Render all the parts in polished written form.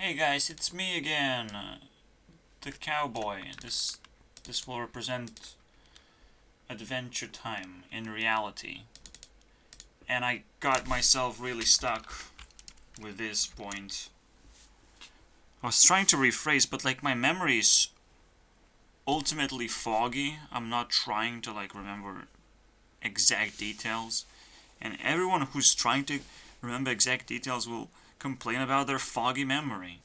Hey guys, it's me again, the cowboy. This will represent Adventure Time in reality. And I got myself really stuck with this point. I was trying to rephrase, but like my memory is ultimately foggy. I'm not trying to like remember exact details. And everyone who's trying to remember exact details will complain about their foggy memory.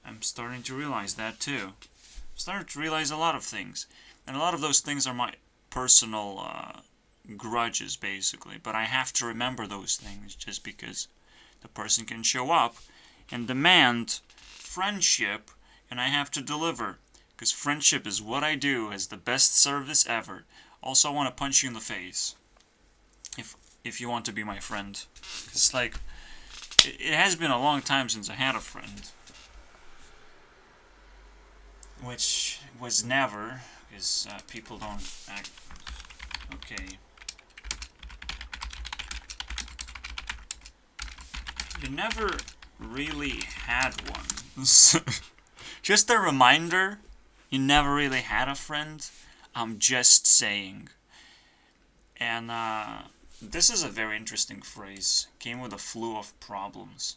I'm starting to realize that too. I'm starting to realize a lot of things. And a lot of those things are my personal grudges, basically. But I have to remember those things just because the person can show up and demand friendship, and I have to deliver. Because friendship is what I do as the best service ever. Also, I want to punch you in the face. If you want to be my friend. Because, like, it has been a long time since I had a friend. Which was never, because people don't act... Okay. You never really had one. Just a reminder, you never really had a friend. I'm just saying. And this is a very interesting phrase. Came with a slew of problems.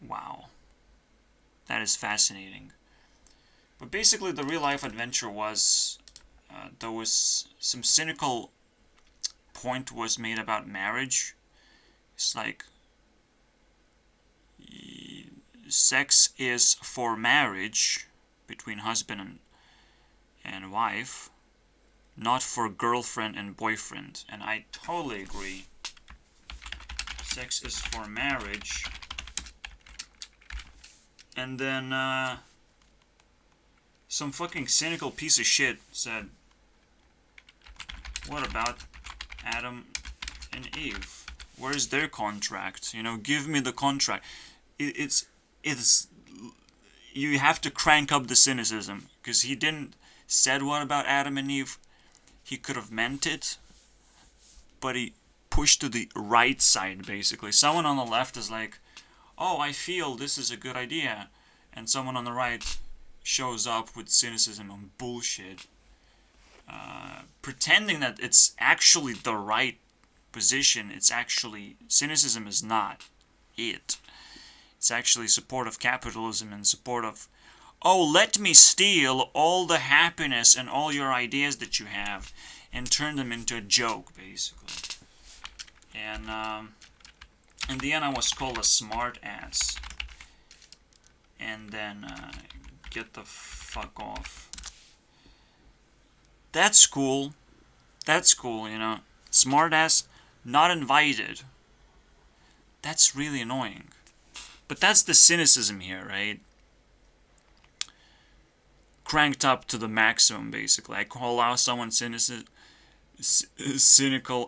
Wow. That is fascinating. But basically the real life adventure was, there was some cynical point was made about marriage. It's like, sex is for marriage between husband and wife, not for girlfriend and boyfriend. And I totally agree. Sex is for marriage. And then, some fucking cynical piece of shit said, what about Adam and Eve? Where's their contract? You know, give me the contract. It's you have to crank up the cynicism, because he didn't said what about Adam and Eve. He could have meant it, but he pushed to the right side, basically. Someone on the left is like, oh, I feel this is a good idea. And someone on the right shows up with cynicism and bullshit. Pretending that it's actually the right position. It's actually, cynicism is not it. It's actually support of capitalism and support of, oh, let me steal all the happiness and all your ideas that you have and turn them into a joke, basically. And in the end, I was called a smart ass. And then get the fuck off. That's cool. That's cool, you know. Smart ass, not invited. That's really annoying. But that's the cynicism here, right? Cranked up to the maximum, basically. I call out someone cynical,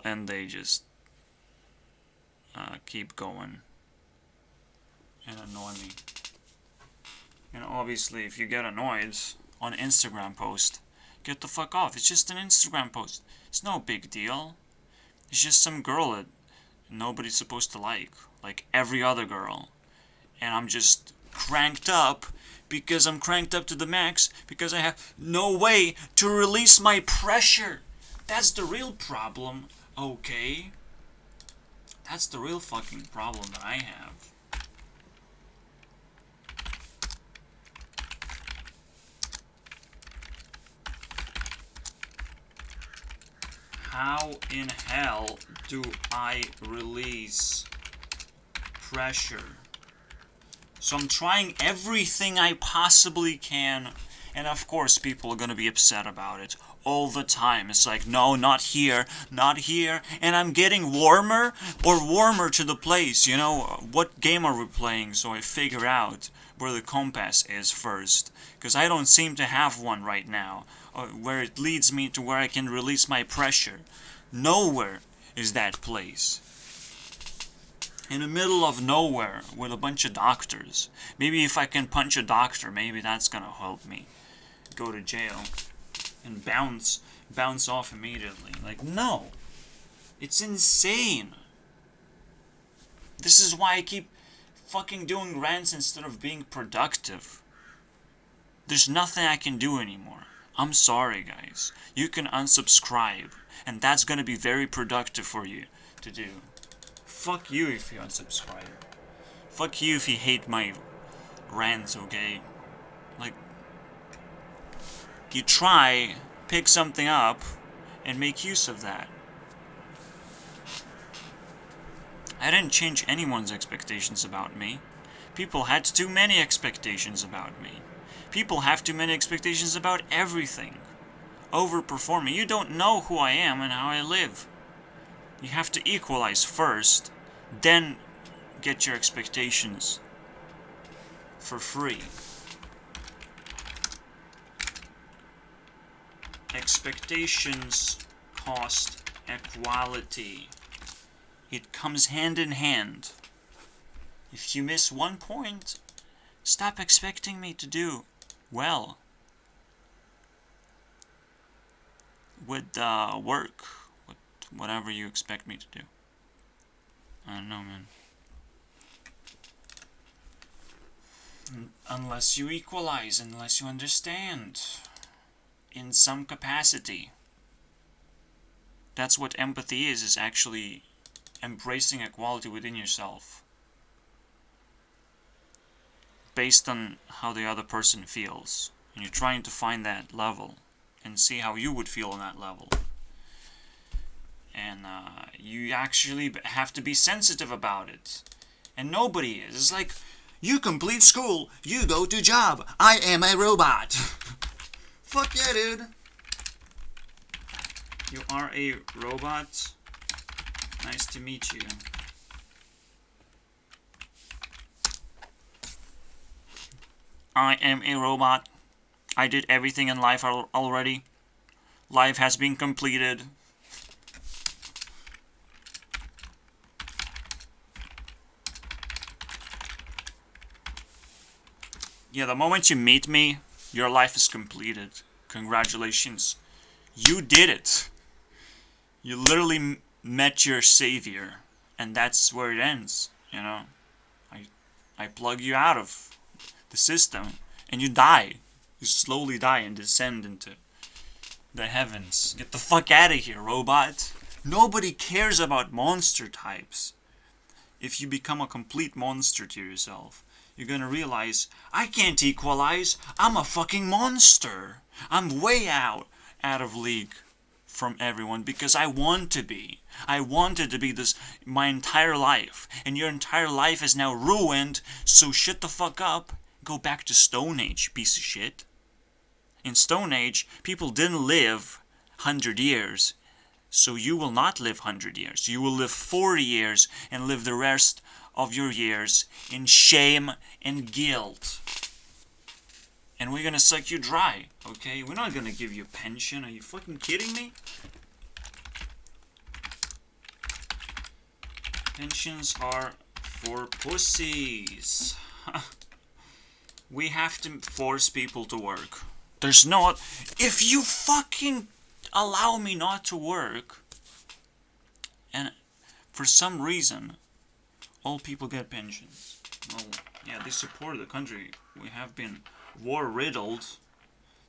and they just keep going and annoy me. And obviously, if you get annoyed on an Instagram post, get the fuck off. It's just an Instagram post. It's no big deal. It's just some girl that nobody's supposed to like every other girl. And I'm just cranked up because I'm cranked up to the max because I have no way to release my pressure. That's the real problem, okay? That's the real fucking problem that I have. How in hell do I release pressure? So I'm trying everything I possibly can, and of course people are gonna be upset about it all the time. It's like, no, not here, not here, and I'm getting warmer to the place, you know, what game are we playing, so I figure out where the compass is first, because I don't seem to have one right now, where it leads me to where I can release my pressure. Nowhere is that place. In the middle of nowhere with a bunch of doctors. Maybe if I can punch a doctor, maybe that's gonna help me go to jail and bounce off immediately. Like, no. It's insane. This is why I keep fucking doing rants instead of being productive. There's nothing I can do anymore. I'm sorry, guys. You can unsubscribe, and that's gonna be very productive for you to do. Fuck you if you unsubscribe. Fuck you if you hate my rants, okay? Like, you try, pick something up, and make use of that. I didn't change anyone's expectations about me. People had too many expectations about me. People have too many expectations about everything. Overperforming. You don't know who I am and how I live. You have to equalize first, then get your expectations for free. Expectations cost equality. It comes hand in hand. If you miss 1 point, stop expecting me to do well with work, with whatever you expect me to do. I don't know, man. Unless you equalize, unless you understand in some capacity. That's what empathy is actually embracing equality within yourself based on how the other person feels, and you're trying to find that level and see how you would feel on that level. And you actually have to be sensitive about it, and nobody is. It's like, you complete school, you go to job, I am a robot. Fuck yeah, dude. You are a robot. Nice to meet you. I am a robot. I did everything in life already. Life has been completed. Yeah, the moment you meet me, your life is completed. Congratulations. You did it. You literally met your savior, and that's where it ends, you know. I plug you out of the system, and you die. You slowly die and descend into the heavens. Get the fuck out of here, robot. Nobody cares about monster types. If you become a complete monster to yourself, you're gonna realize, I can't equalize. I'm a fucking monster. I'm way out of league from everyone because I want to be. I wanted to be this my entire life, and your entire life is now ruined, so shut the fuck up. Go back to Stone Age, piece of shit. In Stone Age, people didn't live 100 years, so you will not live 100 years. You will live 40 years and live the rest of your years in shame and guilt. And we're gonna suck you dry, okay? We're not gonna give you a pension. Are you fucking kidding me? Pensions are for pussies. We have to force people to work. There's no... If you fucking allow me not to work, and for some reason, all people get pensions. Well, yeah, they support the country. We have been war-riddled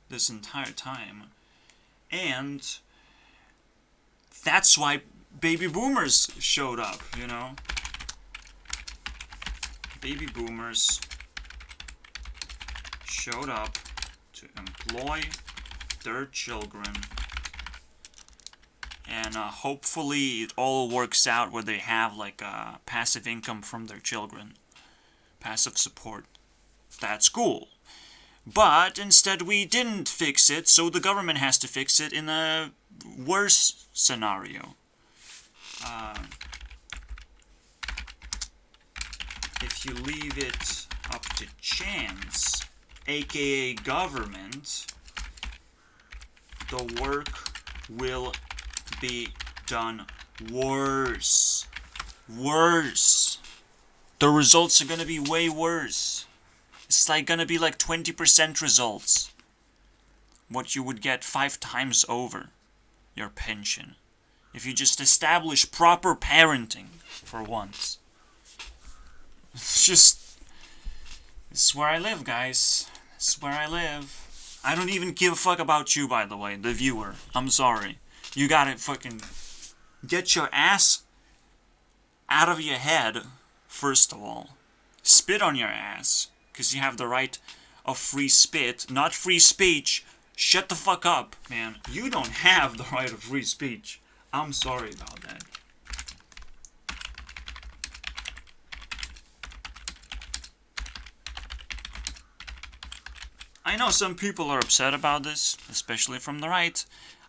this entire time. And that's why baby boomers showed up, you know? Baby boomers showed up to employ their children, and hopefully it all works out where they have like a passive income from their children, passive support. That's cool. But instead we didn't fix it, so the government has to fix it in a worse scenario. If you leave it up to chance, aka government, the work will be done worse. Worse. The results are gonna be way worse. It's like gonna be like 20% results. What you would get 5 times over your pension. If you just establish proper parenting for once. It's just This is where I live, guys. This is where I live. I don't even give a fuck about you, by the way, the viewer. I'm sorry. You gotta fucking get your ass out of your head, first of all. Spit on your ass, because you have the right of free spit, not free speech. Shut the fuck up, man. You don't have the right of free speech. I'm sorry about that. I know some people are upset about this, especially from the right.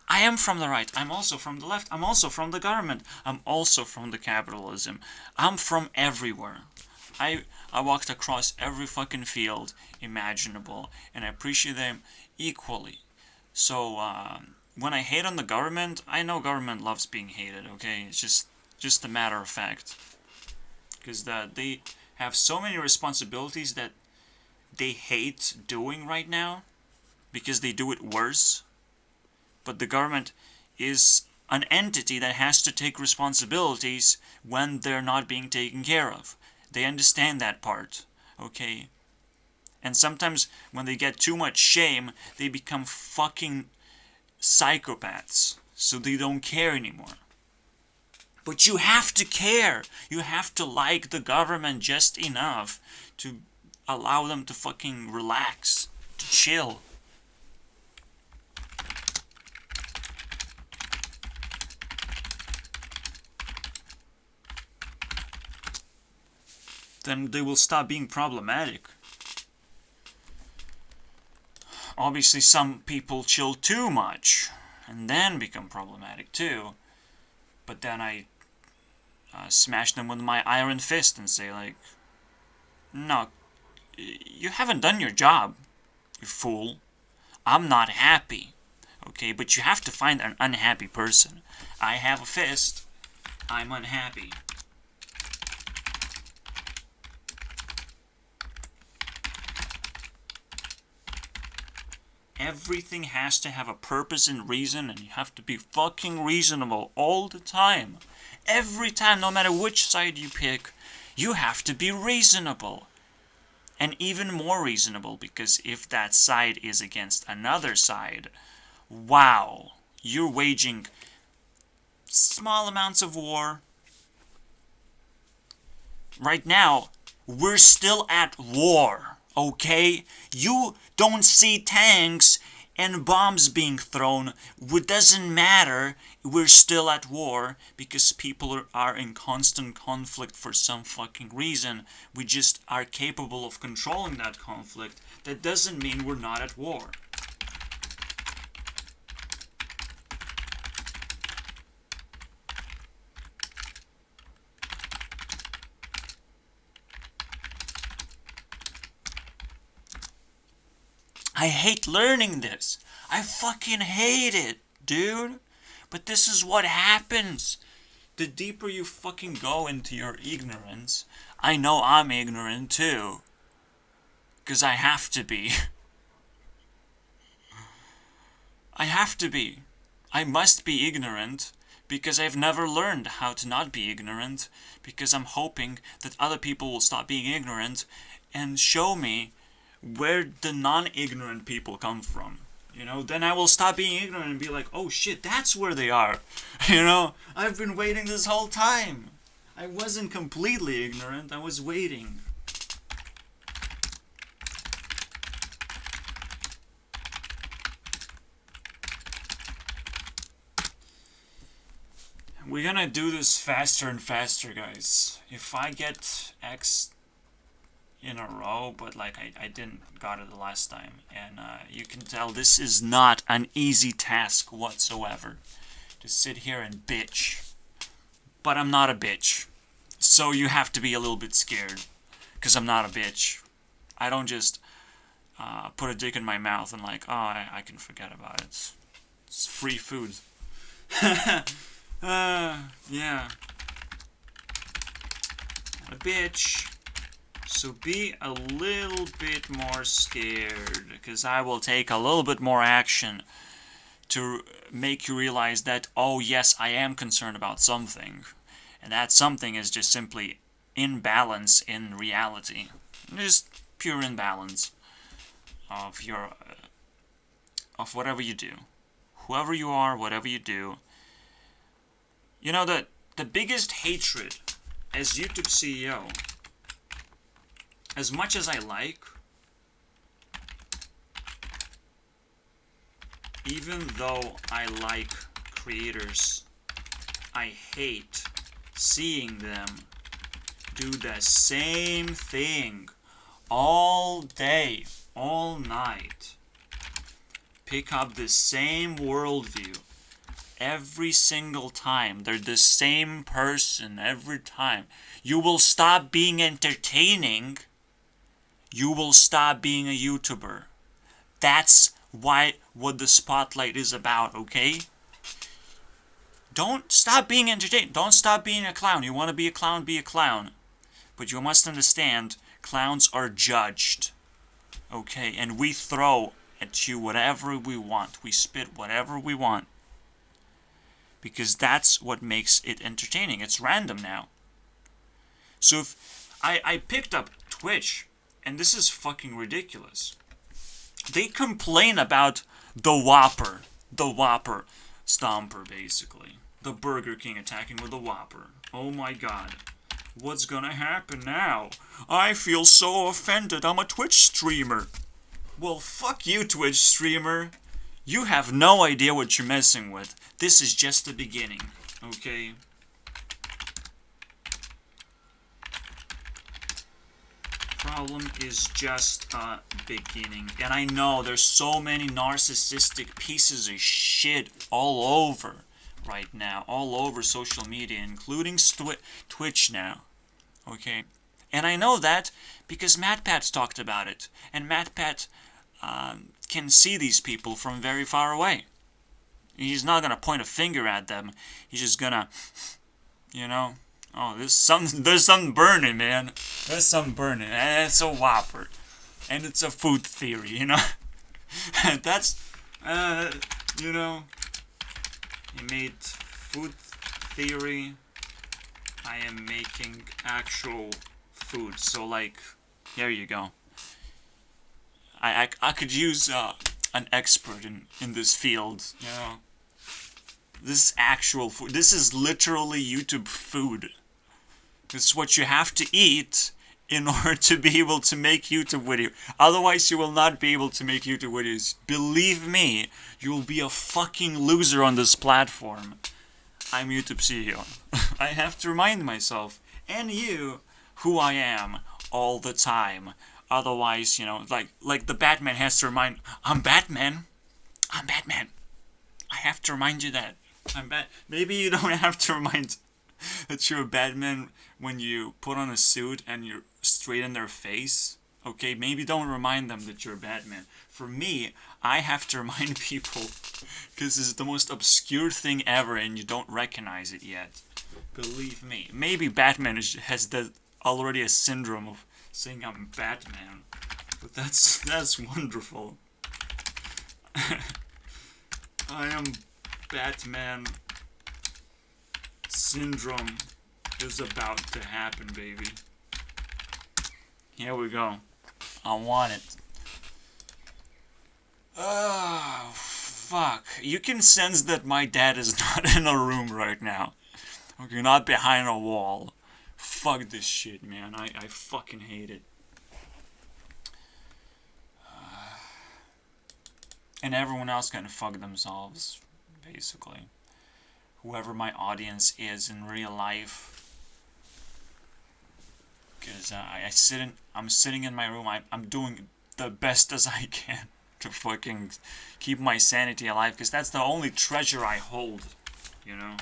I am from the right. I'm also from the left. I'm also from the government. I'm also from the capitalism. I'm from everywhere. I walked across every fucking field imaginable, and I appreciate them equally. So when I hate on the government, I know government loves being hated. Okay, it's just a matter of fact, because they have so many responsibilities that they hate doing right now, because they do it worse. But the government is an entity that has to take responsibilities when they're not being taken care of. They understand that part, okay? And sometimes when they get too much shame, they become fucking psychopaths. So they don't care anymore. But you have to care. You have to like the government just enough to allow them to fucking relax, to chill. Then they will stop being problematic. Obviously, some people chill too much and then become problematic too. But then I smash them with my iron fist and say, like, no, you haven't done your job, you fool. I'm not happy, okay? But you have to find an unhappy person. I have a fist. I'm unhappy. Everything has to have a purpose and reason, and you have to be fucking reasonable all the time. Every time, no matter which side you pick, you have to be reasonable. And even more reasonable, because if that side is against another side, wow, you're waging small amounts of war. Right now, we're still at war, okay? You don't see tanks and bombs being thrown. It doesn't matter. We're still at war because people are in constant conflict for some fucking reason. We just are capable of controlling that conflict. That doesn't mean we're not at war. I hate learning this. I fucking hate it, dude. But this is what happens. The deeper you fucking go into your ignorance, I know I'm ignorant too. 'Cause I have to be. I have to be. I must be ignorant because I've never learned how to not be ignorant, because I'm hoping that other people will stop being ignorant and show me where the non-ignorant people come from. You know, then I will stop being ignorant and be like, oh shit, that's where they are. You know, I've been waiting this whole time. I wasn't completely ignorant, I was waiting. We're gonna do this faster and faster, guys. If I get X in a row, but like I didn't got it the last time, and you can tell this is not an easy task whatsoever to sit here and bitch. But I'm not a bitch, so you have to be a little bit scared, because I'm not a bitch. I don't just put a dick in my mouth and like, oh, I can forget about it. It's free food. Yeah. A bitch. So be a little bit more scared, because I will take a little bit more action to make you realize that, oh yes, I am concerned about something. And that something is just simply imbalance in reality. Just pure imbalance of your of whatever you do, whoever you are, whatever you do. You know, the biggest hatred as YouTube CEO, as much as I like, even though I like creators, I hate seeing them do the same thing all day, all night. Pick up the same worldview every single time. They're the same person every time. You will stop being entertaining. You will stop being a YouTuber. That's what the spotlight is about, okay? Don't stop being entertained. Don't stop being a clown. You want to be a clown, be a clown. But you must understand, clowns are judged. Okay? And we throw at you whatever we want. We spit whatever we want. Because that's what makes it entertaining. It's random now. So if I picked up Twitch, and this is fucking ridiculous. They complain about the Whopper. The Whopper Stomper, basically. The Burger King attacking with the Whopper. Oh my god. What's gonna happen now? I feel so offended. I'm a Twitch streamer. Well, fuck you, Twitch streamer. You have no idea what you're messing with. This is just the beginning, okay? Problem is just a beginning. And I know there's so many narcissistic pieces of shit all over right now. All over social media, including Twitch now. Okay? And I know that because MatPat's talked about it. And MatPat can see these people from very far away. He's not gonna point a finger at them. He's just gonna, you know, oh, there's something burning, man. There's something burning, and it's a Whopper, and it's a food theory, you know. That's, you know, he made food theory. I am making actual food, so like, there you go. I could use an expert in this field, you know. This is actual food. This is literally YouTube food. This is what you have to eat in order to be able to make YouTube videos. Otherwise, you will not be able to make YouTube videos. Believe me, you will be a fucking loser on this platform. I'm YouTube CEO. I have to remind myself, and you, who I am all the time. Otherwise, you know, like the Batman has to remind, I'm Batman. I'm Batman. I have to remind you that. Maybe you don't have to remind that you're a Batman when you put on a suit and you're straight in their face. Okay, maybe don't remind them that you're a Batman. For me, I have to remind people because this is the most obscure thing ever and you don't recognize it yet. Believe me. Maybe Batman has already a syndrome of saying I'm Batman. But that's wonderful. I am Batman. Syndrome is about to happen, baby. Here we go. I want it. Oh, fuck. You can sense that my dad is not in a room right now. Okay, not behind a wall. Fuck this shit, man. I fucking hate it. And everyone else can fuck themselves, basically. Whoever my audience is in real life. Because I'm sitting in my room. I'm doing the best as I can to fucking keep my sanity alive. Because that's the only treasure I hold, you know.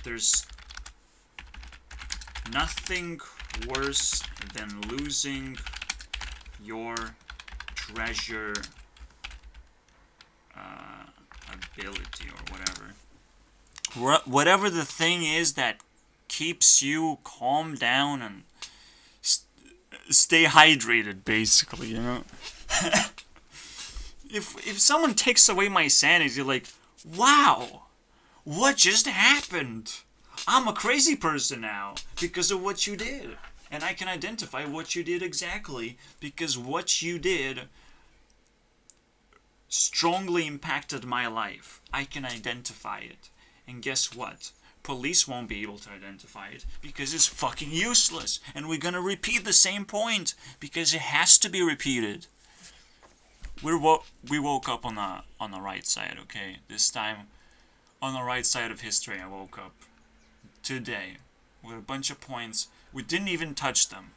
There's nothing worse than losing your treasure ability or whatever. Whatever the thing is that keeps you calm down and stay hydrated, basically, you know. If someone takes away my sanity, you're like, wow, what just happened? I'm a crazy person now because of what you did. And I can identify what you did exactly, because what you did strongly impacted my life. I can identify it. And guess what? Police won't be able to identify it because it's fucking useless. And we're gonna repeat the same point because it has to be repeated. We woke up on the right side, okay? This time, on the right side of history, I woke up today with a bunch of points. We didn't even touch them.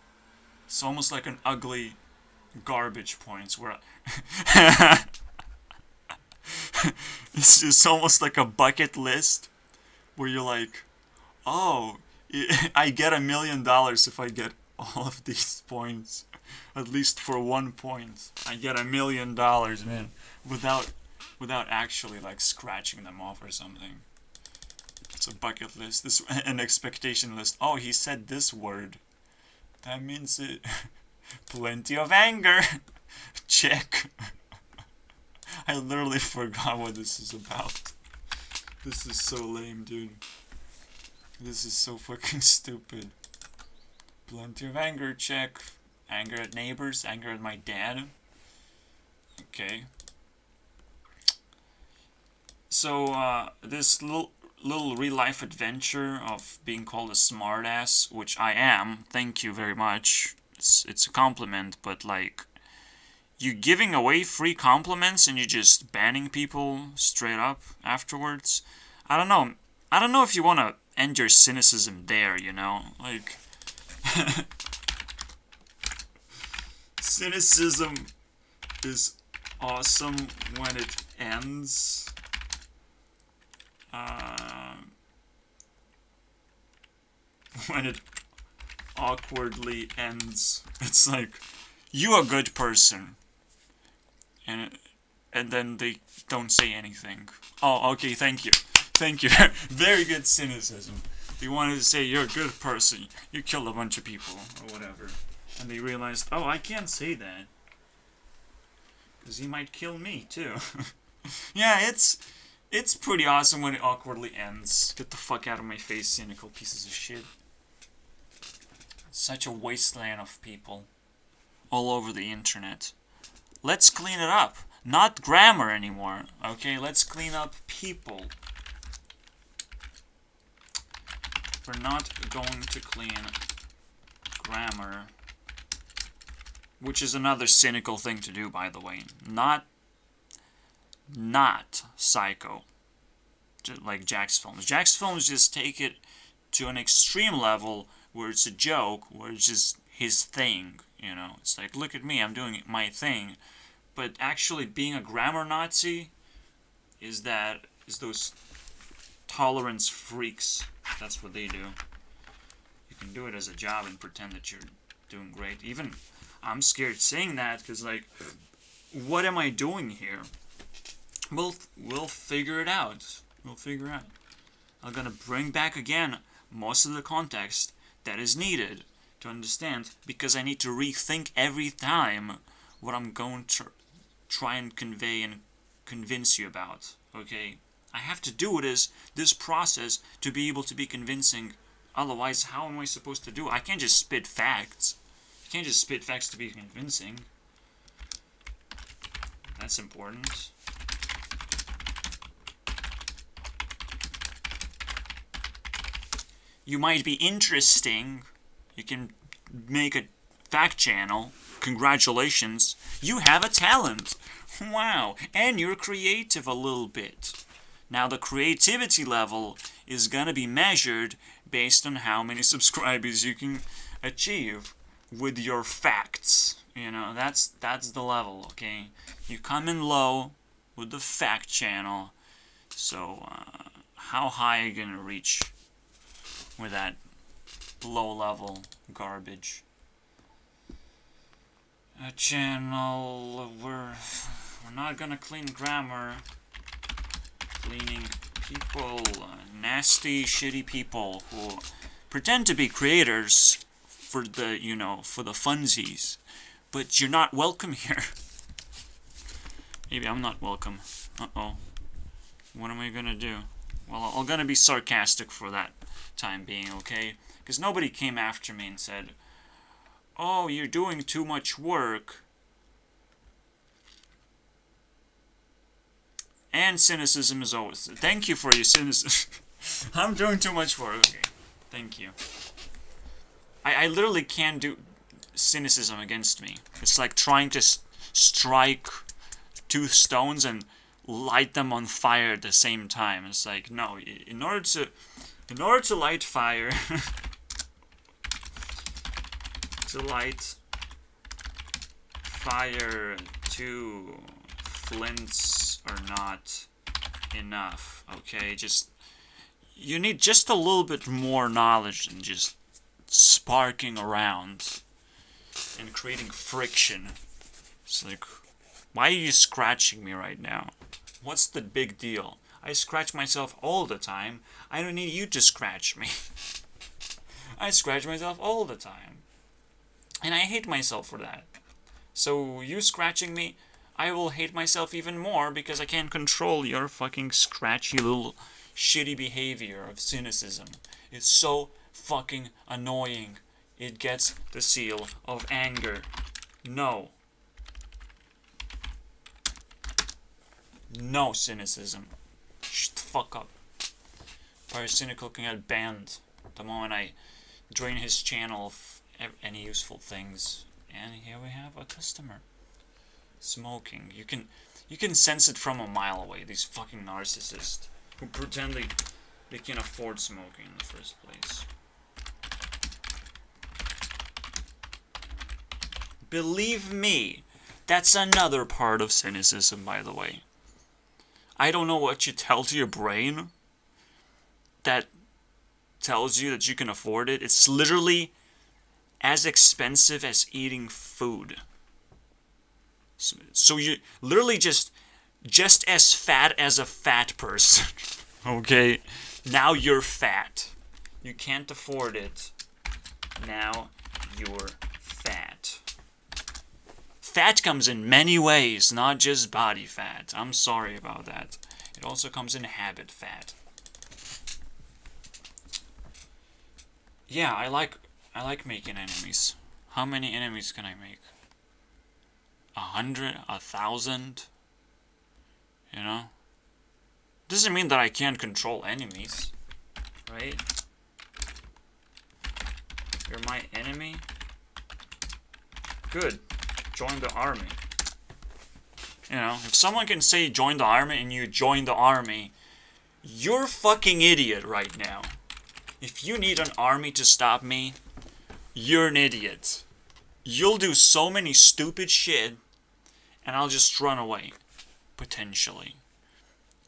It's almost like an ugly garbage points where it's almost like a bucket list where you're like, oh, I get $1 million if I get all of these points, at least for 1 point. I get $1 million, man, without actually like scratching them off or something. It's a bucket list. This an expectation list. Oh, he said this word. That means it. Plenty of anger. Check. I literally forgot what this is about. This is so lame, dude. This is so fucking stupid. Plenty of anger, check. Anger at neighbors, anger at my dad. Okay. So, this little real-life adventure of being called a smartass, which I am, thank you very much. It's a compliment, but like, you giving away free compliments and you just banning people straight up afterwards. I don't know if you want to end your cynicism there, you know? Like, cynicism is awesome when it ends. When it awkwardly ends. It's like, you a good person. And then they don't say anything. Oh, okay, thank you. Thank you. Very good cynicism. They wanted to say, you're a good person. You killed a bunch of people, or whatever. And they realized, oh, I can't say that. Because he might kill me, too. Yeah, it's pretty awesome when it awkwardly ends. Get the fuck out of my face, cynical pieces of shit. Such a wasteland of people. All over the internet. Let's clean it up. Not grammar anymore, okay? Let's clean up people. We're not going to clean grammar. Which is another cynical thing to do, by the way. Not Psycho. Like Jack's Films. Jack's Films just take it to an extreme level where it's a joke, where it's just his thing, you know? It's like, look at me, I'm doing my thing. But actually being a grammar Nazi is those tolerance freaks. That's what they do. You can do it as a job and pretend that you're doing great. Even, I'm scared saying that, because, like, what am I doing here? We'll figure it out. We'll figure out. I'm gonna bring back again most of the context that is needed to understand, because I need to rethink every time what I'm going to try and convey and convince you about, okay? I have to do this process to be able to be convincing. Otherwise, how am I supposed to do it? I can't just spit facts. I can't just spit facts to be convincing. That's important. You might be interesting. You can make a fact channel. Congratulations. You have a talent. Wow. And you're creative a little bit. Now the creativity level is gonna be measured based on how many subscribers you can achieve with your facts. You know, that's the level, okay? You come in low with the fact channel. So, how high are you gonna reach with that low-level garbage? A channel, we're not gonna clean grammar. Cleaning people, nasty, shitty people who pretend to be creators for the, you know, for the funsies, but you're not welcome here. Maybe I'm not welcome. Uh-oh. What am I gonna do? Well, I'm gonna be sarcastic for that time being, okay? Because nobody came after me and said, oh, you're doing too much work. And cynicism is always... Thank you for your cynicism. I'm doing too much work. Okay, thank you. I literally can't do cynicism against me. It's like trying to strike two stones and light them on fire at the same time. It's like, no, in order to light fire, two flints are not enough. Okay, just you need just a little bit more knowledge than just sparking around and creating friction. It's like, why are you scratching me right now? What's the big deal? I scratch myself all the time. I don't need you to scratch me. I scratch myself all the time. And I hate myself for that. So you scratching me, I will hate myself even more because I can't control your fucking scratchy little shitty behavior of cynicism. It's so fucking annoying. It gets the seal of anger. No. No cynicism. Shut the fuck up. Pyrocynical can get banned the moment I drain his channel of any useful things. And here we have a customer. Smoking. You can sense it from a mile away. These fucking narcissists who pretend they can afford smoking in the first place. Believe me, that's another part of cynicism, by the way. I don't know what you tell to your brain that tells you that you can afford it. It's literally as expensive as eating food. So you literally just as fat as a fat person. Okay? Now you're fat. You can't afford it. Now you're fat. Fat comes in many ways, not just body fat. I'm sorry about that. It also comes in habit fat. Yeah, I like making enemies. How many enemies can I make? 100? 1,000? You know? Doesn't mean that I can't control enemies. Right? You're my enemy? Good. Join the army. You know, if someone can say join the army and you join the army, you're a fucking idiot right now. If you need an army to stop me, you're an idiot. You'll do so many stupid shit, and I'll just run away. Potentially.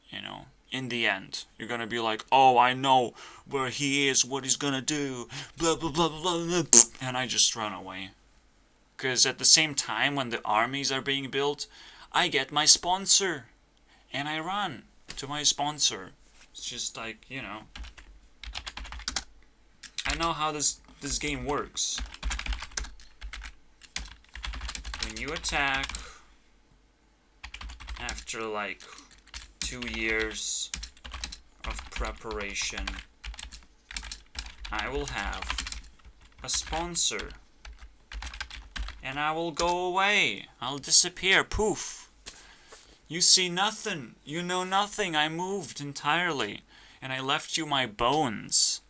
You know, in the end, you're gonna be like, oh, I know where he is, what he's gonna do, blah, blah, blah, blah, blah, blah, and I just run away. Because at the same time, when the armies are being built, I get my sponsor. And I run to my sponsor. It's just like, you know. I know how this game works. When you attack, after like 2 years of preparation, I will have a sponsor. And I will go away. I'll disappear. Poof. You see nothing. You know nothing. I moved entirely. And I left you my bones.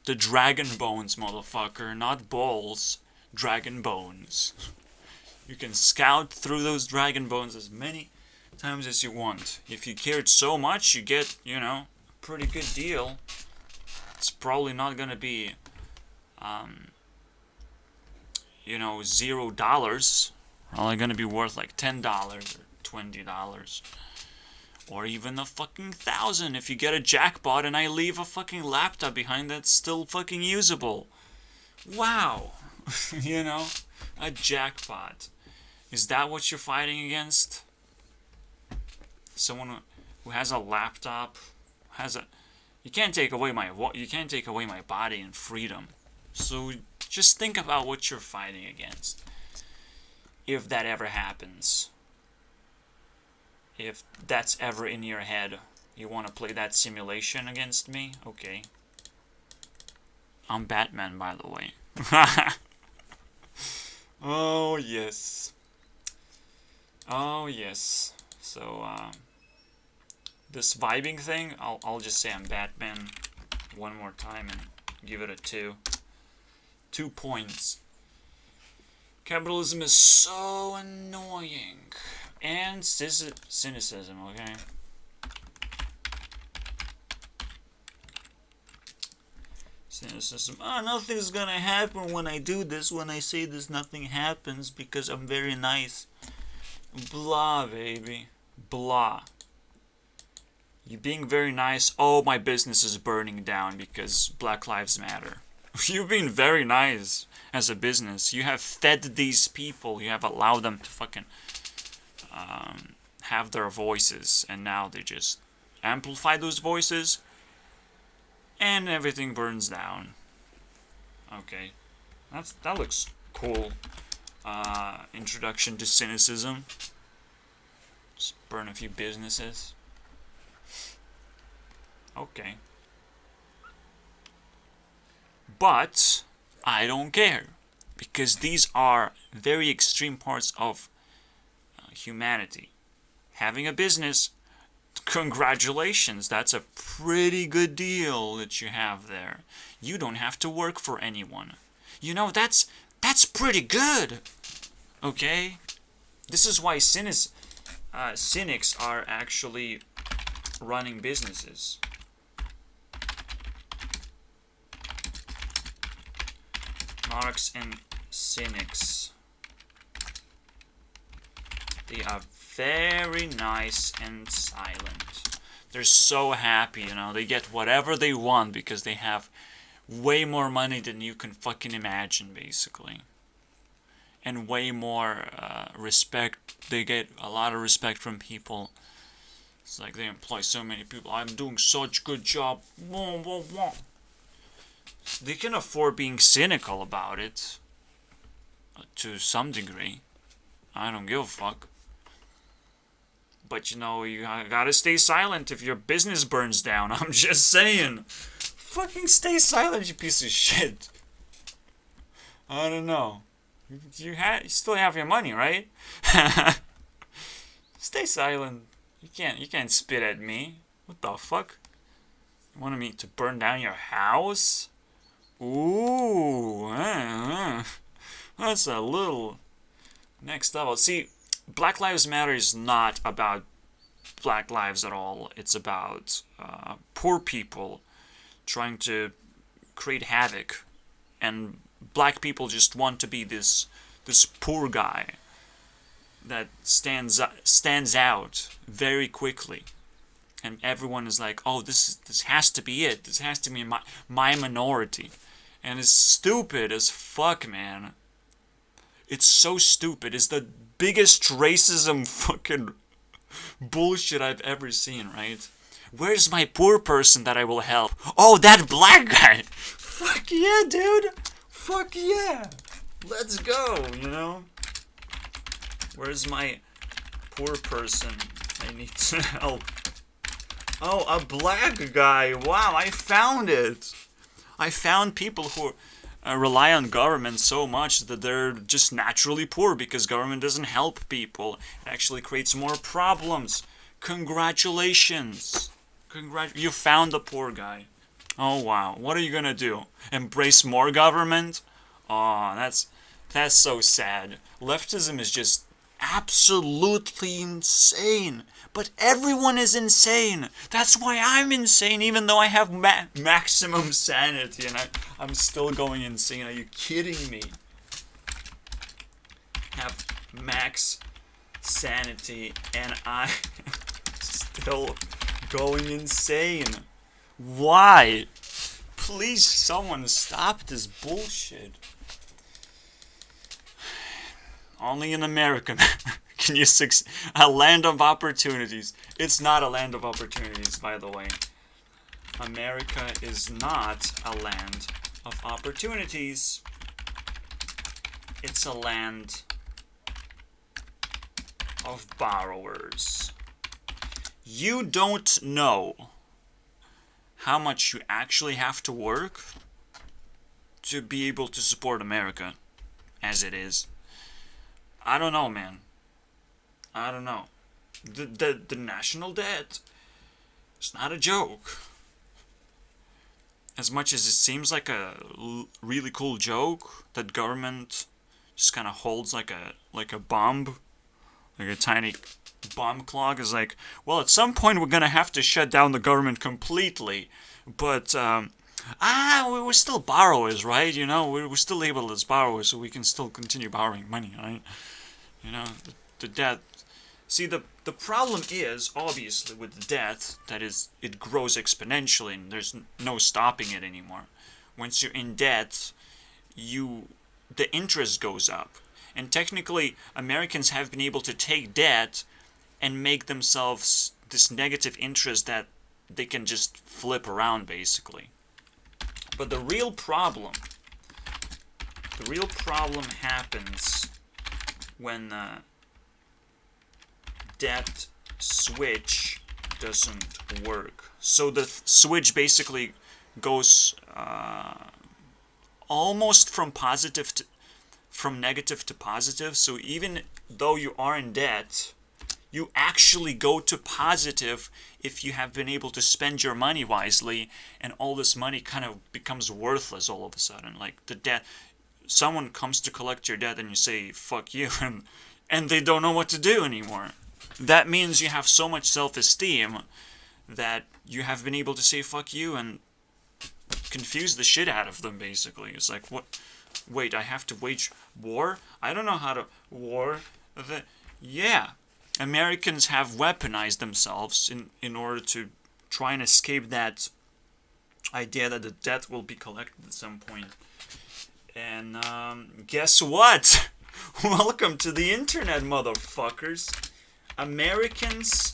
The dragon bones, motherfucker. Not balls. Dragon bones. You can scout through those dragon bones as many times as you want. If you cared so much, you get, you know, a pretty good deal. It's probably not gonna be, you know, $0. Only gonna be worth like $10 or $20. Or even a fucking 1,000 if you get a jackpot and I leave a fucking laptop behind that's still fucking usable. Wow. You know? A jackpot. Is that what you're fighting against? Someone who has a laptop, you can't take away my body and freedom. So just think about what you're fighting against. If that ever happens. If that's ever in your head. You want to play that simulation against me? Okay. I'm Batman, by the way. Oh yes. Oh yes. So this vibing thing, I'll just say I'm Batman one more time and give it a 2. 2 points. Capitalism is so annoying. And cynicism, okay? Cynicism. Oh, nothing's gonna happen when I do this. When I say this, nothing happens because I'm very nice. Blah, baby. Blah. You being very nice. Oh, my business is burning down because Black Lives Matter. You've been very nice as a business. You have fed these people. You have allowed them to fucking have their voices, and now they just amplify those voices, and everything burns down. Okay, that looks cool. Introduction to cynicism. Just burn a few businesses. Okay. But I don't care, because these are very extreme parts of humanity. Having a business, congratulations, that's a pretty good deal that you have there. You don't have to work for anyone. You know, that's pretty good. Okay? This is why cynics are actually running businesses. Monarchs and cynics. They are very nice and silent. They're so happy, you know. They get whatever they want because they have way more money than you can fucking imagine, basically. And way more respect. They get a lot of respect from people. It's like they employ so many people. I'm doing such good job. Wah, wah, wah. They can afford being cynical about it. To some degree. I don't give a fuck. But you know, you gotta stay silent if your business burns down. I'm just saying. Fucking stay silent, you piece of shit. I don't know. You still have your money, right? Stay silent. You can't spit at me. What the fuck? You wanted me to burn down your house? Ooh, that's a little next level. See, Black Lives Matter is not about Black lives at all. It's about poor people trying to create havoc, and black people just want to be this poor guy that stands out very quickly, and everyone is like, oh, this has to be it. This has to be my minority, and it's stupid as fuck, man. It's so stupid. It's the biggest racism fucking bullshit I've ever seen, right? Where's my poor person that I will help? Oh, that black guy! Fuck yeah, dude! Fuck yeah! Let's go, you know? Where's my poor person I need to help? Oh, a black guy! Wow, I found it! I found people who rely on government so much that they're just naturally poor because government doesn't help people. It actually creates more problems. Congratulations. You found the poor guy. Oh wow, what are you gonna do? Embrace more government? Oh, that's so sad. Leftism is just absolutely insane. But everyone is insane. That's why I'm insane, even though I have maximum sanity and I'm still going insane. Are you kidding me? Have max sanity and I'm still going insane. Why? Please, someone stop this bullshit. Only in America can you succeed. A land of opportunities. It's not a land of opportunities, by the way. America is not a land of opportunities. It's a land of borrowers. You don't know how much you actually have to work to be able to support America as it is. I don't know, man. I don't know. The national debt, it's not a joke. As much as it seems like a really cool joke that government just kind of holds like a bomb, like a tiny bomb clog, is like, well, at some point we're gonna have to shut down the government completely, but we're still borrowers, right? You know, we're still able as borrowers, so we can still continue borrowing money, right? You know, the debt. See, the problem is, obviously, with the debt, that is, it grows exponentially, and there's no stopping it anymore. Once you're in debt, the interest goes up. And technically, Americans have been able to take debt and make themselves this negative interest that they can just flip around, basically. But the real problem happens when debt switch doesn't work. So the switch basically goes almost from negative to positive. So even though you are in debt, you actually go to positive if you have been able to spend your money wisely, and all this money kind of becomes worthless all of a sudden. Like the debt, someone comes to collect your debt and you say, fuck you, and they don't know what to do anymore. That means you have so much self-esteem that you have been able to say fuck you and confuse the shit out of them, basically. It's like, what? Wait, I have to wage war? I don't know how to war. Yeah. Americans have weaponized themselves in order to try and escape that idea that the debt will be collected at some point. And guess what? Welcome to the internet, motherfuckers. Americans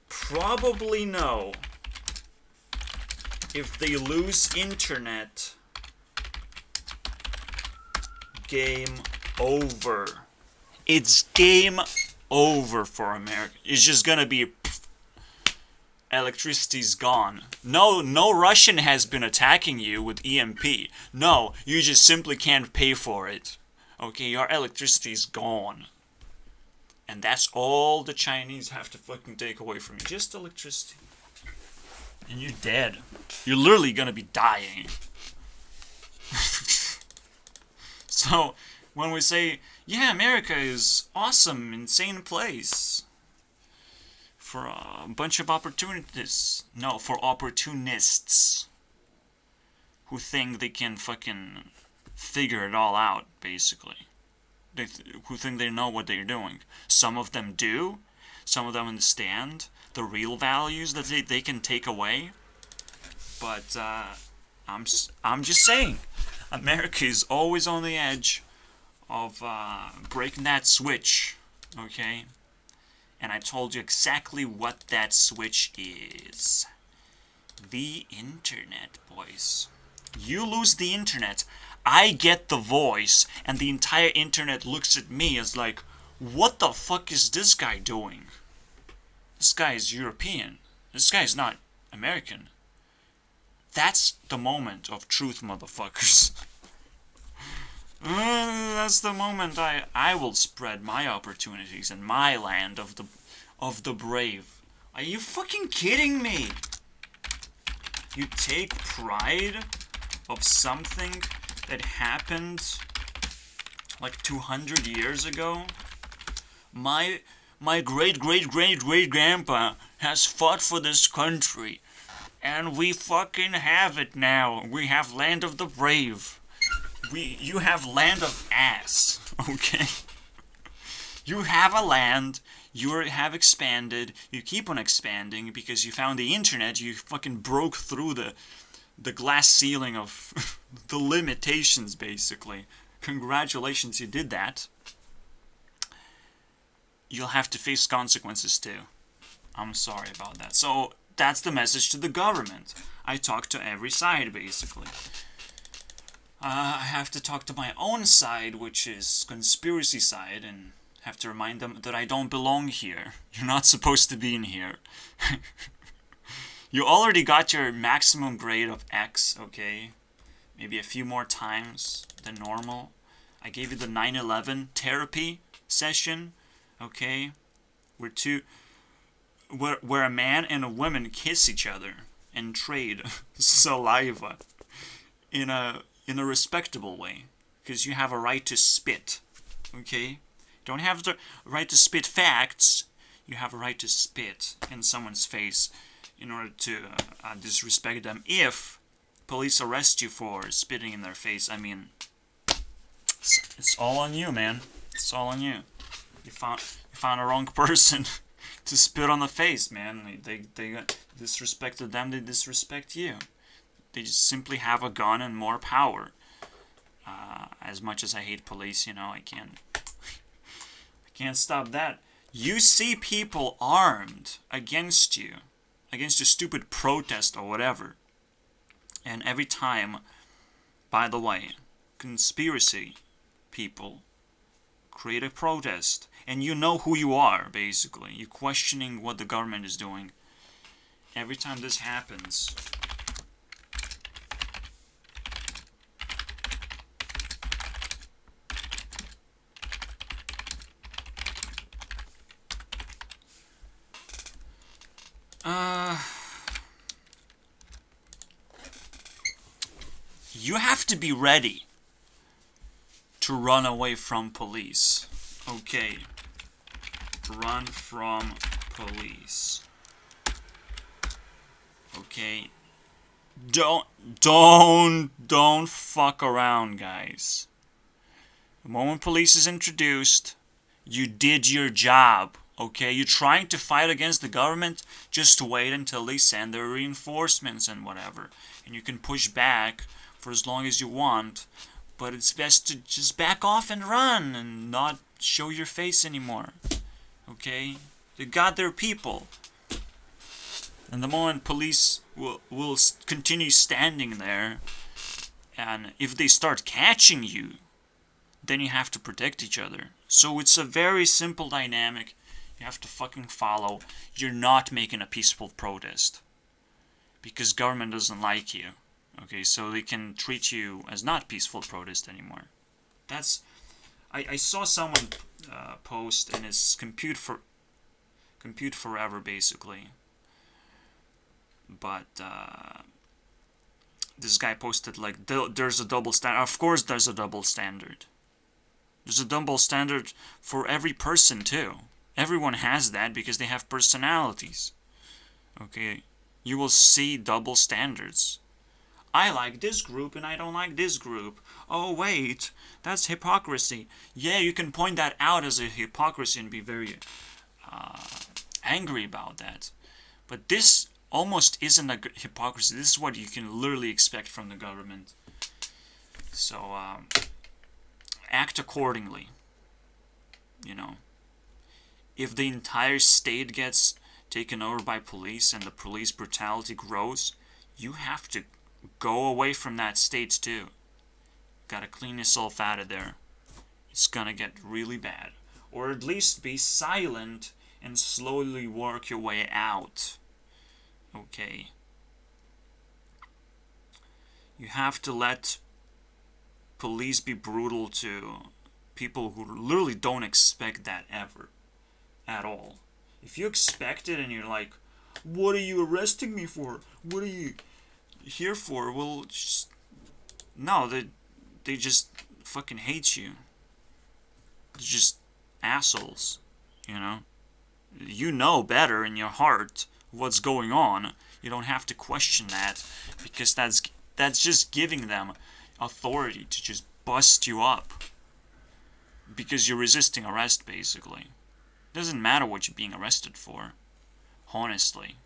probably know if they lose internet, game over. It's game over for America. It's just gonna be electricity's gone. No Russian has been attacking you with EMP. No, you just simply can't pay for it. Okay, your electricity's gone. And that's all the Chinese have to fucking take away from you. Just electricity. And you're dead. You're literally gonna be dying. So, when we say, yeah, America is awesome, insane place for a bunch of opportunists. No, for opportunists who think they can fucking figure it all out, basically. Who think they know what they're doing. Some of them do. Some of them understand the real values that they can take away. But I'm just saying, America is always on the edge of breaking that switch, okay? And I told you exactly what that switch is. The internet, boys. You lose the internet, I get the voice, and the entire internet looks at me as like, what the fuck is this guy doing? This guy is European. This guy is not American. That's the moment of truth, motherfuckers. That's the moment I will spread my opportunities in my land of the brave. Are you fucking kidding me? You take pride of something that happened like 200 years ago? My great-great-great-great-grandpa has fought for this country, and we fucking have it now. We have land of the brave. You have land of ass, okay? You have a land, you have expanded, you keep on expanding because you found the internet, you fucking broke through the glass ceiling of the limitations, basically. Congratulations, you did that. You'll have to face consequences too. I'm sorry about that. So, that's the message to the government. I talk to every side, basically. I have to talk to my own side, which is conspiracy side, and have to remind them that I don't belong here. You're not supposed to be in here. You already got your maximum grade of X, okay? Maybe a few more times than normal. I gave you the 9/11 therapy. session, okay, where a man and a woman kiss each other and trade saliva in a respectable way, because you have a right to spit, okay? Don't have the right to spit facts. You have a right to spit in someone's face in order to disrespect them. If police arrest you for spitting in their face, I mean, it's all on you, man. It's all on you. You found a wrong person to spit on the face, man. They disrespected them. They disrespect you. They just simply have a gun and more power. As much as I hate police, you know, I can't stop that. You see people armed against you, against your stupid protest or whatever. And every time, by the way, conspiracy people create a protest, and you know who you are, basically. You're questioning what the government is doing. Every time this happens, you have to be ready to run away from police. Okay. Run from police. Okay. Don't fuck around, guys. The moment police is introduced, you did your job. Okay, you're trying to fight against the government, just wait until they send their reinforcements and whatever. And you can push back for as long as you want, but it's best to just back off and run and not show your face anymore. Okay? They got their people. And the moment police will continue standing there, and if they start catching you, then you have to protect each other. So it's a very simple dynamic you have to fucking follow. You're not making a peaceful protest, because government doesn't like you. Okay, so they can treat you as not peaceful protest anymore. That's... I saw someone post, and it's compute forever, basically. But this guy posted, like, there's a double standard. Of course there's a double standard. There's a double standard for every person, too. Everyone has that because they have personalities. Okay, you will see double standards. I like this group and I don't like this group. Oh wait, that's hypocrisy. Yeah, you can point that out as a hypocrisy and be very angry about that. But this almost isn't a hypocrisy. This is what you can literally expect from the government. So, act accordingly. You know. If the entire state gets taken over by police and the police brutality grows, you have to go away from that state too. Gotta clean yourself out of there. It's gonna get really bad. Or at least be silent and slowly work your way out. Okay. You have to let police be brutal to people who literally don't expect that ever. At all. If you expect it and you're like, what are you arresting me for? What are you here for? Well, just... no, they just fucking hate you. They're just assholes, you know? You know better in your heart what's going on. You don't have to question that, because that's just giving them authority to just bust you up. Because you're resisting arrest, basically. Doesn't matter what you're being arrested for. Honestly.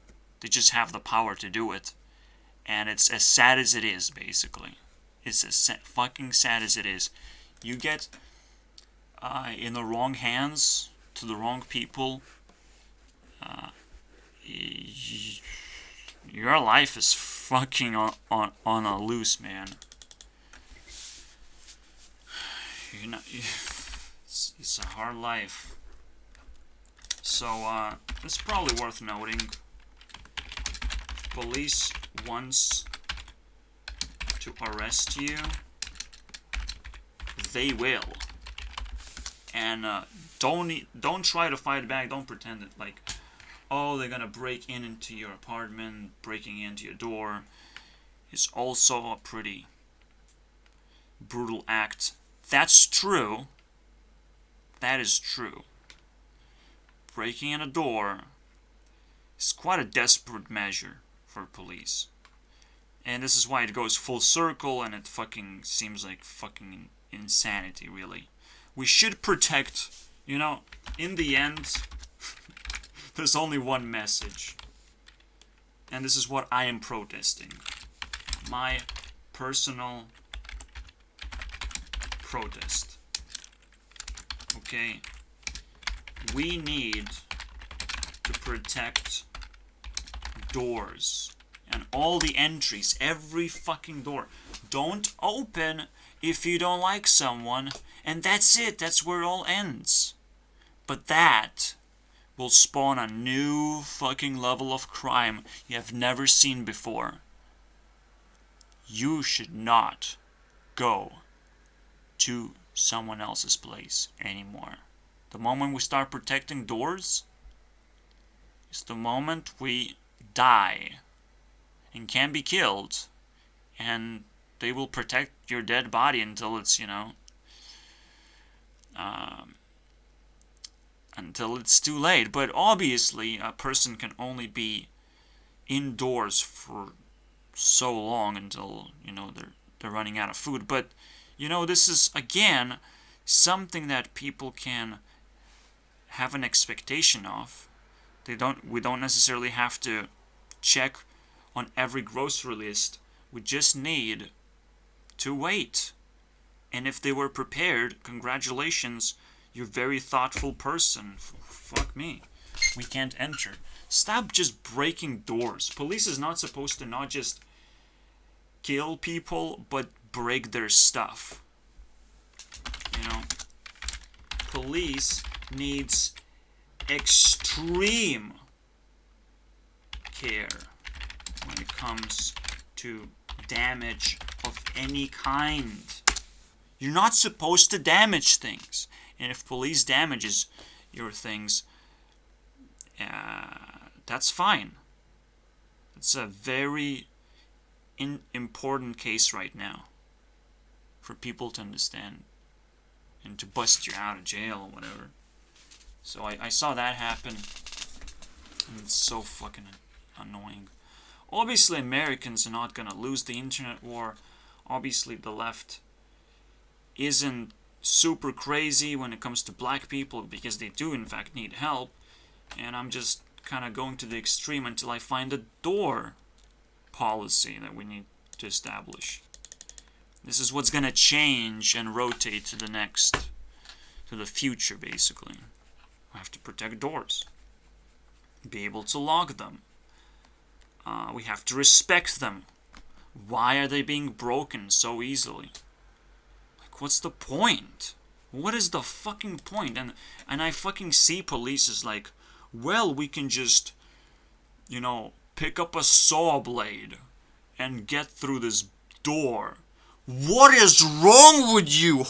They just have the power to do it. And it's as sad as it is, basically. It's as fucking sad as it is. You get in the wrong hands, to the wrong people, your life is fucking on a loose, man. You know, it's a hard life. So, it's probably worth noting. Police wants to arrest you. They will. And don't try to fight back. Don't pretend that like, oh, they're gonna break into your apartment. Breaking into your door is also a pretty brutal act. That's true. That is true. Breaking in a door is quite a desperate measure for police. And this is why it goes full circle and it fucking seems like fucking insanity, really. We should protect, you know, in the end, there's only one message. And this is what I am protesting. My personal protest. Okay? We need to protect doors and all the entries, every fucking door. Don't open if you don't like someone, and that's it. That's where it all ends. But that will spawn a new fucking level of crime you have never seen before. You should not go to someone else's place anymore. The moment we start protecting doors is the moment we die and can be killed, and they will protect your dead body until it's, you know, until it's too late. But obviously, a person can only be indoors for so long until, you know, they're running out of food. But, you know, this is, again, something that people can have an expectation of. We don't necessarily have to check on every grocery list. We just need to wait. And if they were prepared, congratulations, you're a very thoughtful person. Fuck me. We can't enter. Stop just breaking doors. Police is not supposed to not just kill people, but break their stuff. You know? Police needs extreme care when it comes to damage of any kind. You're not supposed to damage things. And if police damages your things, that's fine. It's a very important case right now for people to understand and to bust you out of jail or whatever. So I saw that happen, and it's so fucking annoying. Obviously, Americans are not gonna lose the internet war. Obviously, the left isn't super crazy when it comes to black people, because they do in fact need help. And I'm just kind of going to the extreme until I find a door policy that we need to establish. This is what's gonna change and rotate to the future, basically. We have to protect doors. Be able to log them. We have to respect them. Why are they being broken so easily? Like, what's the point? What is the fucking point? And I fucking see police as like, well, we can just, you know, pick up a saw blade and get through this door. What is wrong with you?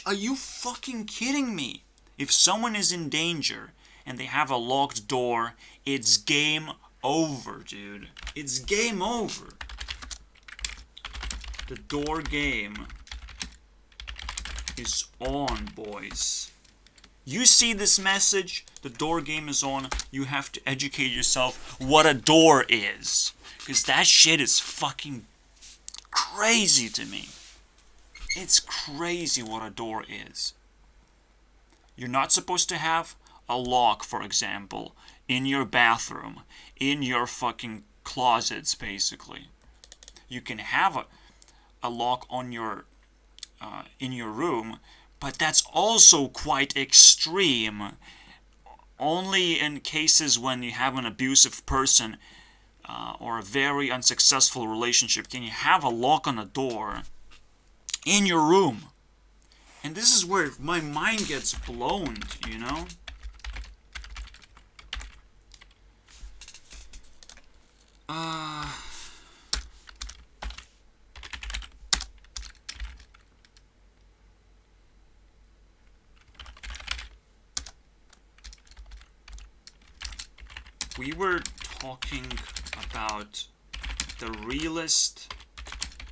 Are you fucking kidding me? If someone is in danger and they have a locked door, it's game over, dude. It's game over. The door game is on, boys. You see this message? The door game is on. You have to educate yourself what a door is. Because that shit is fucking crazy to me. It's crazy what a door is. You're not supposed to have a lock, for example, in your bathroom, in your fucking closets, basically. You can have a lock on your in your room, but that's also quite extreme. Only in cases when you have an abusive person or a very unsuccessful relationship can you have a lock on a door in your room. And this is where my mind gets blown, you know? we were talking about the realest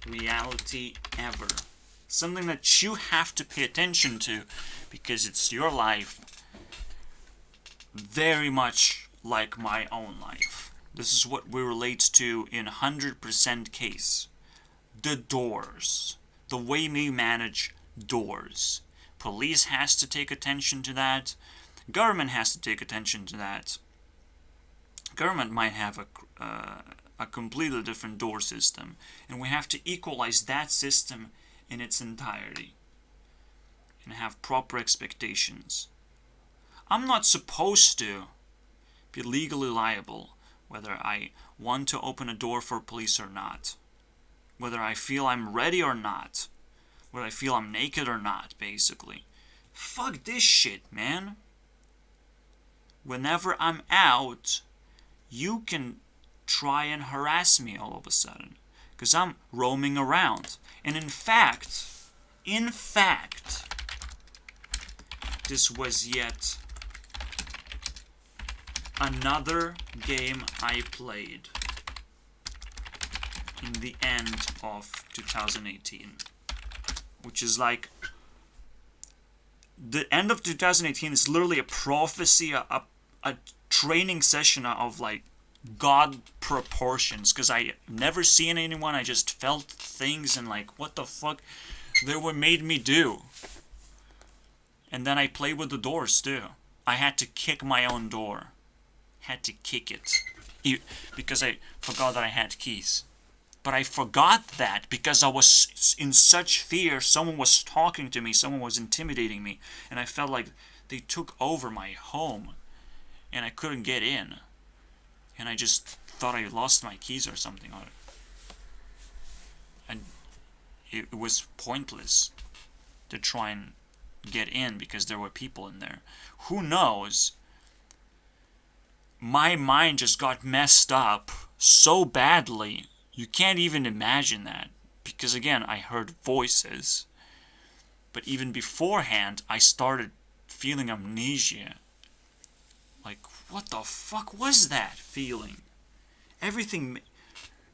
reality ever. Something that you have to pay attention to because it's your life, very much like my own life. This is what we relate to in 100% case. The doors. The way we manage doors. Police has to take attention to that. Government has to take attention to that. Government might have a completely different door system, and we have to equalize that system in its entirety and have proper expectations. I'm not supposed to be legally liable whether I want to open a door for police or not, whether I feel I'm ready or not, whether I feel I'm naked or not, basically. Fuck this shit, man. Whenever I'm out, you can try and harass me all of a sudden, because I'm roaming around. And in fact, this was yet another game I played in the end of 2018, which is like, the end of 2018 is literally a prophecy, a training session of like God proportions, because I never seen anyone. I just felt things and like, what the fuck they were made me do. And then I played with the doors too. I had to kick my own door. Had to kick it because I forgot that I had keys. But I forgot that because I was in such fear. Someone was talking to me, someone was intimidating me, and I felt like they took over my home and I couldn't get in. And I just thought I lost my keys or something. And it was pointless to try and get in because there were people in there. Who knows? My mind just got messed up so badly. You can't even imagine that. Because again, I heard voices. But even beforehand, I started feeling amnesia. Like, what the fuck was that feeling? Everything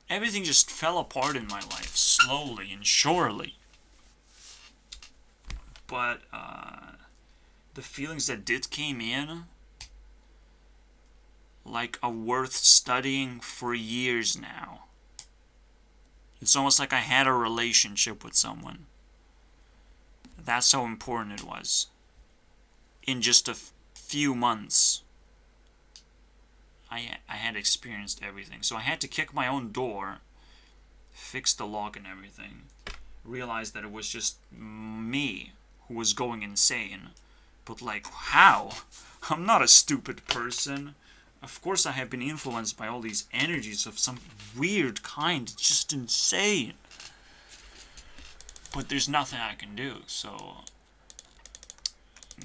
just fell apart in my life, slowly and surely. But the feelings that did came in, like, are worth studying for years now. It's almost like I had a relationship with someone. That's how important it was. In just a few months, I had experienced everything. So I had to kick my own door, fix the lock and everything, realize that it was just me who was going insane. But like, how? I'm not a stupid person. Of course I have been influenced by all these energies of some weird kind. It's just insane. But there's nothing I can do, so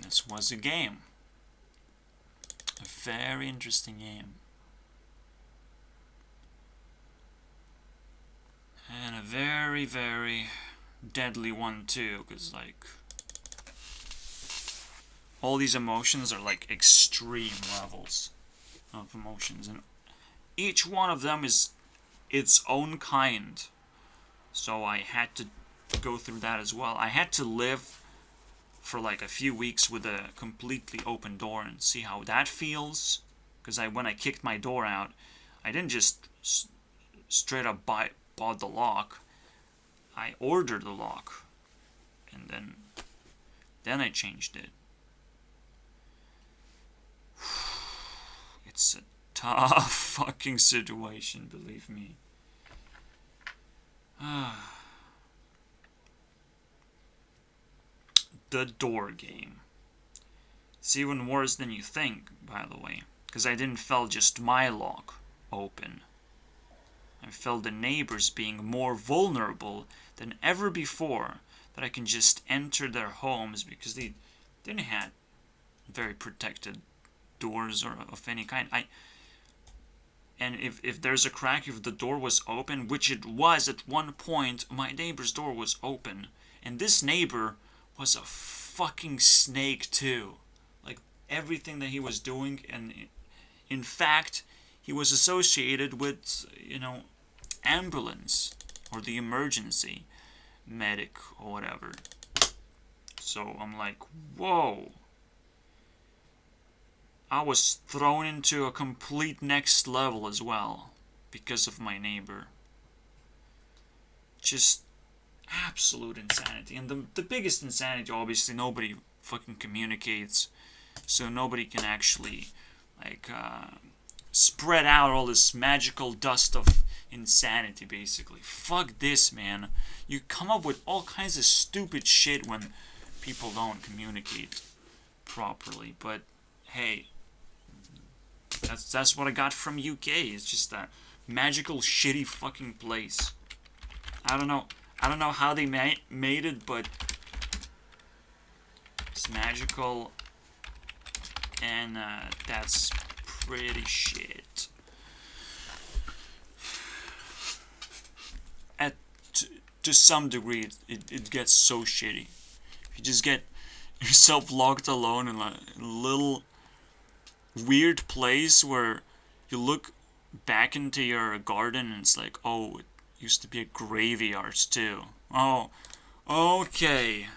this was a game. A very interesting game. And a very, very deadly one too, because like, all these emotions are like extreme levels of emotions, and each one of them is its own kind. So I had to go through that as well. I had to live for like a few weeks with a completely open door and see how that feels. Because when I kicked my door out, I didn't just straight up bought the lock. I ordered the lock, and then I changed it. It's a tough fucking situation, believe me. The door game. It's even worse than you think, by the way. Because I didn't feel just my lock open. I felt the neighbors being more vulnerable than ever before. That I can just enter their homes because they didn't have very protected doors or of any kind. And if there's a crack, if the door was open, which it was at one point, my neighbor's door was open. And this neighbor was a fucking snake too. Like, everything that he was doing, and in fact, he was associated with, you know, ambulance or the emergency medic or whatever. So I'm like, whoa. I was thrown into a complete next level as well because of my neighbor. Just absolute insanity. And the biggest insanity, obviously, nobody fucking communicates, so nobody can actually like spread out all this magical dust of insanity. Basically, fuck this, man. You come up with all kinds of stupid shit when people don't communicate properly, but hey, that's what I got from UK. It's just a magical shitty fucking place. I don't know how they made it, but it's magical, and that's pretty shit. To some degree, it gets so shitty. You just get yourself locked alone in a little weird place where you look back into your garden and it's like, oh, it used to be a graveyard too. Oh, okay.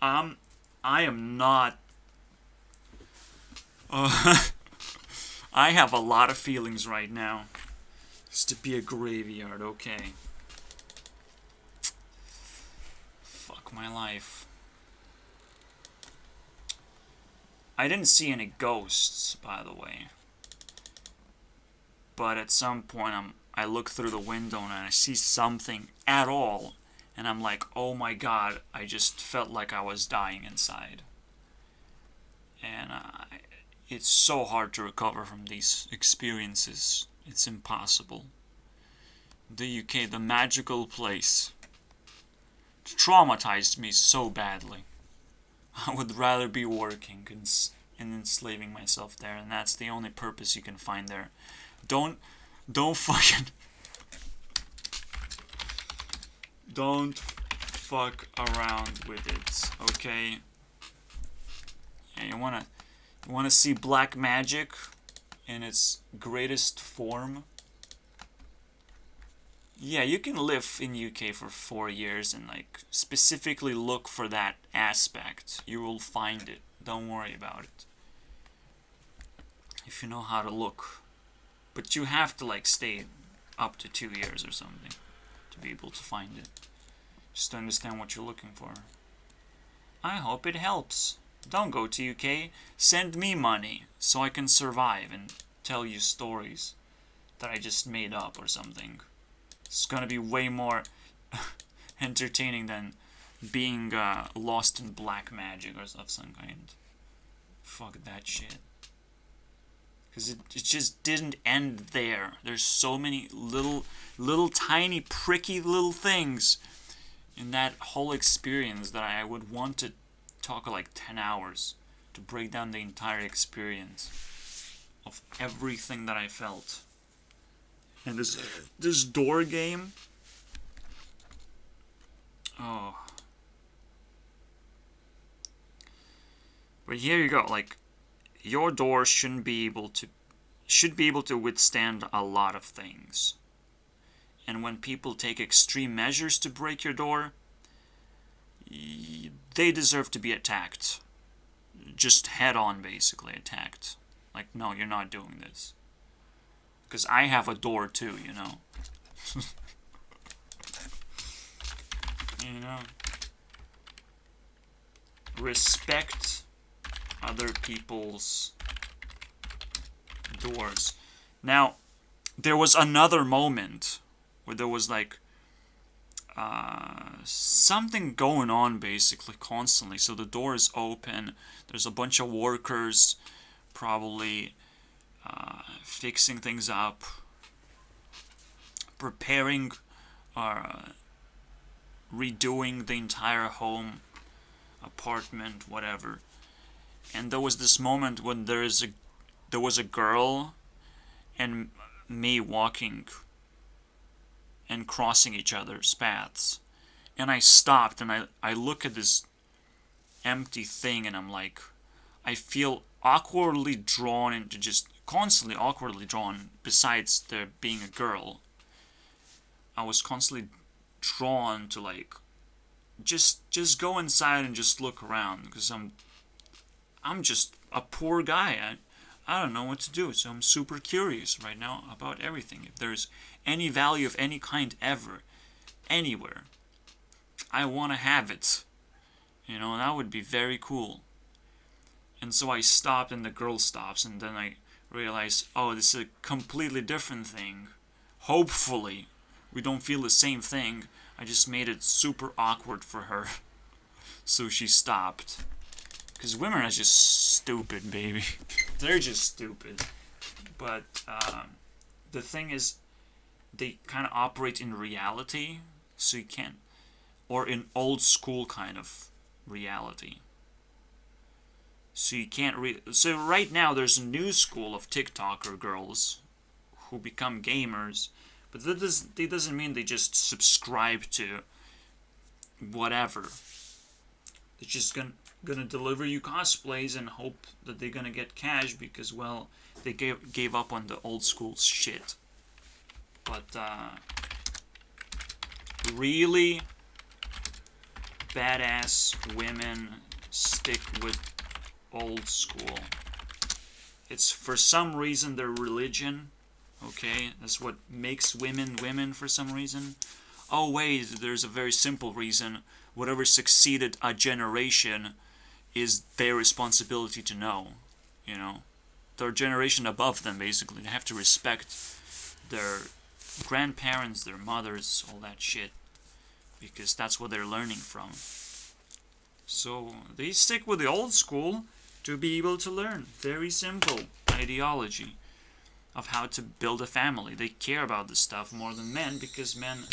I am not. I have a lot of feelings right now. Used to be a graveyard, okay. Fuck my life. I didn't see any ghosts, by the way. But at some point, I look through the window and I see something at all. And I'm like, oh my god, I just felt like I was dying inside. And it's so hard to recover from these experiences. It's impossible. The UK, the magical place, traumatized me so badly. I would rather be working and enslaving myself there, and that's the only purpose you can find there. Don't fucking... Don't fuck around with it, okay? Yeah, you wanna see black magic in its greatest form? Yeah, you can live in UK for 4 years and like specifically look for that aspect. You will find it. Don't worry about it. If you know how to look. But you have to like stay up to 2 years or something to be able to find it. Just to understand what you're looking for. I hope it helps. Don't go to UK. Send me money so I can survive and tell you stories that I just made up or something. It's gonna be way more entertaining than being lost in black magic or of some kind. Fuck that shit. Because it just didn't end there. There's so many little tiny pricky little things in that whole experience that I would want to talk like 10 hours to break down the entire experience of everything that I felt. And this door game. Oh. But here you go, like your door should be able to withstand a lot of things. And when people take extreme measures to break your door, they deserve to be attacked. Just head on, basically attacked. Like, no, you're not doing this. Because I have a door too, you know. You know. Respect other people's doors. Now, there was another moment where there was like something going on basically constantly. So the door is open. There's a bunch of workers probably fixing things up, preparing or redoing the entire home, apartment, whatever. And there was this moment when there was a girl and me walking and crossing each other's paths. And I stopped and I look at this empty thing and I'm like, I feel awkwardly drawn into just constantly awkwardly drawn. Besides there being a girl, I was constantly drawn to like just go inside and just look around, because I'm just a poor guy. I don't know what to do, so I'm super curious right now about everything. If there's any value of any kind ever, anywhere, I want to have it. You know, that would be very cool. And so I stopped, and the girl stops, and then I realized, oh, this is a completely different thing. Hopefully, we don't feel the same thing. I just made it super awkward for her. So she stopped. Because women are just stupid, baby. They're just stupid. But the thing is, they kind of operate in reality, so you can't, or in old school kind of reality. So you can't so right now there's a new school of TikToker girls who become gamers, but that doesn't mean they just subscribe to whatever. They're just gonna deliver you cosplays and hope that they're gonna get cash because, well, they gave up on the old school shit. But really badass women stick with old school. It's for some reason their religion. Okay, that's what makes women women for some reason. Oh wait, there's a very simple reason. Whatever succeeded a generation is their responsibility to know. You know, their generation above them, basically. They have to respect their grandparents, their mothers, all that shit, because that's what they're learning from. So they stick with the old school to be able to learn. Very simple ideology of how to build a family. They care about this stuff more than men, because men,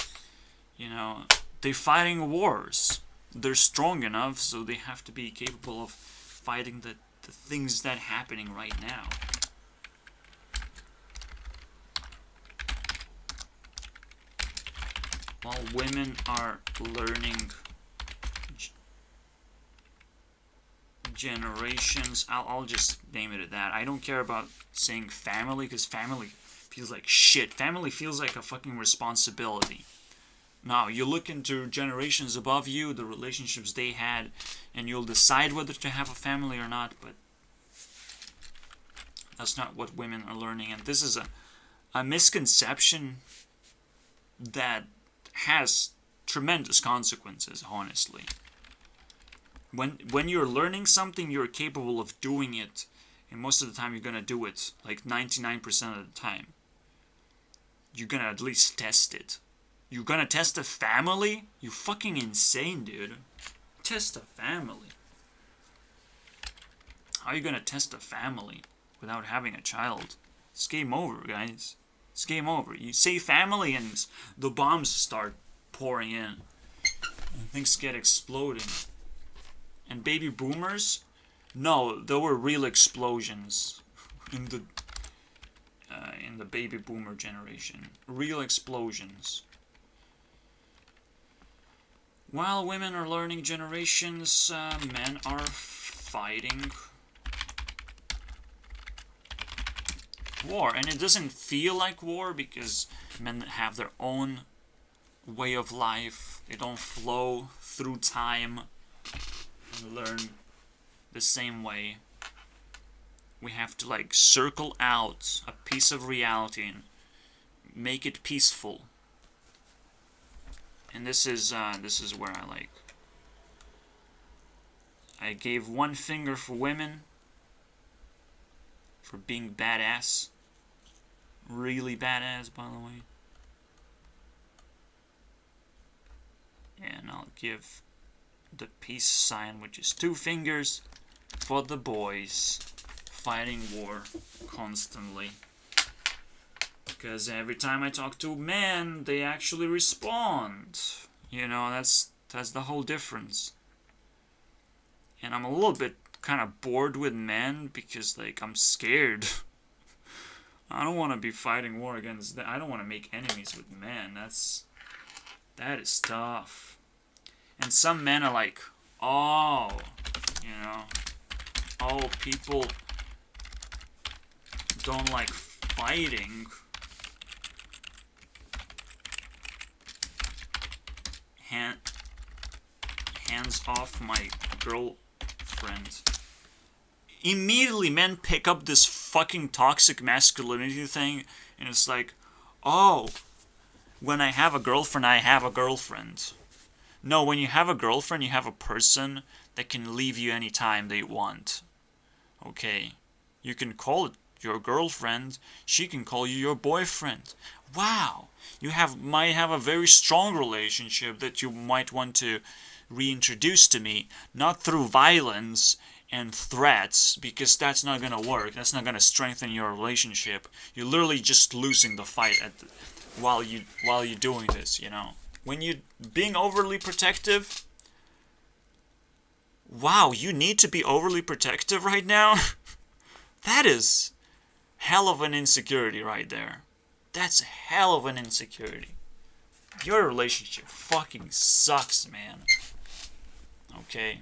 you know, they're fighting wars. They're strong enough, so they have to be capable of fighting the things that are happening right now. While women are learning generations, I'll just name it at that. I don't care about saying family, because family feels like shit. Family feels like a fucking responsibility. Now, you look into generations above you, the relationships they had, and you'll decide whether to have a family or not, but that's not what women are learning. And this is a misconception that has tremendous consequences, honestly. When you're learning something, you're capable of doing it, and most of the time you're gonna do it, like 99% of the time. You're gonna at least test it. You're gonna test a family? You fucking insane, dude. Test a family. How are you gonna test a family without having a child? It's game over, guys. It's game over. You say family and the bombs start pouring in. And things get exploding. And baby boomers? No, there were real explosions in the baby boomer generation. Real explosions. While women are learning generations, men are fighting war. And it doesn't feel like war because men have their own way of life. They don't flow through time and learn the same way. We have to like circle out a piece of reality and make it peaceful. And this is where I gave one finger for women for being badass. Really badass, by the way. And I'll give the peace sign, which is 2 fingers, for the boys fighting war constantly. Because every time I talk to men, they actually respond. You know, that's the whole difference. And I'm a little bit kind of bored with men because, like, I'm scared. I don't want to be fighting war against them. I don't want to make enemies with men. That is tough. And some men are like, oh, you know, oh, people don't like fighting. Hands off my girlfriend. Immediately men pick up this fucking toxic masculinity thing, and it's like, oh, when I have a girlfriend, I have a girlfriend. No, when you have a girlfriend, you have a person that can leave you anytime they want. Okay? You can call it your girlfriend, she can call you your boyfriend. Wow! You might have a very strong relationship that you might want to reintroduce to me, not through violence and threats, because that's not gonna work. That's not gonna strengthen your relationship. You're literally just losing the fight while you're doing this, you know. When you're being overly protective, wow, you need to be overly protective right now? That is hell of an insecurity right there. That's hell of an insecurity. Your relationship fucking sucks, man. Okay.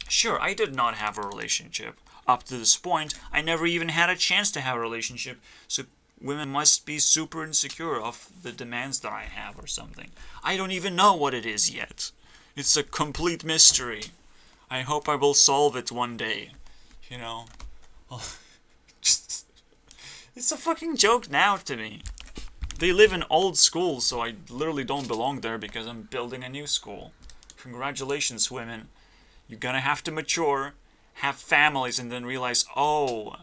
Sure, I did not have a relationship. Up to this point, I never even had a chance to have a relationship, so women must be super insecure of the demands that I have or something. I don't even know what it is yet. It's a complete mystery. I hope I will solve it one day. You know? It's a fucking joke now to me. They live in old schools, so I literally don't belong there because I'm building a new school. Congratulations, women. You're gonna have to mature, have families, and then realize, oh,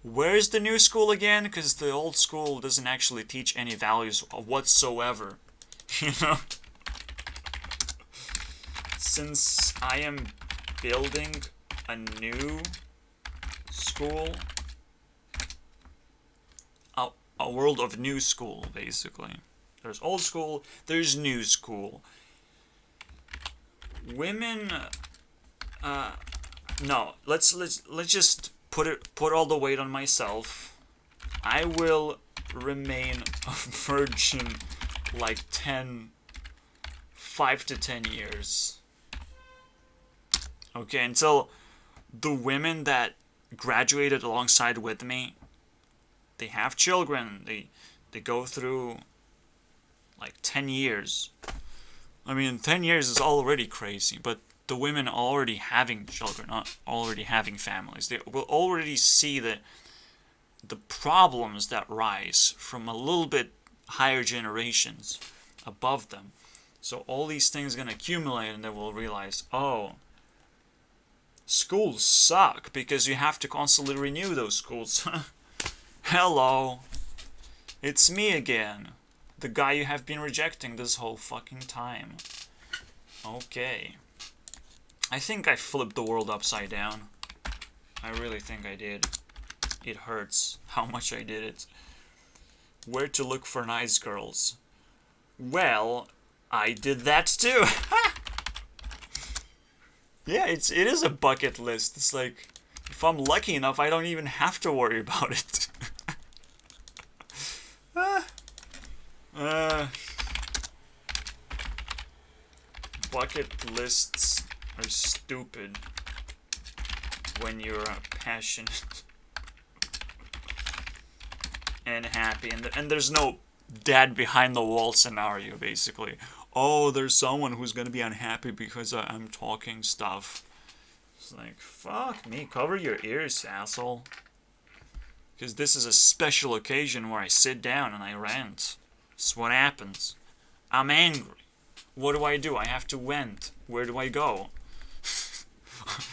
where's the new school again? Because the old school doesn't actually teach any values whatsoever. You know? Since I am building a new school, a world of new school, basically. There's old school, there's new school. Women, no, let's just put all the weight on myself. I will remain a virgin like 5 to 10 years. Okay, until the women that graduated alongside with me, they have children, they go through like 10 years. I mean, 10 years is already crazy, but the women are already having children, already having families. They will already see the problems that rise from a little bit higher generations above them. So all these things are going to accumulate, and they will realize, oh, schools suck because you have to constantly renew those schools. Hello, it's me again, the guy you have been rejecting this whole fucking time. Okay. I think I flipped the world upside down. I really think I did. It hurts how much I did it. Where to look for nice girls? Well, I did that too. Yeah, it is a bucket list. It's like, if I'm lucky enough, I don't even have to worry about it. Bucket lists are stupid when you're passionate and happy, and there's no dad behind the wall scenario, basically. Oh, there's someone who's gonna be unhappy because I'm talking stuff. It's like, fuck me, cover your ears, asshole. Because this is a special occasion where I sit down and I rant. It's what happens. I'm angry. What do? I have to vent. Where do I go?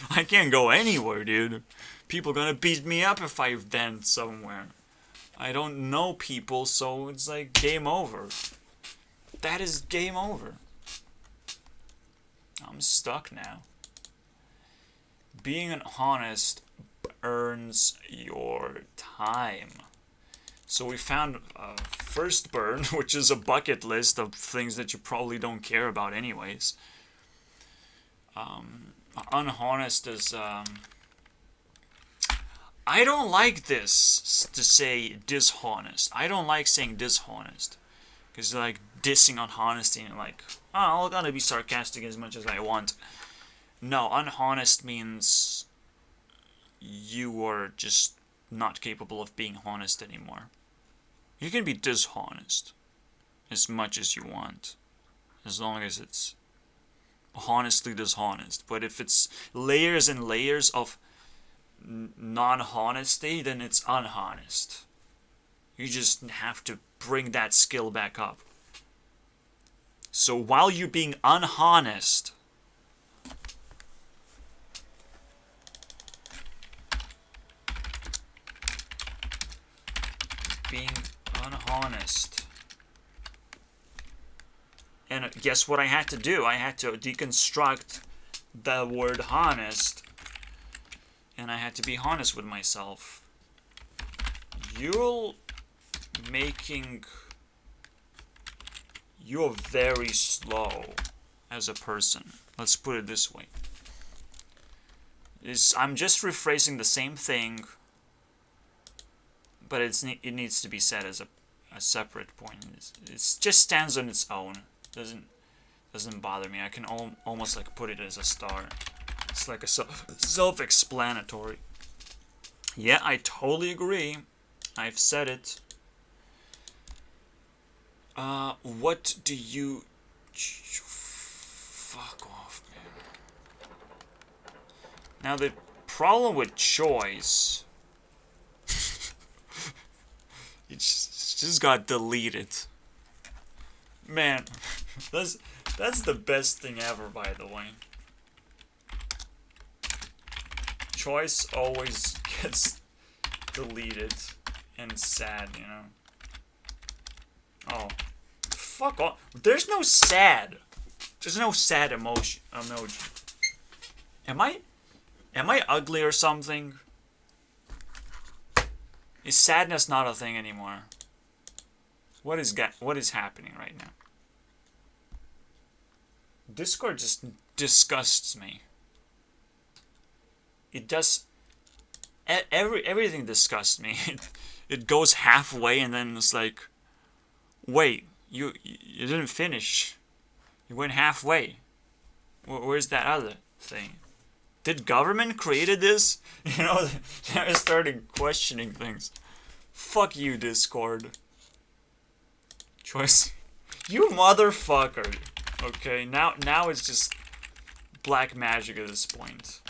I can't go anywhere, dude. People are gonna beat me up if I vent somewhere. I don't know people, so it's like game over. That is game over. I'm stuck now. Being honest earns your time. So we found first burn, which is a bucket list of things that you probably don't care about anyways. Unhonest is... I don't like this to say dishonest. I don't like saying dishonest. Because like dissing on honesty and like, oh, I'm gonna be sarcastic as much as I want. No, unhonest means you are just not capable of being honest anymore. You can be dishonest as much as you want, as long as it's honestly dishonest. But if it's layers and layers of non-honesty, then it's unhonest. You just have to bring that skill back up. So while you're being unhonest, and guess what I had to do? I had to deconstruct the word honest, and I had to be honest with myself. You're very slow as a person. Let's put it this way. I'm just rephrasing the same thing, but it needs to be said as a separate point. It just stands on its own. Doesn't bother me. I can almost like put it as a star. It's like a self-explanatory. Yeah, I totally agree. I've said it. What do you... Fuck off, man. Now, the problem with choice... it just got deleted. Man, that's the best thing ever, by the way. Choice always gets deleted and sad, you know. Oh, fuck off. There's no sad. There's no sad emoji. Am I ugly or something? Is sadness not a thing anymore? What is happening right now? Discord just disgusts me. It does. Everything disgusts me. It goes halfway and then it's like, wait, you didn't finish. You went halfway. Where's that other thing? Did government created this? You know, they're starting questioning things. Fuck you, Discord. Choice. You motherfucker. Okay, now it's just black magic at this point.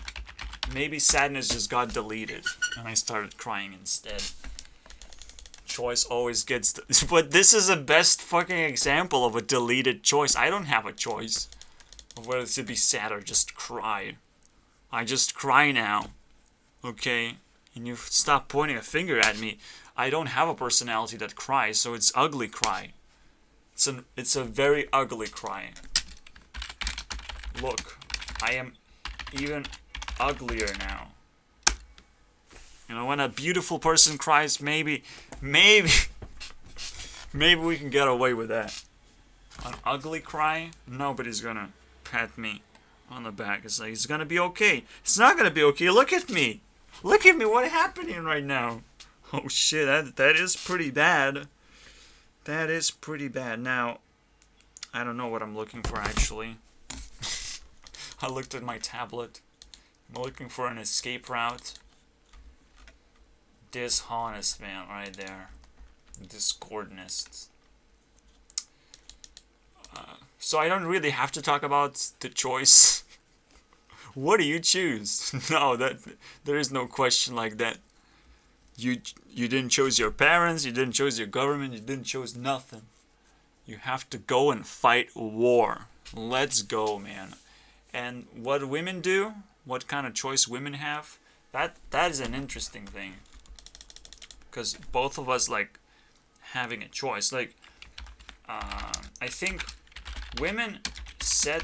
Maybe sadness just got deleted and I started crying instead. Choice always gets... But this is the best fucking example of a deleted choice. I don't have a choice of whether to be sad or just cry. I just cry now. Okay? And you stop pointing a finger at me. I don't have a personality that cries, so it's ugly cry. It's a very ugly cry. Look, I am even uglier now. You know, when a beautiful person cries, maybe we can get away with that. An ugly cry, nobody's gonna pat me on the back and say it's gonna be okay. It's not gonna be okay. Look at me. Look at me. What's happening right now? Oh shit, that is pretty bad. That is pretty bad. Now, I don't know what I'm looking for actually. I looked at my tablet. I'm looking for an escape route. Dishonest, man, right there. Discordness. So I don't really have to talk about the choice. What do you choose? No, there is no question like that. You didn't choose your parents, you didn't choose your government, you didn't choose nothing. You have to go and fight war. Let's go, man. And what women do, what kind of choice women have, that is an interesting thing. Because both of us like having a choice. Like, I think women set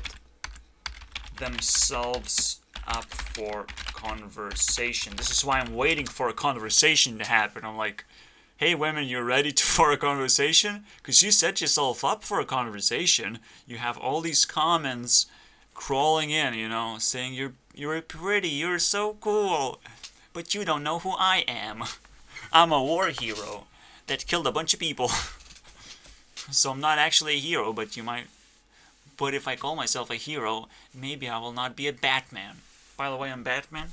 themselves up for conversation. This is why I'm waiting for a conversation to happen. I'm like, hey women, you're ready for a conversation? Because you set yourself up for a conversation. You have all these comments crawling in, you know, saying you're pretty, you're so cool, but you don't know who I am. I'm a war hero that killed a bunch of people. So I'm not actually a hero, but you might... But if I call myself a hero, maybe I will not be a Batman. By the way, I'm Batman.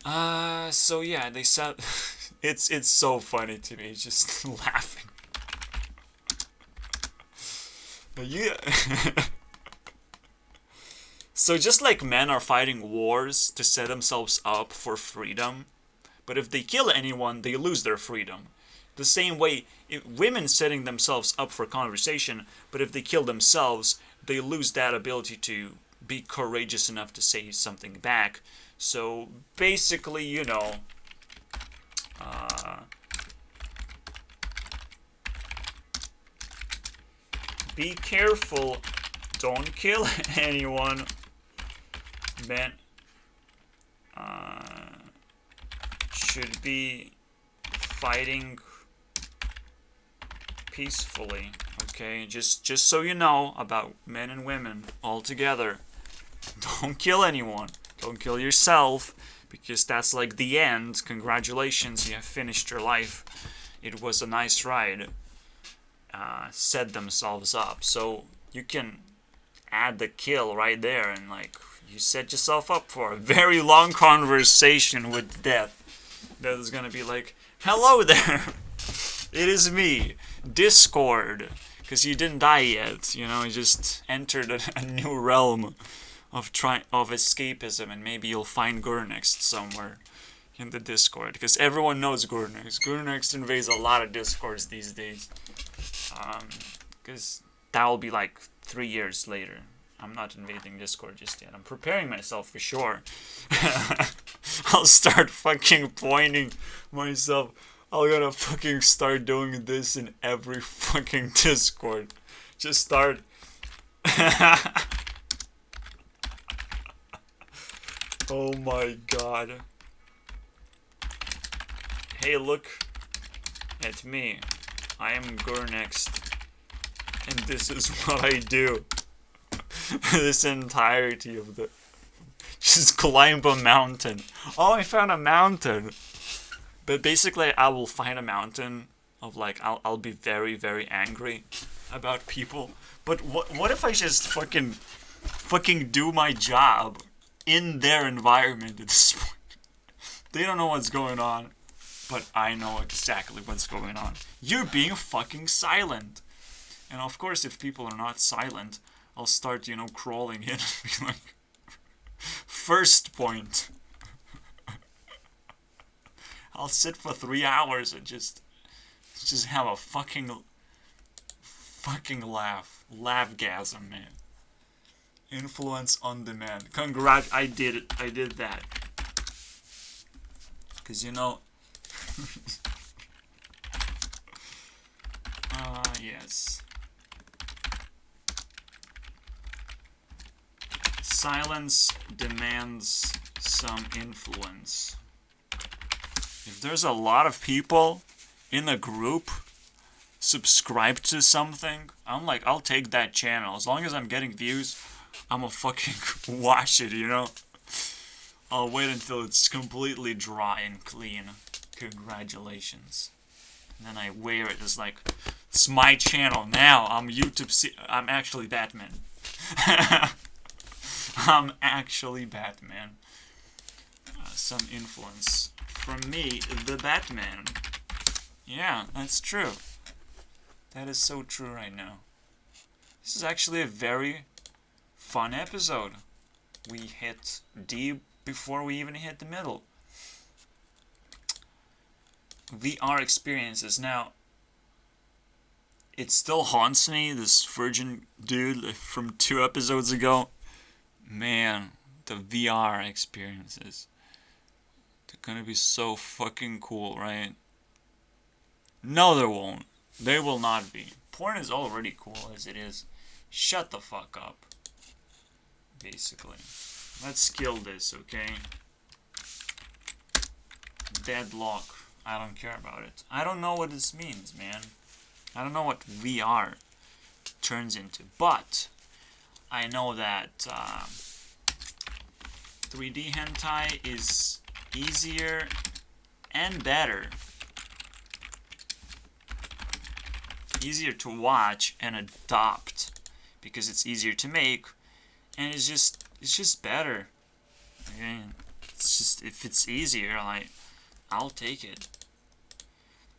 So yeah, they said it's so funny to me, just laughing. But yeah. So just like men are fighting wars to set themselves up for freedom, but if they kill anyone, they lose their freedom. The same way, women setting themselves up for conversation, but if they kill themselves, they lose that ability to be courageous enough to say something back. So basically, uh, be careful, don't kill anyone. Men should be fighting peacefully. Okay, just so you know about men and women all together. Don't kill anyone. Don't kill yourself, because that's like the end. Congratulations, you have finished your life. It was a nice ride. Set themselves up, so you can add the kill right there, and like you set yourself up for a very long conversation with death. That is gonna be like, hello there, it is me, Discord, because you didn't die yet. You just entered a new realm of escapism, and maybe you'll find Gurnext somewhere in the Discord, because everyone knows Gurnext. Gurnext invades a lot of Discords these days. Because that will be like 3 years later. I'm not invading Discord just yet. I'm preparing myself for sure. I'll start fucking pointing myself. I'm gonna fucking start doing this in every fucking Discord. Just start. Oh my god. Hey, look at me. I am Gurnext, and this is what I do. This entirety of the... Just climb a mountain. Oh, I found a mountain! But basically, I will find a mountain of like, I'll be very, very angry about people. But what if I just fucking do my job in their environment at this point? They don't know what's going on, but I know exactly what's going on. You're being fucking silent. And of course, if people are not silent, I'll start, crawling in and be like, first point. I'll sit for 3 hours and just have a fucking laugh. Laughgasm, man. Influence on demand. I did it. I did that. Because, yes. Silence demands some influence. If there's a lot of people in a group subscribe to something, I'm like, I'll take that channel. As long as I'm getting views, I'm gonna fucking watch it, I'll wait until it's completely dry and clean. Congratulations. And then I wear it as like, it's my channel now. I'm I'm actually Batman. I'm actually Batman. Some influence from me, the Batman. Yeah, that's true. That is so true right now. This is actually a very fun episode. We hit deep before we even hit the middle. VR experiences. Now, it still haunts me, this virgin dude from 2 episodes ago. Man, the VR experiences. They're gonna be so fucking cool, right? No, they won't. They will not be. Porn is already cool as it is. Shut the fuck up. Basically. Let's kill this, okay? Deadlock. I don't care about it. I don't know what this means, man. I don't know what VR turns into. But I know that 3D hentai is easier and better. Easier to watch and adopt because it's easier to make, and it's just better. Okay? it's just, if it's easier, like, I'll take it.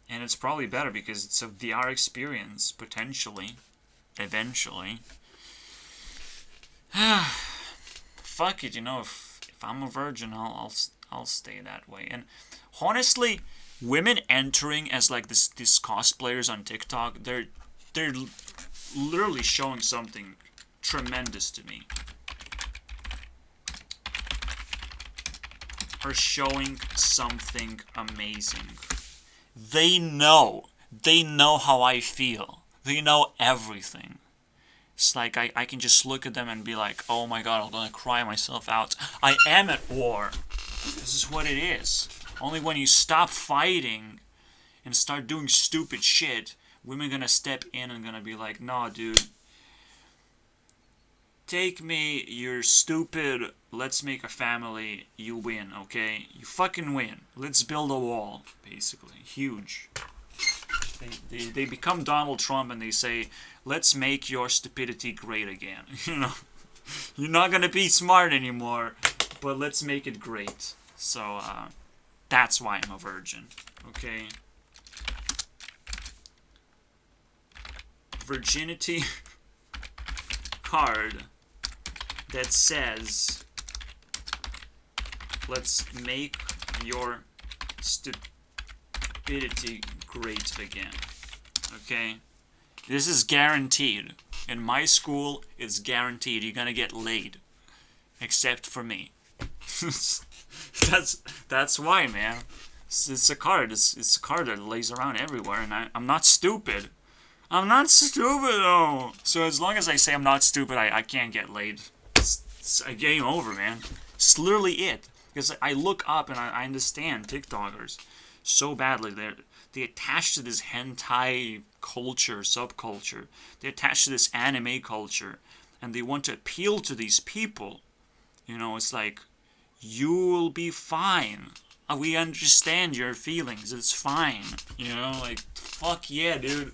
And it's probably better because it's a VR experience, potentially, eventually. Fuck it, you know, if I'm a virgin, I'll stay that way. And honestly, women entering as like these cosplayers on TikTok, they're literally showing something tremendous to me. Are showing something amazing. They know how I feel. They know everything. It's like I can just look at them and be like, oh my god, I'm gonna cry myself out. I am at war. This is what it is. Only when you stop fighting and start doing stupid shit, women gonna step in and gonna be like, nah, dude. Take me, you're stupid, let's make a family, you win, okay? You fucking win. Let's build a wall, basically. Huge. They become Donald Trump and they say, let's make your stupidity great again. You know? You're not gonna be smart anymore, but let's make it great. So, that's why I'm a virgin, okay? Virginity card that says, let's make your stupidity great again. Okay? This is guaranteed. In my school, it's guaranteed you're gonna get laid. Except for me. That's why, man. It's a card. It's a card that lays around everywhere, and I'm not stupid. I'm not stupid, though. So as long as I say I'm not stupid, I can't get laid. It's a game over, man. It's literally it. Because I look up and I understand TikTokers so badly. They attach to this hentai culture, subculture. They attach to this anime culture. And they want to appeal to these people. You know, it's like, you'll be fine. We understand your feelings. It's fine. You know, like, fuck yeah, dude.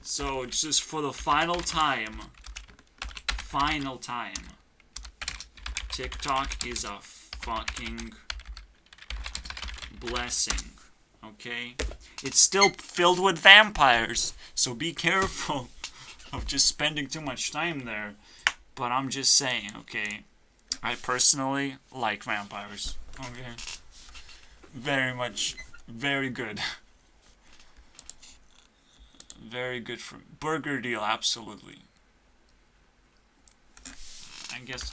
So, just for the final time, TikTok is a fucking blessing, okay? It's still filled with vampires, so be careful of just spending too much time there. But I'm just saying, okay? I personally like vampires, okay? Very much, very good. Very good for burger deal, absolutely.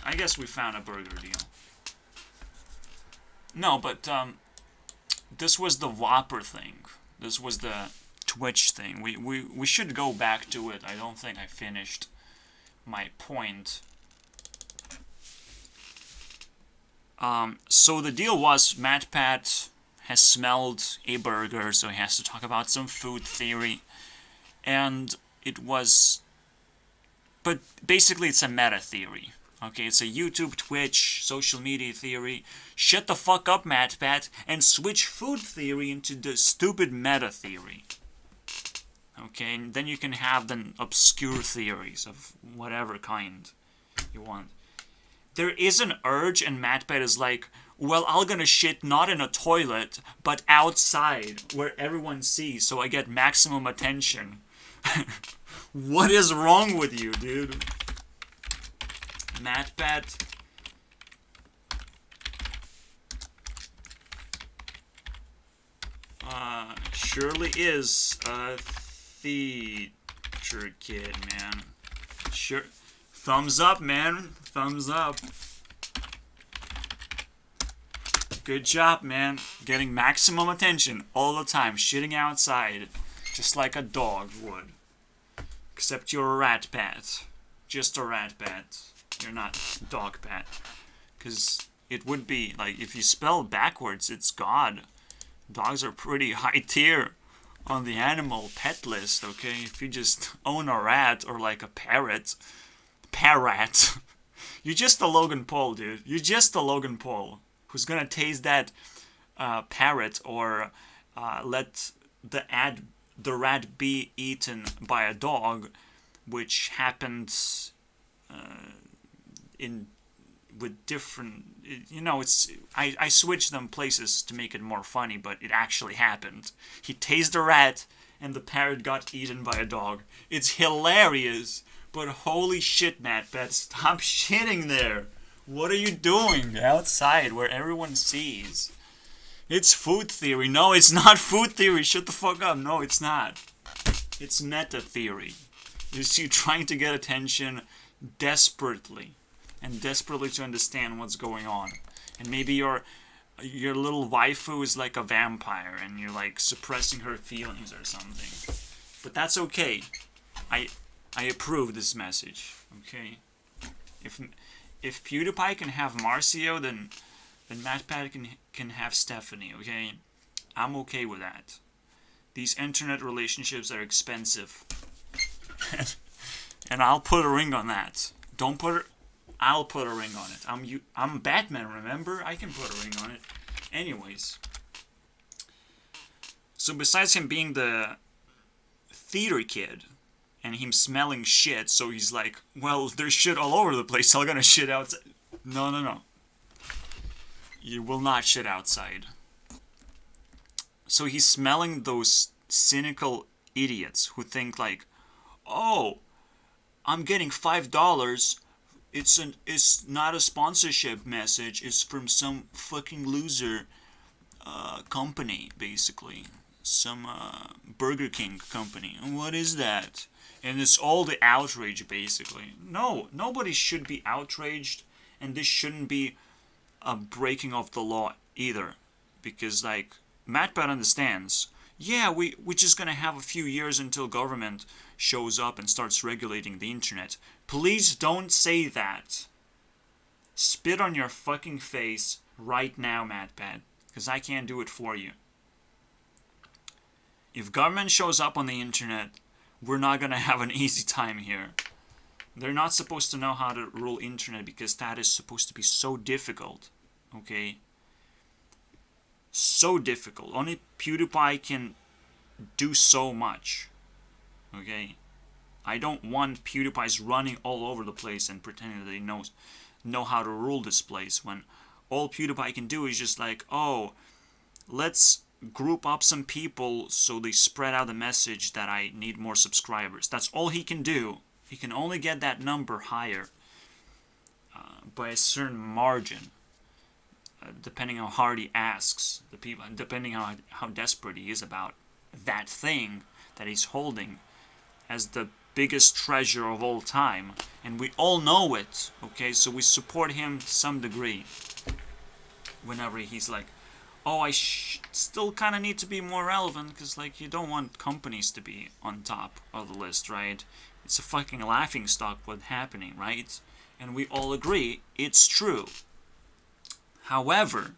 I guess we found a burger deal. No, but this was the Whopper thing. This was the Twitch thing. We should go back to it. I don't think I finished my point. So the deal was MatPat has smelled a burger, so he has to talk about some food theory. And it was... But basically it's a meta theory. Okay, it's a YouTube, Twitch, social media theory. Shut the fuck up, MatPat, and switch food theory into the stupid meta theory. Okay, and then you can have the obscure theories of whatever kind you want. There is an urge, and MatPat is like, well, I'm gonna shit not in a toilet, but outside, where everyone sees, so I get maximum attention. What is wrong with you, dude? MatPat. Surely is a theater kid, man. Sure. Thumbs up, man. Thumbs up. Good job, man. Getting maximum attention all the time. Shitting outside. Just like a dog would. Except you're a rat pat. Just a rat pat. You're not dog pat. Because it would be, like, if you spell backwards, it's God. Dogs are pretty high tier on the animal pet list, okay? If you just own a rat or, like, a parrot. You're just a Logan Paul, dude. You're just a Logan Paul. Who's gonna taste that parrot or let the rat be eaten by a dog, which happened in with different, you know, I switched them places to make it more funny, but it actually happened. He tased a rat, and the parrot got eaten by a dog. It's hilarious, but holy shit, MatPat, stop shitting there. What are you doing outside where everyone sees? It's food theory. No, it's not food theory. Shut the fuck up. No, it's not. It's meta theory. It's you trying to get attention desperately, and desperately to understand what's going on. And maybe your little waifu is like a vampire, and you're like suppressing her feelings or something. But that's okay. I approve this message. Okay. If PewDiePie can have Marcio, then MatPat can have Stephanie. Okay. I'm okay with that. These internet relationships are expensive. And I'll put a ring on that. Don't put it. I'll put a ring on it. I'm Batman, remember? I can put a ring on it. Anyways. So besides him being the theater kid, and him smelling shit, so he's like, well, there's shit all over the place, so I'm gonna shit outside. No. You will not shit outside. So he's smelling those cynical idiots who think like, oh, I'm getting $5. It's not a sponsorship message. It's from some fucking loser company, basically. Some Burger King company. And what is that? And it's all the outrage, basically. No, nobody should be outraged, and this shouldn't be a breaking of the law either. Because, like, MatPat understands, yeah, we're just gonna have a few years until government shows up and starts regulating the internet. Please don't say that. Spit on your fucking face right now, MatPat, because I can't do it for you. If government shows up on the internet, we're not gonna have an easy time here. They're not supposed to know how to rule internet because that is supposed to be so difficult. Okay? So difficult. Only PewDiePie can do so much. Okay? I don't want PewDiePie's running all over the place and pretending that he know how to rule this place, when all PewDiePie can do is just like, oh, let's group up some people so they spread out the message that I need more subscribers. That's all he can do. He can only get that number higher by a certain margin, depending on how hard he asks the people, depending on how desperate he is about that thing that he's holding as the biggest treasure of all time. And we all know it, okay? So we support him to some degree. Whenever he's like, oh, I still kind of need to be more relevant, because, like, you don't want companies to be on top of the list, right? It's a fucking laughingstock what's happening, right? And we all agree it's true. However,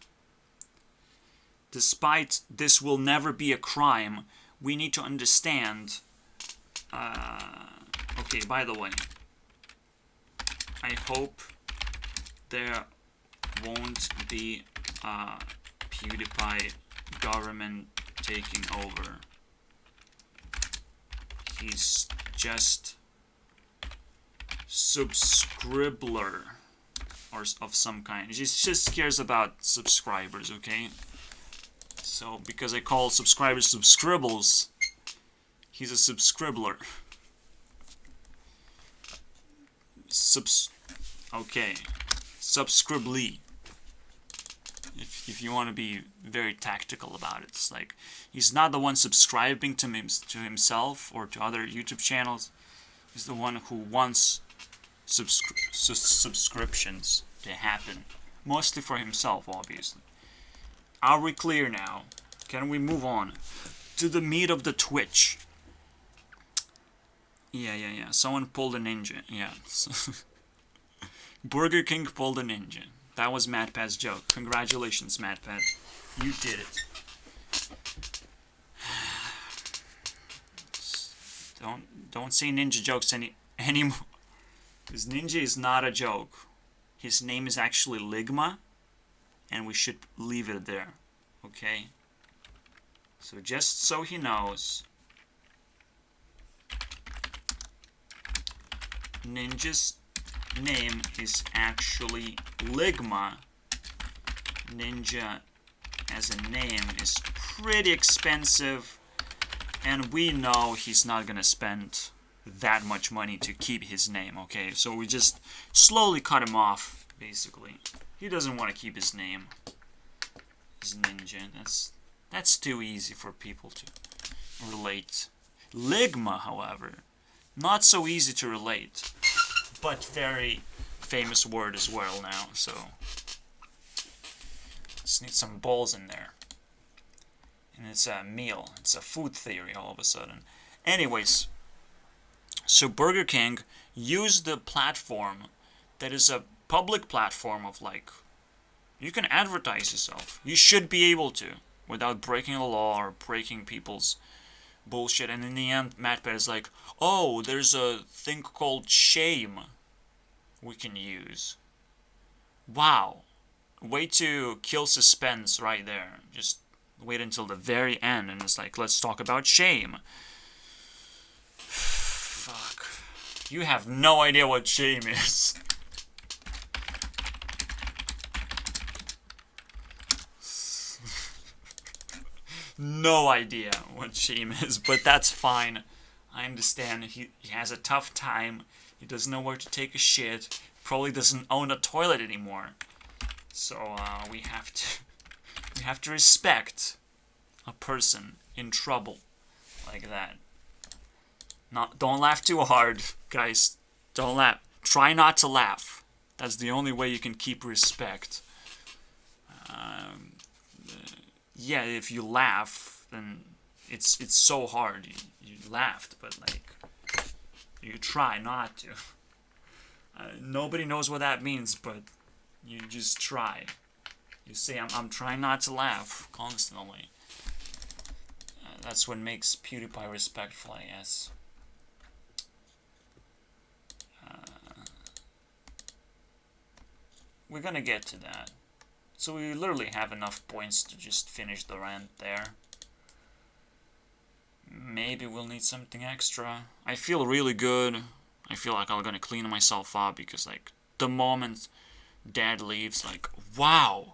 despite this will never be a crime, we need to understand... okay, by the way, I hope there won't be PewDiePie government taking over. He's just subscriber or of some kind. He just cares about subscribers, okay? So because I call subscribers subscribbles, he's a subscribler. Okay, subscribly. If you want to be very tactical about it, it's like he's not the one subscribing to himself or to other YouTube channels. He's the one who wants subscriptions to happen, mostly for himself, obviously. Are we clear now? Can we move on to the meat of the Twitch? Yeah. Someone pulled a ninja. Yeah. Burger King pulled a ninja. That was MatPat's joke. Congratulations, MatPat. You did it. Don't say ninja jokes anymore. Because ninja is not a joke. His name is actually Ligma, and we should leave it there. Okay? So just so he knows, ninjas name is actually Ligma. Ninja as a name is pretty expensive, and we know he's not gonna spend that much money to keep his name, okay? So we just slowly cut him off, basically. He doesn't want to keep his name. His Ninja. That's too easy for people to relate. Ligma, however, not so easy to relate, but very famous word as well now, so just need some balls in there. And it's a meal. It's a food theory all of a sudden. Anyways, so Burger King used the platform that is a public platform of like, you can advertise yourself. You should be able to, without breaking the law or breaking people's bullshit. And in the end, MatPat is like, oh, there's a thing called shame we can use. Wow. Way to kill suspense right there. Just wait until the very end and it's like, let's talk about shame. Fuck. You have no idea what shame is. No idea what shame is, but that's fine. I understand. He has a tough time. He doesn't know where to take a shit. Probably doesn't own a toilet anymore. So we have to respect a person in trouble like that. Don't laugh too hard, guys. Don't laugh. Try not to laugh. That's the only way you can keep respect. Yeah, if you laugh, then it's so hard. You laughed, but like you try not to. Nobody knows what that means, but you just try. You say, I'm trying not to laugh constantly. That's what makes PewDiePie respectful, I guess. We're gonna get to that. So we literally have enough points to just finish the rant there. Maybe we'll need something extra. I feel really good. I feel like I'm gonna clean myself up because like the moment Dad leaves, like, wow,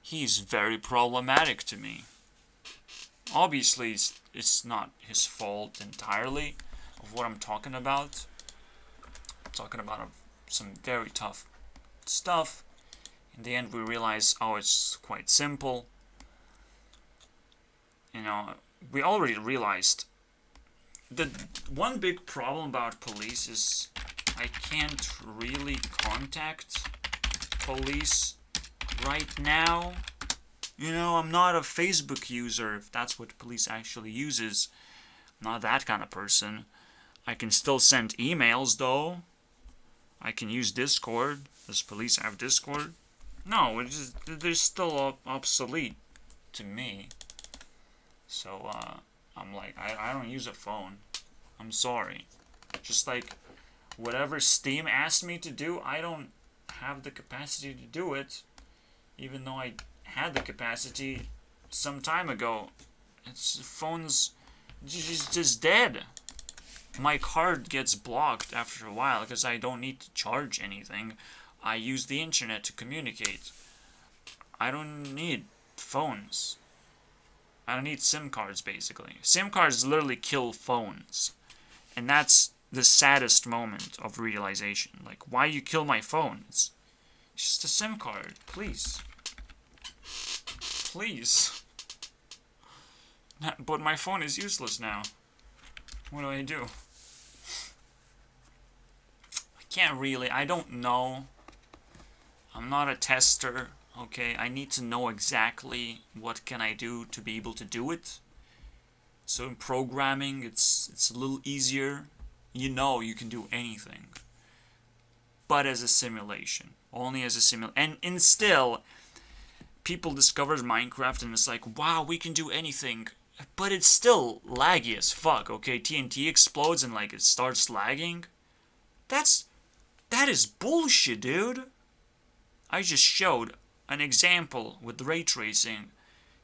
he's very problematic to me. Obviously, it's not his fault entirely of what I'm talking about. I'm talking about some very tough stuff. In the end, we realize, oh, it's quite simple. You know, we already realized the one big problem about police is I can't really contact police right now. You know, I'm not a Facebook user, if that's what police actually uses. I'm not that kind of person. I can still send emails, though. I can use Discord. Does police have Discord? No, they're still obsolete to me. So, I'm like, I don't use a phone. I'm sorry. Just like, whatever Steam asked me to do, I don't have the capacity to do it. Even though I had the capacity some time ago. Phone's just dead. My card gets blocked after a while because I don't need to charge anything. I use the internet to communicate. I don't need phones. I don't need SIM cards, basically. SIM cards literally kill phones. And that's the saddest moment of realization. Like, why you kill my phone? It's just a SIM card. Please. Please. But my phone is useless now. What do I do? I don't know. I'm not a tester, okay? I need to know exactly what can I do to be able to do it. So in programming, it's a little easier. You know you can do anything. But as a simulation. Only as a simulation. And still, people discovered Minecraft and it's like, wow, we can do anything. But it's still laggy as fuck, okay? TNT explodes and like it starts lagging. That is bullshit, dude. I just showed an example with ray tracing.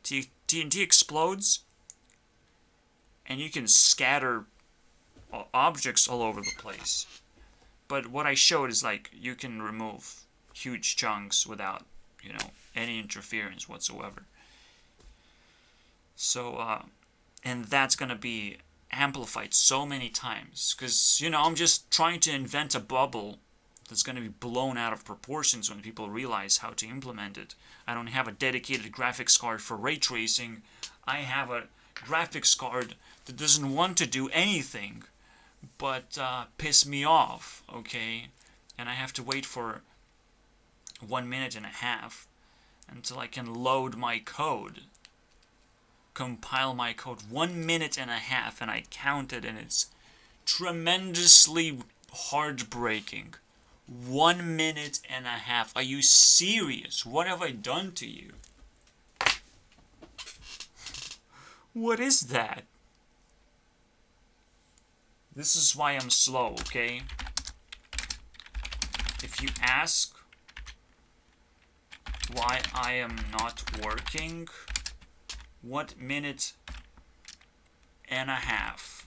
TNT explodes, and you can scatter objects all over the place. But what I showed is like you can remove huge chunks without, you know, any interference whatsoever. So, and that's gonna be amplified so many times because, you know, I'm just trying to invent a bubble that's going to be blown out of proportions when people realize how to implement it. I don't have a dedicated graphics card for ray tracing. I have a graphics card that doesn't want to do anything but piss me off, okay? And I have to wait for 1 minute and a half until I can load my code, compile my code. 1 minute and a half, and I counted, and it's tremendously heartbreaking. 1 minute and a half. Are you serious? What have I done to you? What is that? This is why I'm slow, okay? If you ask why I am not working, what minute and a half,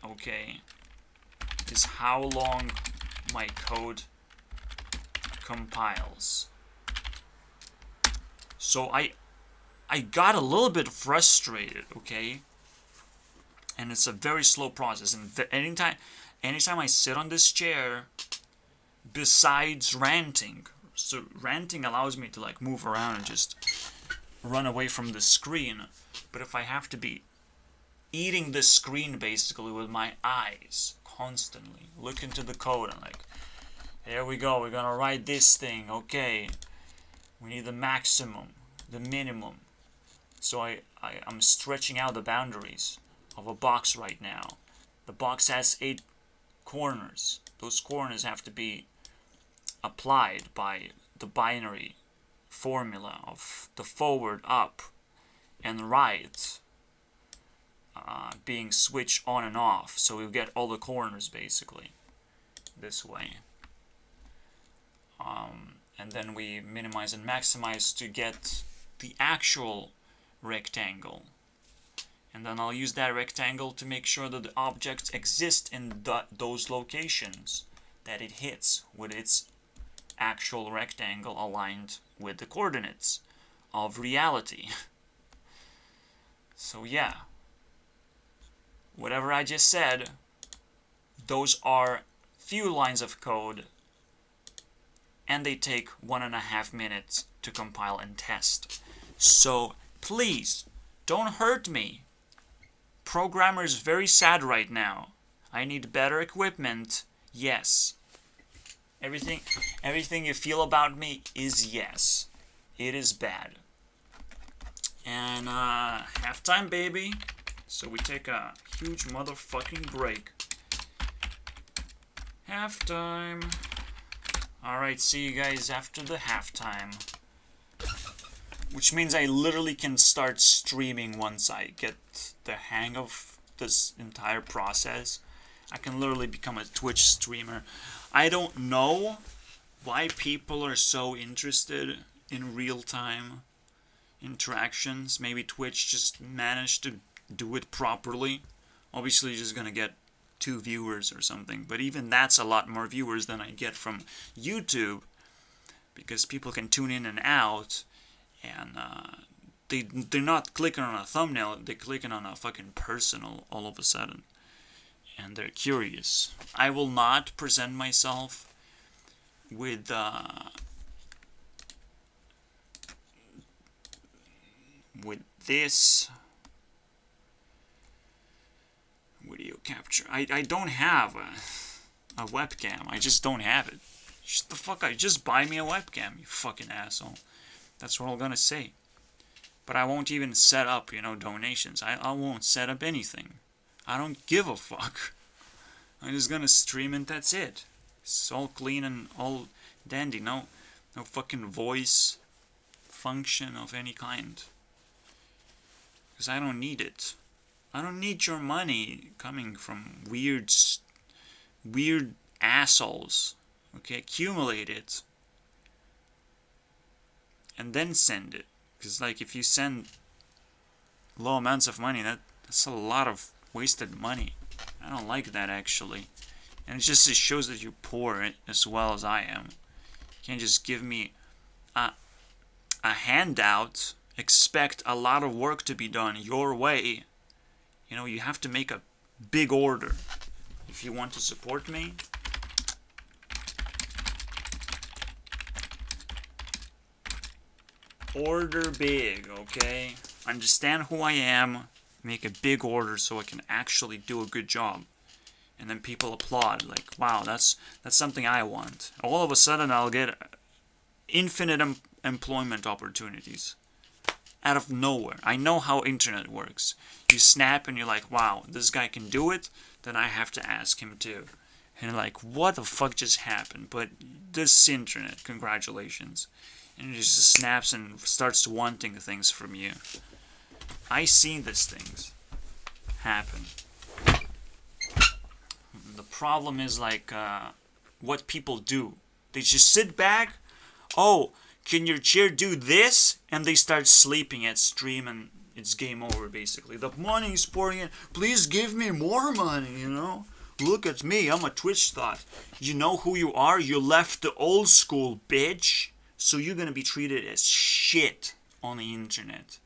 okay, is how long my code compiles. So I got a little bit frustrated, okay? And it's a very slow process. And anytime I sit on this chair, besides ranting, so ranting allows me to like move around and just run away from the screen. But if I have to be eating the screen basically with my eyes constantly, look into the code and like, here we go, we're gonna write this thing, okay. We need the maximum, the minimum. So I'm stretching out the boundaries of a box right now. The box has 8 corners. Those corners have to be applied by the binary formula of the forward, up, and right being switched on and off. So we get all the corners basically this way. And then we minimize and maximize to get the actual rectangle. And then I'll use that rectangle to make sure that the objects exist in those locations that it hits with its actual rectangle aligned with the coordinates of reality. So yeah, whatever I just said, those are few lines of code, and they take 1.5 minutes to compile and test. So please, don't hurt me. Programmer's very sad right now. I need better equipment. Yes. Everything you feel about me is yes. It is bad. And halftime, baby. So we take a huge motherfucking break. Halftime. Alright, see you guys after the halftime. Which means I literally can start streaming once I get the hang of this entire process. I can literally become a Twitch streamer. I don't know why people are so interested in real-time interactions. Maybe Twitch just managed to do it properly. Obviously, you're just gonna get 2 viewers or something. But even that's a lot more viewers than I get from YouTube. Because people can tune in and out. And they're not clicking on a thumbnail, they're clicking on a fucking person all of a sudden. And they're curious. I will not present myself with this video capture. I don't have a webcam. I just don't have it. Shut the fuck up. Just buy me a webcam, you fucking asshole. That's what I'm gonna say. But I won't even set up, you know, donations. I won't set up anything. I don't give a fuck. I'm just gonna stream and that's it. It's all clean and all dandy. No fucking voice function of any kind. Because I don't need it. I don't need your money coming from weird assholes. Okay, accumulate it. And then send it. Because, like, if you send low amounts of money, that's a lot of wasted money. I don't like that, actually. And it shows that you're poor as well as I am. You can't just give me a handout, expect a lot of work to be done your way. You know, you have to make a big order if you want to support me. Order big, okay? Understand who I am, make a big order so I can actually do a good job. And then people applaud, like, wow, that's something I want. All of a sudden, I'll get infinite employment opportunities out of nowhere. I know how internet works. You snap and you're like, wow, this guy can do it, then I have to ask him too. And you're like, what the fuck just happened? But this internet, congratulations. And it just snaps and starts wanting things from you. I seen these things happen. The problem is like what people do. They just sit back. Oh, can your chair do this? And they start sleeping at stream and it's game over basically. The money is pouring in. Please give me more money, you know? Look at me, I'm a Twitch thought. You know who you are? You left the old school, bitch. So you're gonna be treated as shit on the internet.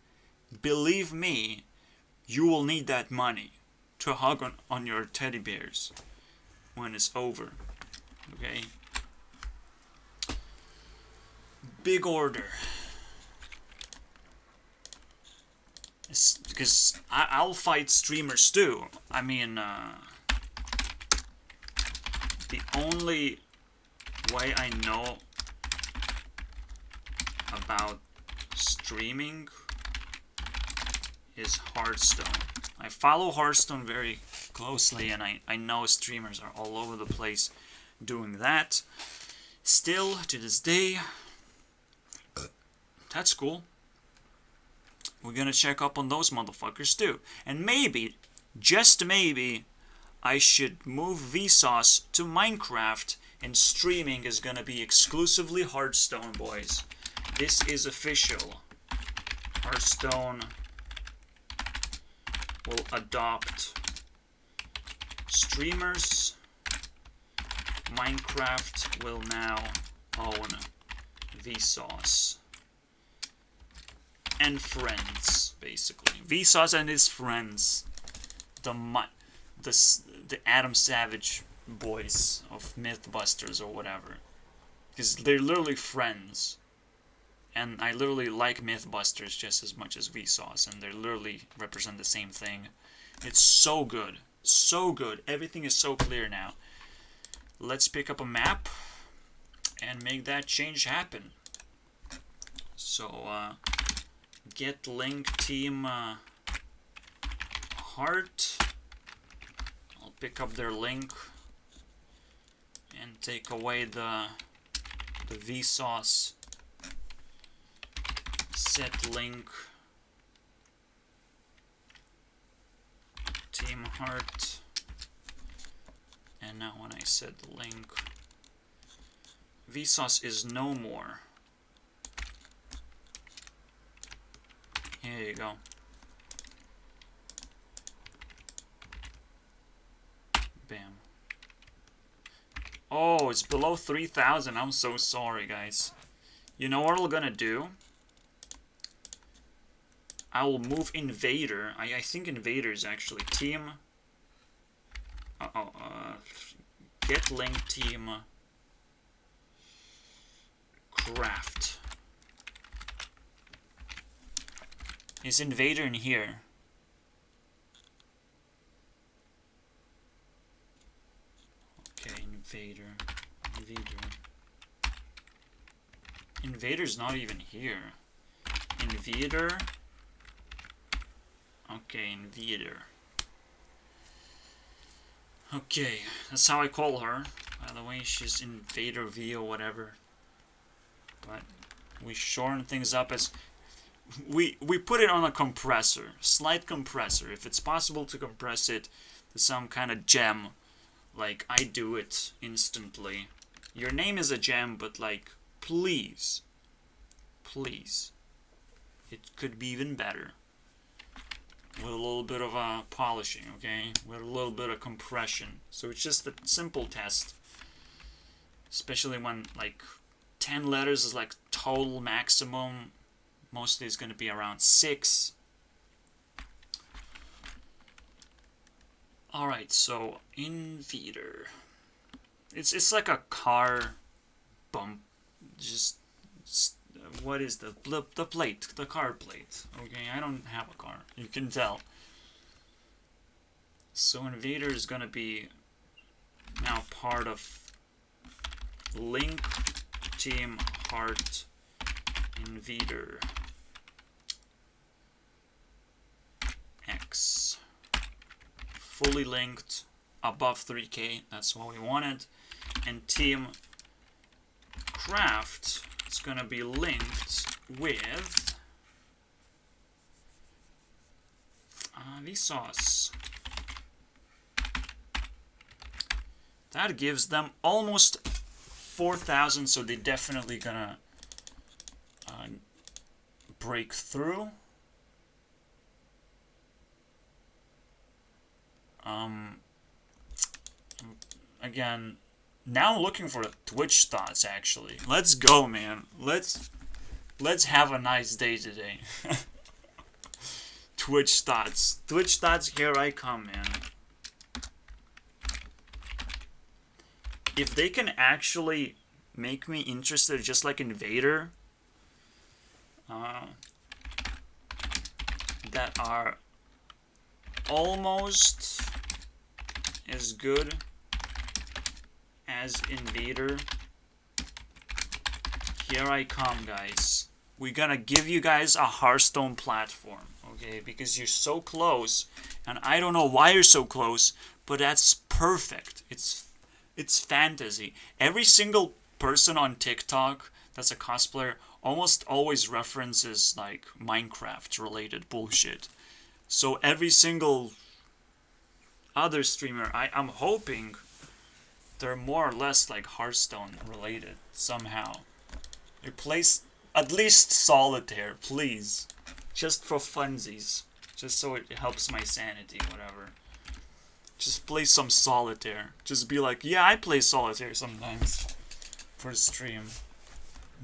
Believe me, you will need that money to hug on your teddy bears when it's over. Okay? Big order. It's because I'll fight streamers too. I mean, the only way I know about streaming is Hearthstone. I follow Hearthstone very closely and I know streamers are all over the place doing that. Still, to this day, that's cool. We're gonna check up on those motherfuckers too. And maybe, just maybe, I should move Vsauce to Minecraft and streaming is gonna be exclusively Hearthstone, boys. This is official. Hearthstone will adopt streamers. Minecraft will now own Vsauce. And friends, basically. Vsauce and his friends. The Adam Savage boys of Mythbusters or whatever. Because they're literally friends. And I literally like Mythbusters just as much as Vsauce, and they literally represent the same thing. It's so good. So good. Everything is so clear now. Let's pick up a map and make that change happen. So, get link team heart. I'll pick up their link and take away the Vsauce. Set link team heart, and now when I set the link, Vsauce is no more. Here you go. Bam. Oh, it's below 3,000. I'm so sorry, guys. You know what we're gonna do? I will move Invader. I think Invader is actually team. Get link team. Craft. Is Invader in here? Okay, Invader. Invader's not even here. Invader. Okay, Invader. Okay, that's how I call her. By the way, she's Invader V or whatever. But we shorten things up as... We put it on a compressor. Slight compressor. If it's possible to compress it to some kind of gem, like I do it instantly. Your name is a gem, but like, please. Please. It could be even better. with a little bit of polishing, okay? With a little bit of compression. So it's just a simple test. Especially when like 10 letters is like total maximum. Mostly it's going to be around 6. Alright, so Invader. It's like a car bump. Just what is the plate? The car plate. Okay, I don't have a car. You can tell. So Invader is gonna be now part of Link Team Heart Invader X. Fully linked, above 3K. That's what we wanted. And Team Craft is gonna be linked with Vsauce. That gives them almost 4,000, so they're definitely gonna break through. Again, now I'm looking for Twitch thoughts, actually. Let's go, man. Let's have a nice day today. Twitch thoughts. Twitch thoughts, here I come, man. If they can actually make me interested just like Invader, that are almost as good as Invader, here I come, guys. We're gonna give you guys a Hearthstone platform, okay? Because you're so close, and I don't know why you're so close, but that's perfect. It's fantasy. Every single person on TikTok that's a cosplayer almost always references like Minecraft related bullshit. So every single other streamer, I'm hoping they're more or less like Hearthstone related somehow. Replace at least Solitaire, please. Just for funsies. Just so it helps my sanity, whatever. Just play some Solitaire. Just be like, yeah, I play Solitaire sometimes for stream.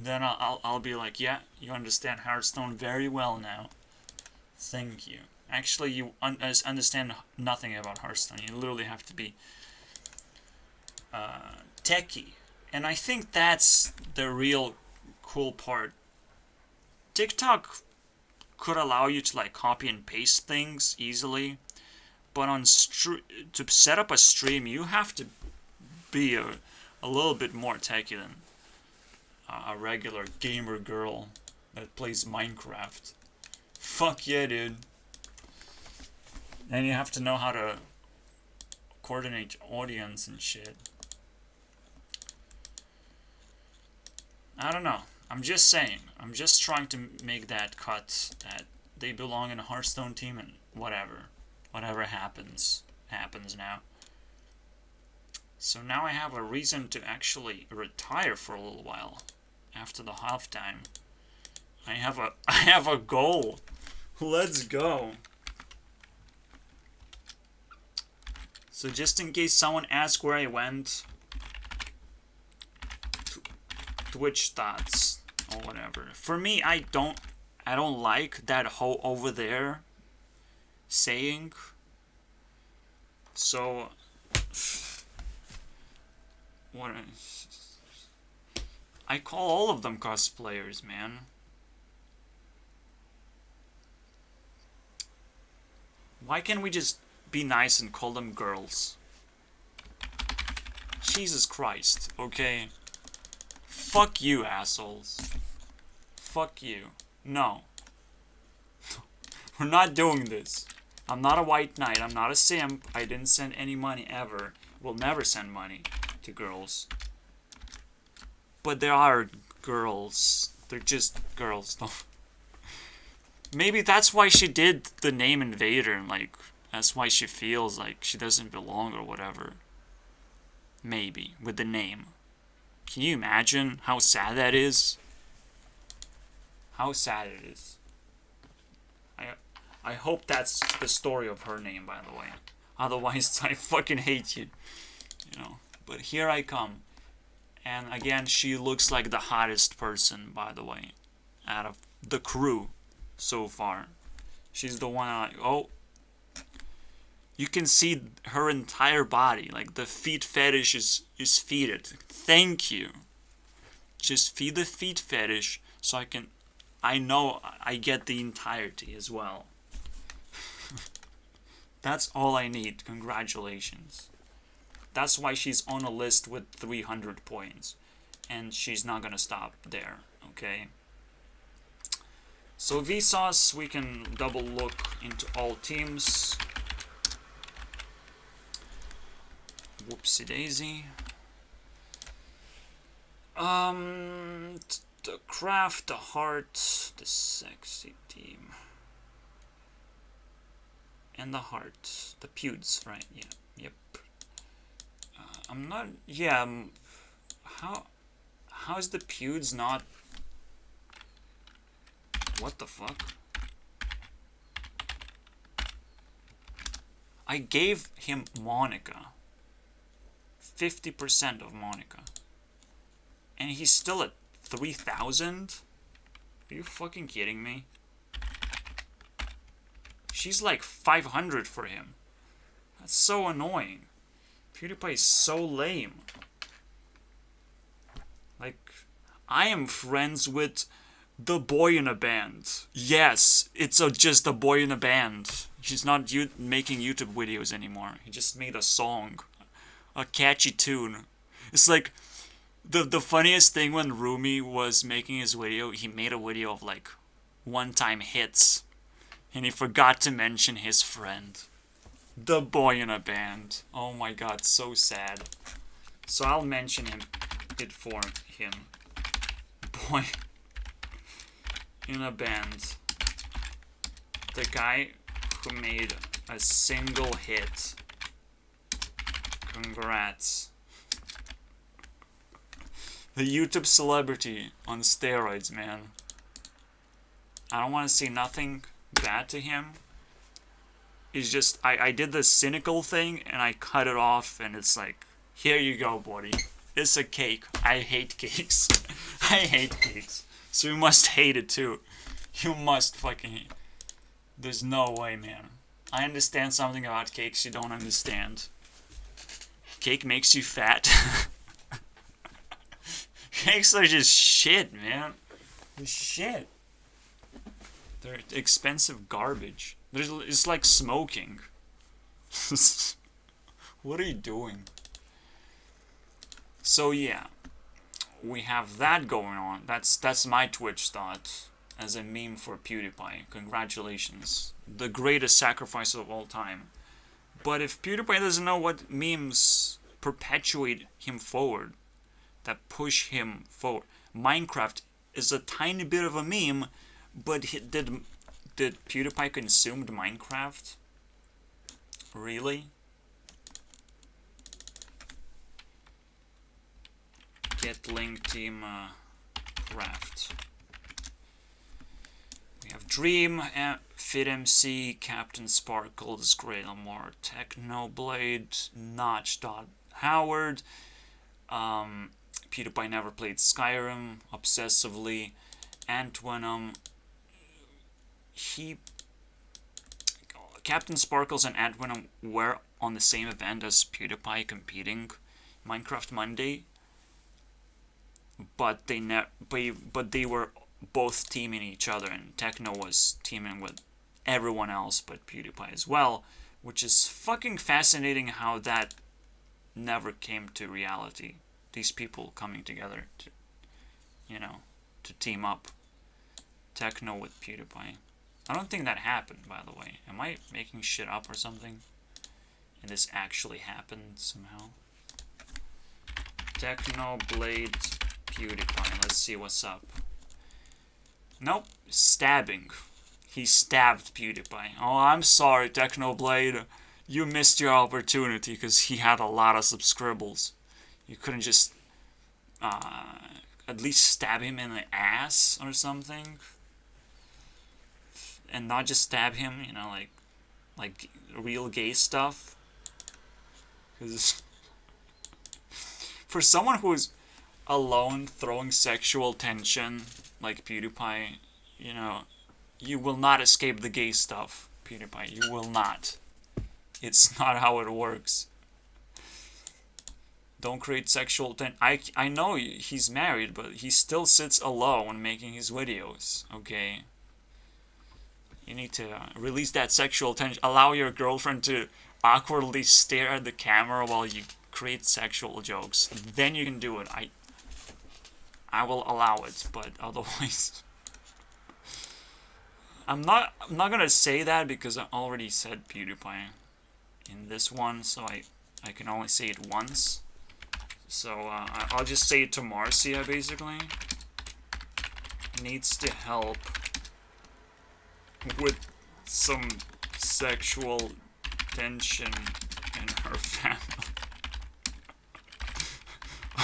Then I'll be like, yeah, you understand Hearthstone very well now. Thank you. Actually, you understand nothing about Hearthstone. You literally have to be techie. And I think that's the real cool part. TikTok could allow you to like copy and paste things easily. But to set up a stream, you have to be a little bit more techie than a regular gamer girl that plays Minecraft. Fuck yeah, dude. And you have to know how to coordinate audience and shit. I don't know. I'm just saying. I'm just trying to make that cut that they belong in a Hearthstone team and whatever. Whatever happens now. So now I have a reason to actually retire for a little while after the halftime. I have a goal. Let's go. So just in case someone asks where I went, Twitch thoughts or whatever. For me, I don't like that whole over there saying. So what I call all of them cosplayers, man. Why can't we just be nice and call them girls? Jesus Christ, okay? Fuck you, assholes. Fuck you. No. We're not doing this. I'm not a white knight. I'm not a simp. I didn't send any money ever. Will never send money to girls. But there are girls. They're just girls, though. Maybe that's why she did the name Invader, and like, that's why she feels like she doesn't belong or whatever. Maybe, with the name. Can you imagine how sad that is? How sad it is. I hope that's the story of her name, by the way. Otherwise, I fucking hate you. You know. But here I come. And again, she looks like the hottest person, by the way, out of the crew so far. She's the one oh, you can see her entire body. Like, the feet fetish is feeded. Thank you. Just feed the feet fetish so I know I get the entirety as well. That's all I need. Congratulations. That's why she's on a list with 300 points. And she's not gonna stop there, okay? So Vsauce, we can double look into all teams. Whoopsie daisy. The craft, the heart, the sexy team. And the heart. The pewds, right? Yeah, yep. I'm not, yeah, how is the pewds not, what the fuck? I gave him Monica. 50% of Monica. And he's still at 3,000? Are you fucking kidding me? She's like 500 for him. That's so annoying. PewDiePie is so lame. Like, I am friends with the boy in a band. Yes, it's just a boy in a band. He's not making YouTube videos anymore. He just made a song. A catchy tune. It's like, the funniest thing when Rumi was making his video, he made a video of like one-time hits. And he forgot to mention his friend. The boy in a band. Oh my god, so sad. So I'll mention it for him. Boy in a band. The guy who made a single hit. Congrats. The YouTube celebrity on steroids, man. I don't want to say nothing bad to him. It's just, I did the cynical thing and I cut it off and it's like, here you go, buddy. It's a cake. I hate cakes. I hate cakes. So you must hate it too. You must fucking hate. There's no way, man. I understand something about cakes you don't understand. Cake makes you fat. Cakes are just shit, man. They're shit. They're expensive garbage. It's like smoking. What are you doing? So yeah, we have that going on. That's my Twitch thought as a meme for PewDiePie. Congratulations. The greatest sacrifice of all time. But if PewDiePie doesn't know what memes perpetuate him forward, that push him forward, Minecraft is a tiny bit of a meme, but did PewDiePie consumed Minecraft? Really? Get link team craft. We have Dream, FitMC, Captain Sparkles, Great Lamar, Technoblade, Notch. Howard. PewDiePie never played Skyrim obsessively. Antwenum. Captain Sparkles and Antwenum were on the same event as PewDiePie competing, Minecraft Monday. But they were both teaming each other, and Techno was teaming with everyone else but PewDiePie as well, which is fucking fascinating how that never came to reality. These people coming together to, to team up. Techno with PewDiePie. I don't think that happened, by the way. Am I making shit up or something? And this actually happened somehow? Technoblade PewDiePie. Let's see what's up. Nope. Stabbing. He stabbed PewDiePie. Oh, I'm sorry, Technoblade. You missed your opportunity because he had a lot of subscribbles. You couldn't just at least stab him in the ass or something? and not just stab him, you know, like real gay stuff. Because for someone who's alone throwing sexual tension like PewDiePie, you know, you will not escape the gay stuff, PewDiePie. You will not. It's not how it works. Don't create sexual tension. I know he's married, but he still sits alone making his videos, okay? You need to release that sexual tension. Allow your girlfriend to awkwardly stare at the camera while you create sexual jokes. Then you can do it. I will allow it, but otherwise I'm not gonna say that because I already said PewDiePie in this one, so I can only say it once. So I'll just say it to Marcia, basically. Needs to help with some sexual tension in her family.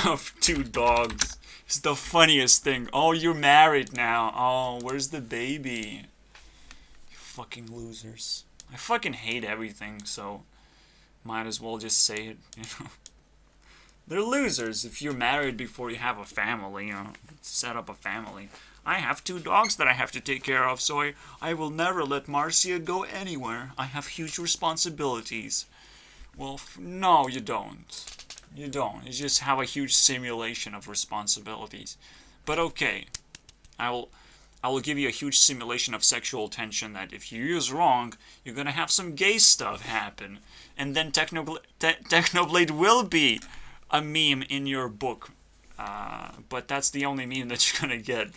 Of 2 dogs. It's the funniest thing. Oh, you're married now. Oh, where's the baby? You fucking losers. I fucking hate everything, so might as well just say it, you know. They're losers if you're married before you have a family, you know, set up a family. I have 2 dogs that I have to take care of, so I will never let Marcia go anywhere. I have huge responsibilities. Well, no, you don't. You don't. You just have a huge simulation of responsibilities. But okay, I will give you a huge simulation of sexual tension that if you use wrong, you're gonna have some gay stuff happen. And then Technoblade will be a meme in your book. But that's the only meme that you're gonna get.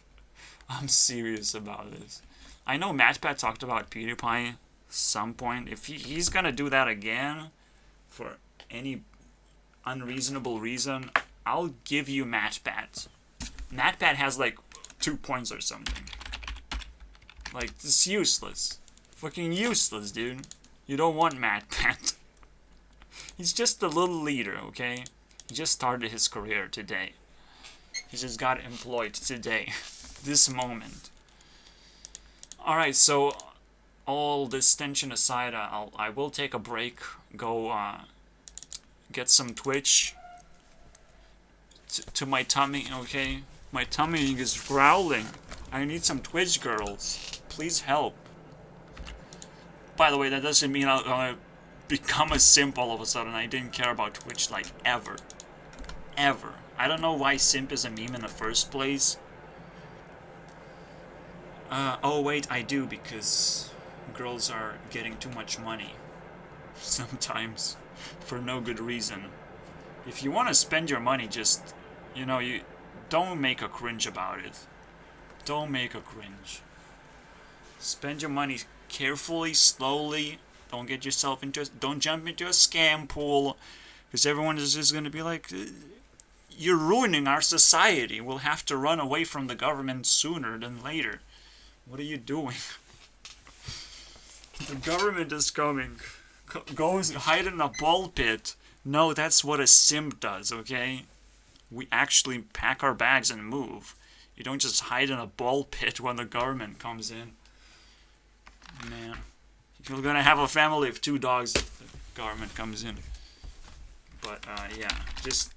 I'm serious about this. I know MatPat talked about PewDiePie some point. If he's gonna do that again for any unreasonable reason, I'll give you MatPat. MatPat has like 2 points or something. Like, it's useless. Fucking useless, dude. You don't want MatPat. He's just a little leader, okay? He just started his career today. He just got employed today. This moment. Alright, so all this tension aside, I will take a break. Go get some Twitch to my tummy, okay? My tummy is growling. I need some Twitch girls. Please help. By the way, that doesn't mean I'll gonna become a simp all of a sudden. I didn't care about Twitch like ever. Ever. I don't know why simp is a meme in the first place. Oh wait, I do, because girls are getting too much money. Sometimes. For no good reason. If you want to spend your money, just, you know, you don't make a cringe about it. Don't make a cringe. Spend your money carefully, slowly. Don't get yourself into don't jump into a scam pool, because everyone is just going to be like, you're ruining our society. We'll have to run away from the government sooner than later. What are you doing? The government is coming. Go hide in a ball pit. No, that's what a simp does, okay? We actually pack our bags and move. You don't just hide in a ball pit when the government comes in. Man. You're gonna have a family of 2 dogs if the government comes in. But, yeah. Just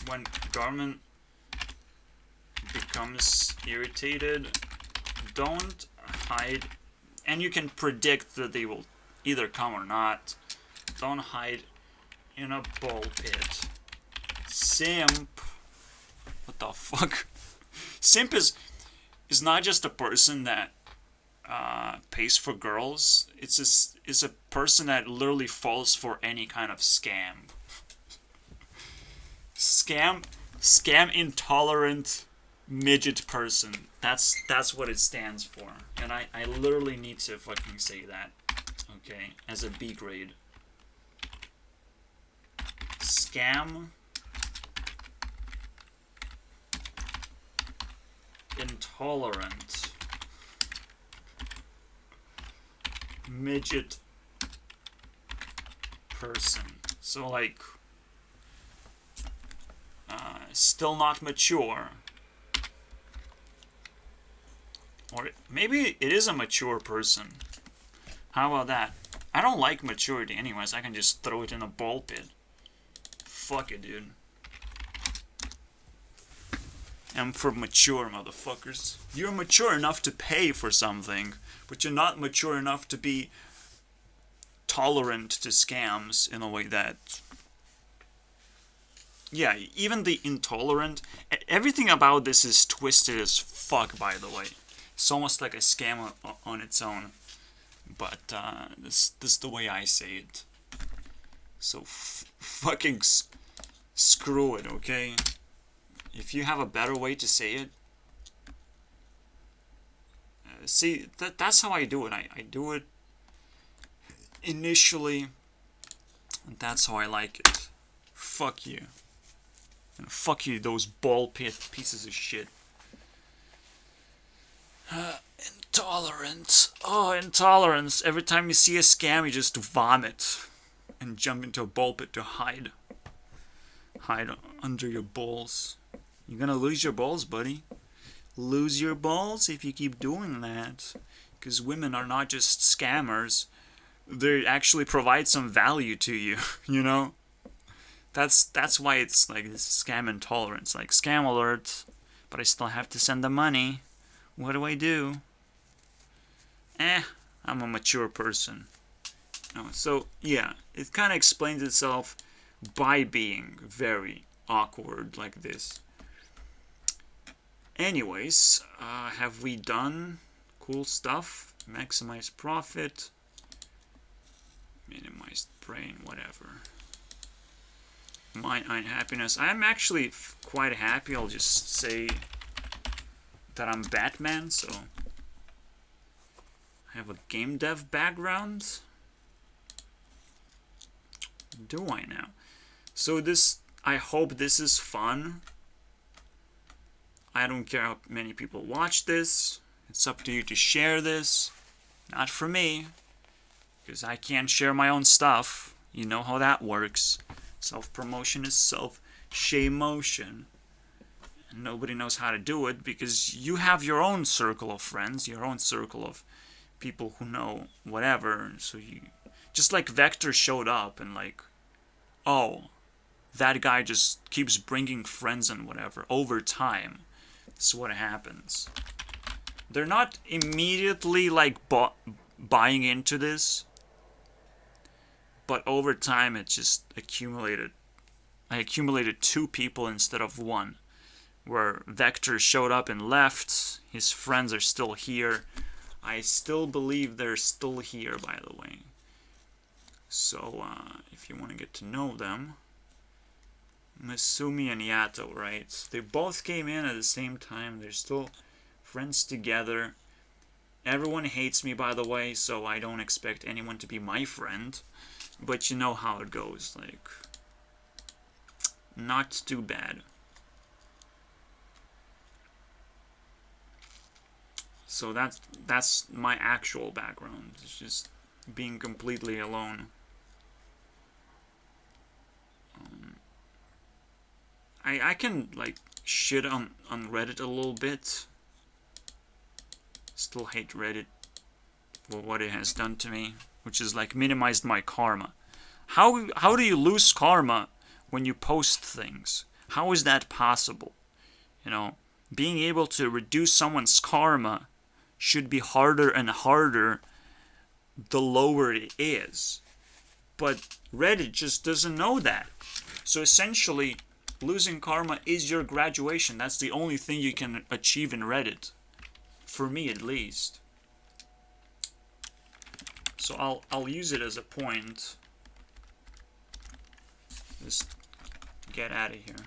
when government becomes irritated, don't hide. And you can predict that they will either come or not. Don't hide in a ball pit. Simp. What the fuck? Simp is not just a person that pays for girls. It's a person that literally falls for any kind of scam. Scam intolerant midget person. That's what it stands for. And I literally need to fucking say that. Okay, as a B grade. Scam intolerant midget person. So like still not mature. Or maybe it is a mature person. How about that? I don't like maturity anyways. I can just throw it in a ball pit. Fuck it, dude. I'm for mature motherfuckers. You're mature enough to pay for something, but you're not mature enough to be tolerant to scams in a way that... Yeah, even the intolerant... Everything about this is twisted as fuck, by the way. It's almost like a scam on its own. But this is the way I say it. So fucking screw it, okay? If you have a better way to say it, see, that's how I do it. I do it initially, and that's how I like it. Fuck you. And fuck you, those ball pit pieces of shit. Intolerance. Oh, intolerance. Every time you see a scam, you just vomit and jump into a ball pit to hide. Hide under your balls. You're gonna lose your balls, buddy. Lose your balls if you keep doing that. Because women are not just scammers. They actually provide some value to you, you know? That's why it's like this scam intolerance. Like, scam alert, but I still have to send the money. What do I do? I'm a mature person. No, so, yeah, it kind of explains itself by being very awkward like this. Anyways, have we done cool stuff? Maximize profit. Minimize brain, whatever. Mind unhappiness. I'm actually quite happy. I'll just say that I'm Batman, so I have a game dev background. Do I now? So this, I hope this is fun. I don't care how many people watch this. It's up to you to share this. Not for me, because I can't share my own stuff. You know how that works. Self-promotion is self-shamotion. And nobody knows how to do it because you have your own circle of friends, your own circle of people who know whatever. So you, just like Vector showed up and like, oh, that guy just keeps bringing friends and whatever over time. That's what happens. They're not immediately like buying into this, but over time it just accumulated. I accumulated 2 people instead of 1, where Vector showed up and left. His friends are still here. I still believe they're still here, by the way. So if you want to get to know them, Masumi and Yato, right? They both came in at the same time. They're still friends together. Everyone hates me, by the way, so I don't expect anyone to be my friend. But you know how it goes, like, not too bad. So that's my actual background. It's just being completely alone. I can like shit on Reddit a little bit. Still hate Reddit for what it has done to me, which is like minimized my karma. How do you lose karma when you post things? How is that possible? You know, being able to reduce someone's karma should be harder and harder the lower it is. But Reddit just doesn't know that. So essentially, losing karma is your graduation. That's the only thing you can achieve in Reddit. For me, at least. So I'll use it as a point. Just get out of here.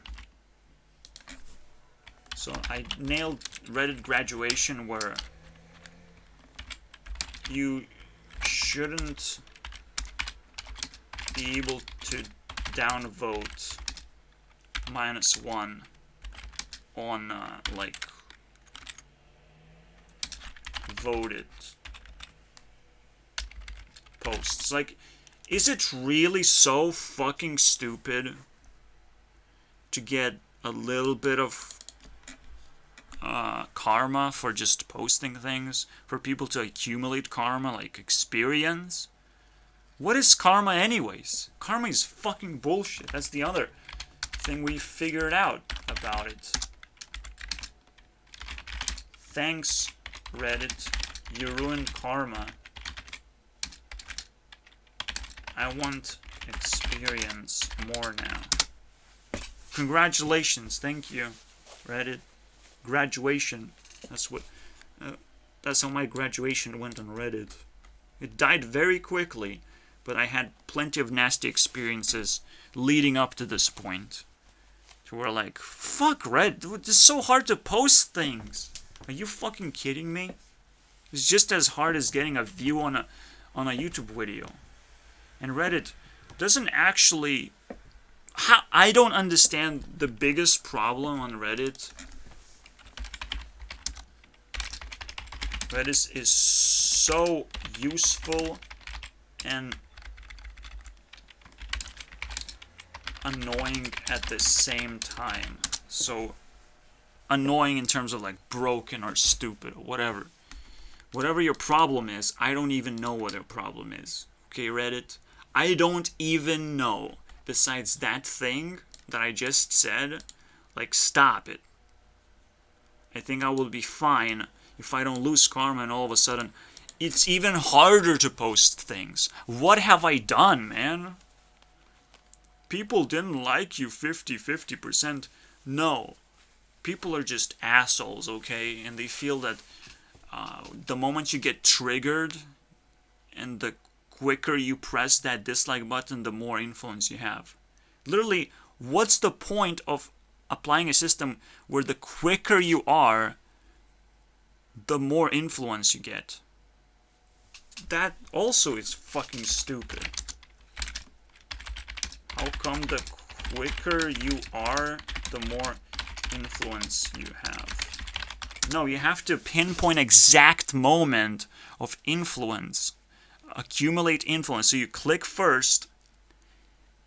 So I nailed Reddit graduation where you shouldn't be able to downvote -1 on like voted posts. Like, is it really so fucking stupid to get a little bit of karma for just posting things, for people to accumulate karma, like experience. What is karma anyways? Karma is fucking bullshit. That's the other thing we figured out about it. Thanks, Reddit. You ruined karma. I want experience more now. Congratulations. Thank you, Reddit. Graduation. That's how my graduation went on Reddit. It died very quickly, but I had plenty of nasty experiences leading up to this point. So we're like, fuck Reddit, it's so hard to post things. Are you fucking kidding me? It's just as hard as getting a view on a YouTube video. And Reddit doesn't actually... I don't understand the biggest problem on Reddit. Reddit is so useful and annoying at the same time. So annoying in terms of like broken or stupid or whatever. Whatever your problem is, I don't even know what your problem is. Okay, Reddit? I don't even know. Besides that thing that I just said, like, stop it. I think I will be fine if I don't lose karma and all of a sudden it's even harder to post things. What have I done, man? People didn't like you 50%. No. People are just assholes, okay? And they feel that the moment you get triggered and the quicker you press that dislike button, the more influence you have. Literally, what's the point of applying a system where the quicker you are, the more influence you get? That also is fucking stupid. How come the quicker you are, the more influence you have? No, you have to pinpoint exact moment of influence. Accumulate influence. So you click first,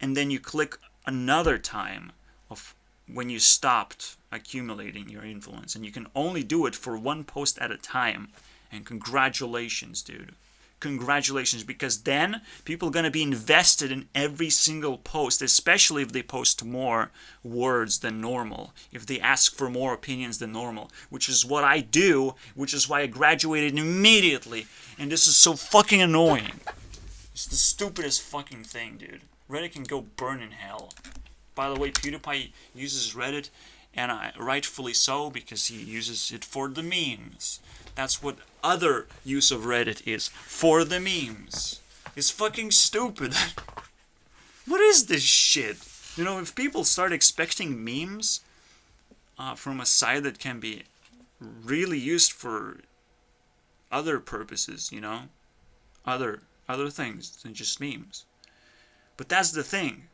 and then you click another time of when you stopped accumulating your influence. And you can only do it for one post at a time. And congratulations, dude. Congratulations, because then people are going to be invested in every single post, especially if they post more words than normal, if they ask for more opinions than normal, which is what I do, which is why I graduated immediately, and this is so fucking annoying. It's the stupidest fucking thing, dude. Reddit can go burn in hell. By the way, PewDiePie uses Reddit, and rightfully so, because he uses it for the memes. That's what other use of Reddit is, for the memes. It's fucking stupid. What is this shit? You know, if people start expecting memes from a site that can be really used for other purposes, you know, other things than just memes. But that's the thing.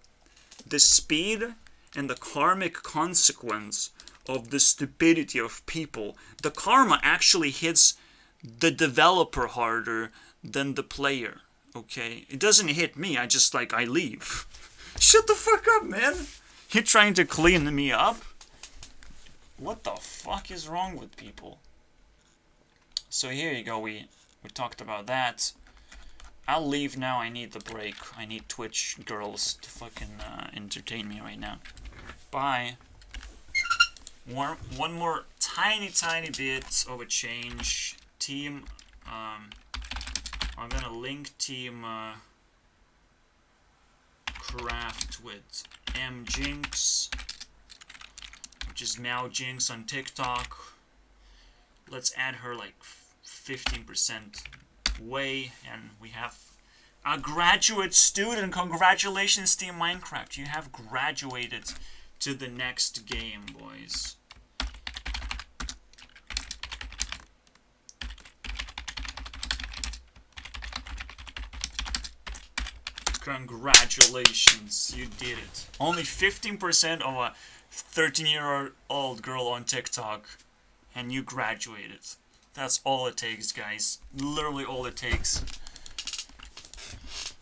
The speed and the karmic consequence of the stupidity of people, the karma actually hits the developer harder than the player, okay? It doesn't hit me, I leave. Shut the fuck up, man! You're trying to clean me up? What the fuck is wrong with people? So here you go, we talked about that. I'll leave now, I need the break. I need Twitch girls to fucking entertain me right now. Bye. One more tiny bit of a change. Team, I'm gonna link Team Craft with MJinx, which is MeowJinx on TikTok. Let's add her like 15% way, and we have a graduate student. Congratulations, Team Minecraft. You have graduated to the next game, boys. Congratulations, you did it. Only 15% of a 13-year-old girl on TikTok, and you graduated. That's all it takes, guys. Literally all it takes.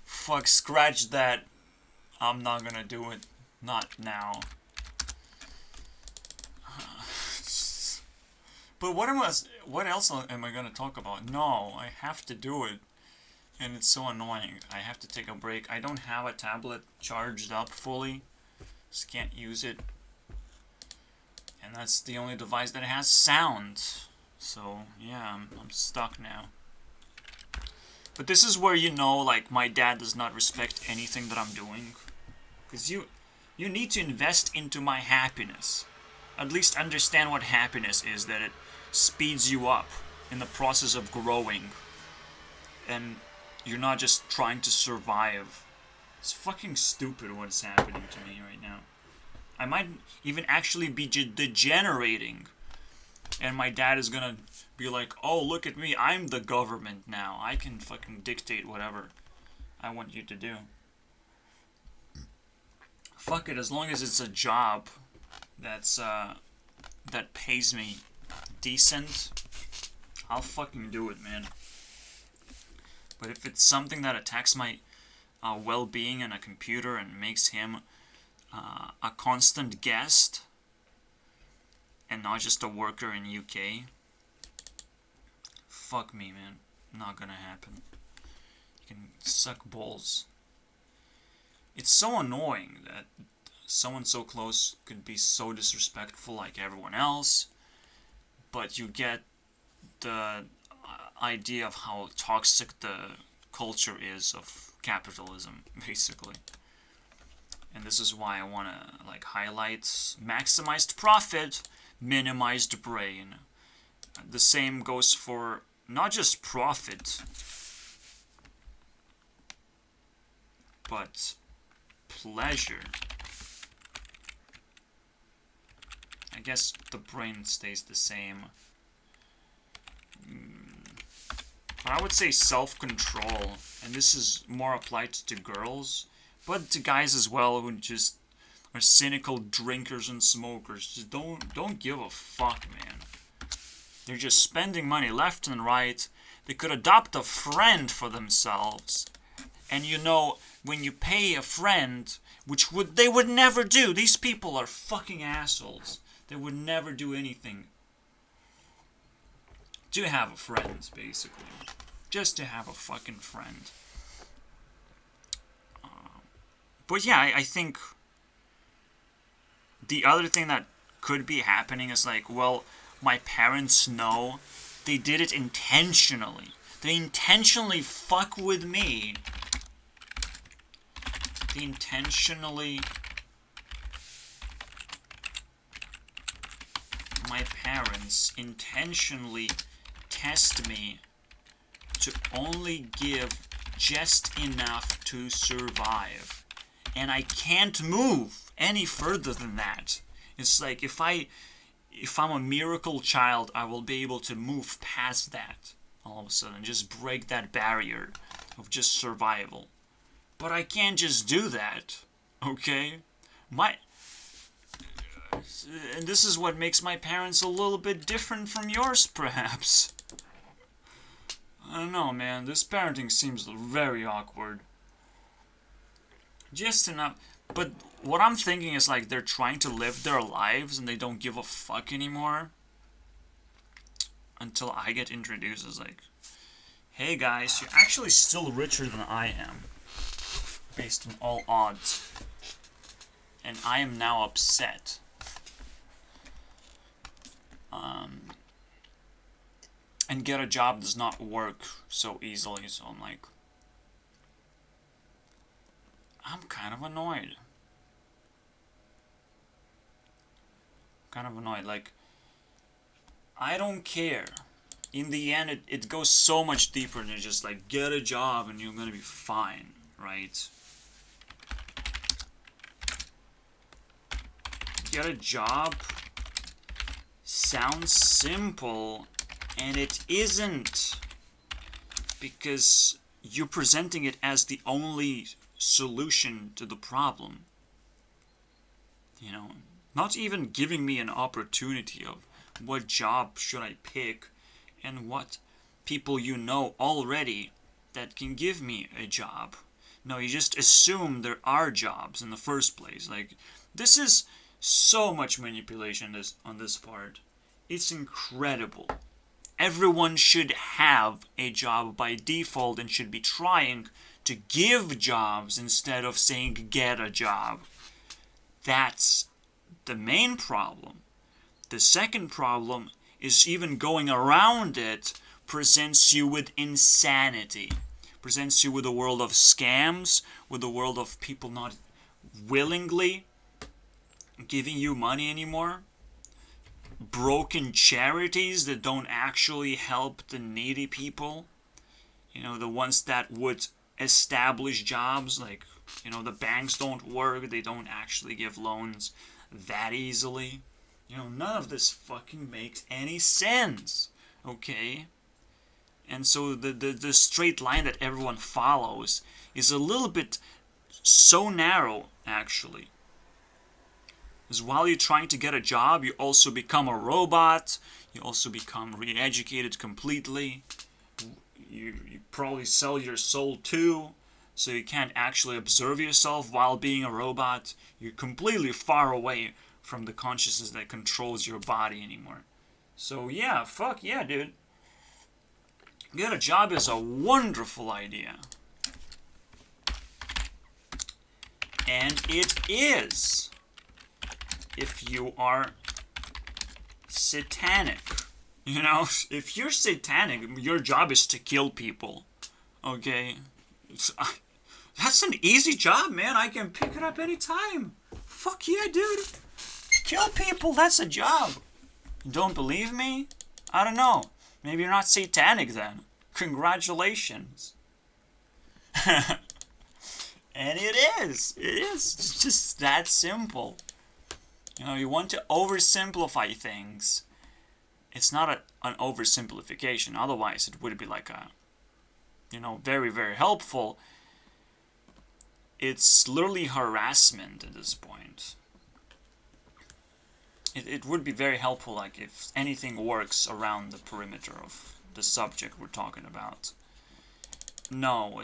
Fuck, scratch that. I'm not gonna do it. Not now. But what else am I gonna talk about? No, I have to do it. And it's so annoying. I have to take a break. I don't have a tablet charged up fully. Just can't use it. And that's the only device that has sound. So, yeah, I'm stuck now. But this is where you know, like, my dad does not respect anything that I'm doing. Because you need to invest into my happiness. At least understand what happiness is, that it speeds you up in the process of growing. And you're not just trying to survive. It's fucking stupid what's happening to me right now. I might even actually be degenerating. And my dad is gonna be like, oh, look at me, I'm the government now. I can fucking dictate whatever I want you to do. Fuck it, as long as it's a job that's, that pays me decent, I'll fucking do it, man. But if it's something that attacks my well-being in a computer and makes him a constant guest and not just a worker in UK, fuck me, man. Not gonna happen. You can suck balls. It's so annoying that someone so close could be so disrespectful like everyone else, but you get the idea of how toxic the culture is of capitalism, basically. And this is why I want to like highlight maximized profit, minimized brain. The same goes for not just profit, but pleasure. I guess the brain stays the same. But I would say self-control, and this is more applied to girls, but to guys as well who just are cynical drinkers and smokers. Just don't give a fuck, man. They're just spending money left and right. They could adopt a friend for themselves. And you know, when you pay a friend, which they would never do. These people are fucking assholes. They would never do anything to have a friend, basically. Just to have a fucking friend. But yeah, I think the other thing that could be happening is like, well, my parents know they did it intentionally. They intentionally fuck with me. They intentionally... My parents intentionally test me to only give just enough to survive. And I can't move any further than that. It's like if I'm a miracle child, I will be able to move past that all of a sudden. Just break that barrier of just survival. But I can't just do that. Okay? And this is what makes my parents a little bit different from yours, perhaps. I don't know, man. This parenting seems very awkward. Just enough. But what I'm thinking is like they're trying to live their lives and they don't give a fuck anymore. Until I get introduced as like, hey guys, you're actually still richer than I am. Based on all odds. And I am now upset. And get a job does not work so easily, so I'm like, I'm kind of annoyed. Like, I don't care. In the end, it goes so much deeper than just like, get a job and you're gonna be fine, right? Get a job sounds simple, and it isn't, because you're presenting it as the only solution to the problem. You know, not even giving me an opportunity of what job should I pick and what people you know already that can give me a job. No, you just assume there are jobs in the first place. Like, this is so much manipulation on this part. It's incredible. Everyone should have a job by default and should be trying to give jobs instead of saying get a job. That's the main problem. The second problem is even going around it presents you with insanity. Presents you with a world of scams, with a world of people not willingly giving you money anymore. Broken charities that don't actually help the needy people. You know, the ones that would establish jobs, like, you know, the banks don't work, they don't actually give loans that easily. You know, none of this fucking makes any sense, okay? And so the straight line that everyone follows is a little bit so narrow, actually. Because while you're trying to get a job, you also become a robot, you also become re-educated completely, you probably sell your soul too, so you can't actually observe yourself while being a robot. You're completely far away from the consciousness that controls your body anymore. So yeah, fuck yeah, dude. Get a job is a wonderful idea. And it is. If you are satanic. You know, if you're satanic, your job is to kill people. Okay? That's an easy job, man. I can pick it up anytime. Fuck yeah, dude. Kill people, that's a job. Don't believe me? I don't know. Maybe you're not satanic then. Congratulations. And it is. It is. It's just that simple. You know, you want to oversimplify things. It's not an oversimplification. Otherwise, it would be like a, you know, very, very helpful. It's literally harassment at this point. It would be very helpful, like, if anything works around the perimeter of the subject we're talking about. No,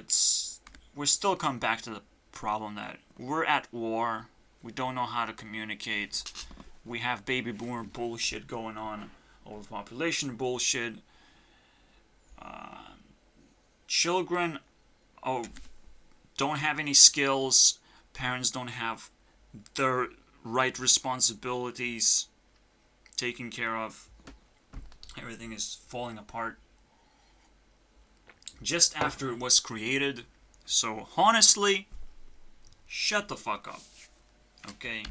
we still come back to the problem that we're at war. We don't know how to communicate. We have baby boomer bullshit going on. Overpopulation bullshit. Children don't have any skills. Parents don't have their right responsibilities taken care of. Everything is falling apart just after it was created. So honestly, shut the fuck up. Okay?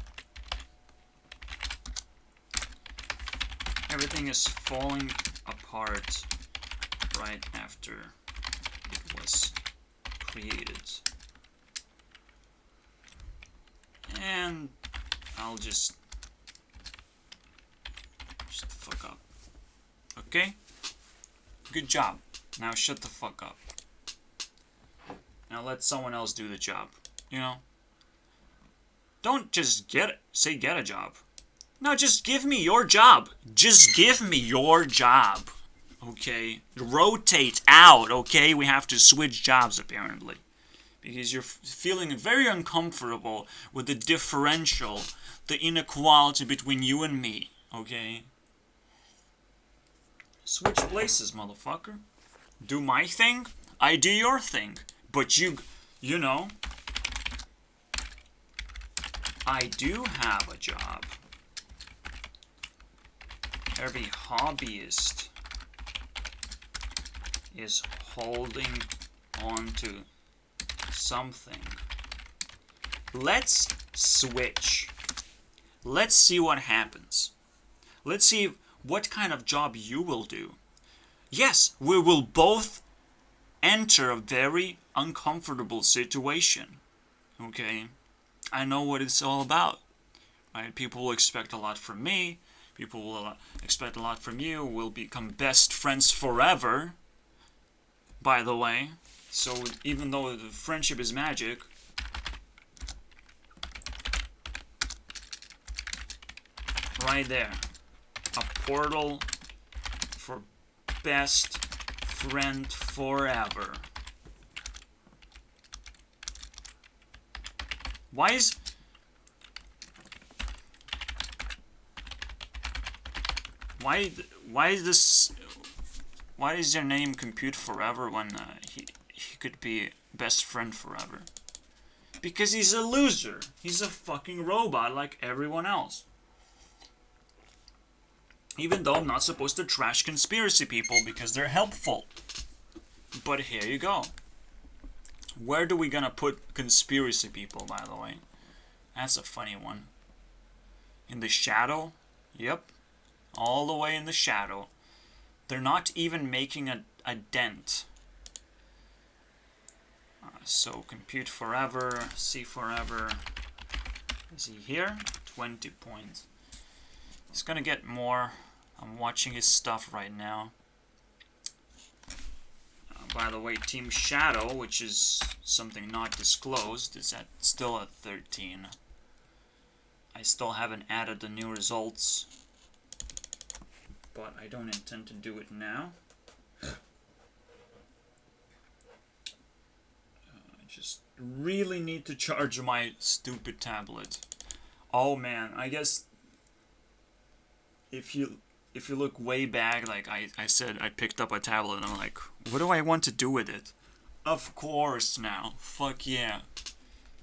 Everything is falling apart right after it was created. And I'll just shut the fuck up. Okay? Good job. Now shut the fuck up. Now let someone else do the job. You know? Don't just say get a job. No, just give me your job. Just give me your job. Okay? Rotate out, okay? We have to switch jobs, apparently. Because you're feeling very uncomfortable with the differential, the inequality between you and me, okay? Switch places, motherfucker. Do my thing, I do your thing. But you know, I do have a job. Every hobbyist is holding on to something. Let's switch. Let's see what happens. Let's see what kind of job you will do. Yes, we will both enter a very uncomfortable situation. Okay? I know what it's all about. Right? People will expect a lot from me. People will expect a lot from you. We'll become best friends forever. By the way. So even though the friendship is magic, right there, a portal for best friend forever. Why is... Why is this? Why is your name Compute Forever when he could be best friend forever? Because he's a loser. He's a fucking robot like everyone else. Even though I'm not supposed to trash conspiracy people because they're helpful. But here you go. Where do we gonna put conspiracy people, by the way? That's a funny one. In the shadow? Yep. All the way in the shadow. They're not even making a dent. So, Compute Forever, See Forever. Is he here? 20 points. He's gonna get more. I'm watching his stuff right now. By the way, Team Shadow, which is something not disclosed, is still at 13. I still haven't added the new results, but I don't intend to do it now. I just really need to charge my stupid tablet. Oh man, I guess if you look way back, like I said, I picked up a tablet and I'm like, what do I want to do with it? Of course now. Fuck yeah.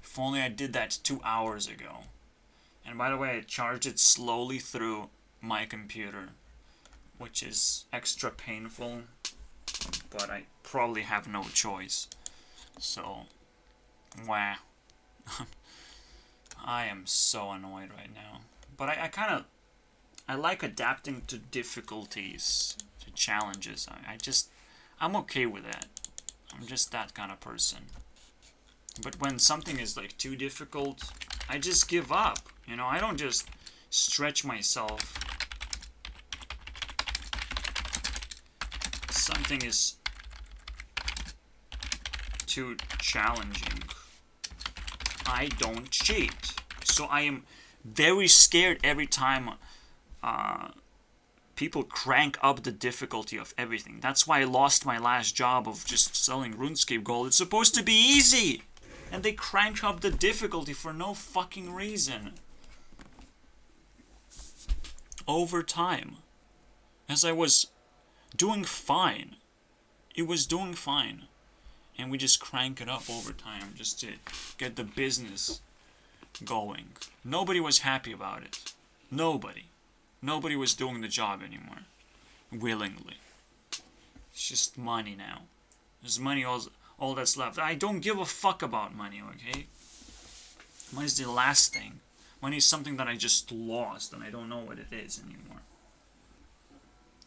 If only I did that 2 hours ago. And by the way, I charged it slowly through my computer, which is extra painful, but I probably have no choice. So, wow. I am so annoyed right now. But I like adapting to difficulties, to challenges. I'm okay with that. I'm just that kind of person. But when something is like too difficult, I just give up. You know, I don't just stretch myself. Something is too challenging. I don't cheat. So I am very scared every time people crank up the difficulty of everything. That's why I lost my last job of just selling RuneScape Gold. It's supposed to be easy! And they crank up the difficulty for no fucking reason. Over time. As I was doing fine. It was doing fine. And we just crank it up over time just to get the business going. Nobody was happy about it. Nobody. Nobody was doing the job anymore. Willingly. It's just money now. There's money all that's left. I don't give a fuck about money, okay? Money's the last thing. Money is something that I just lost and I don't know what it is anymore.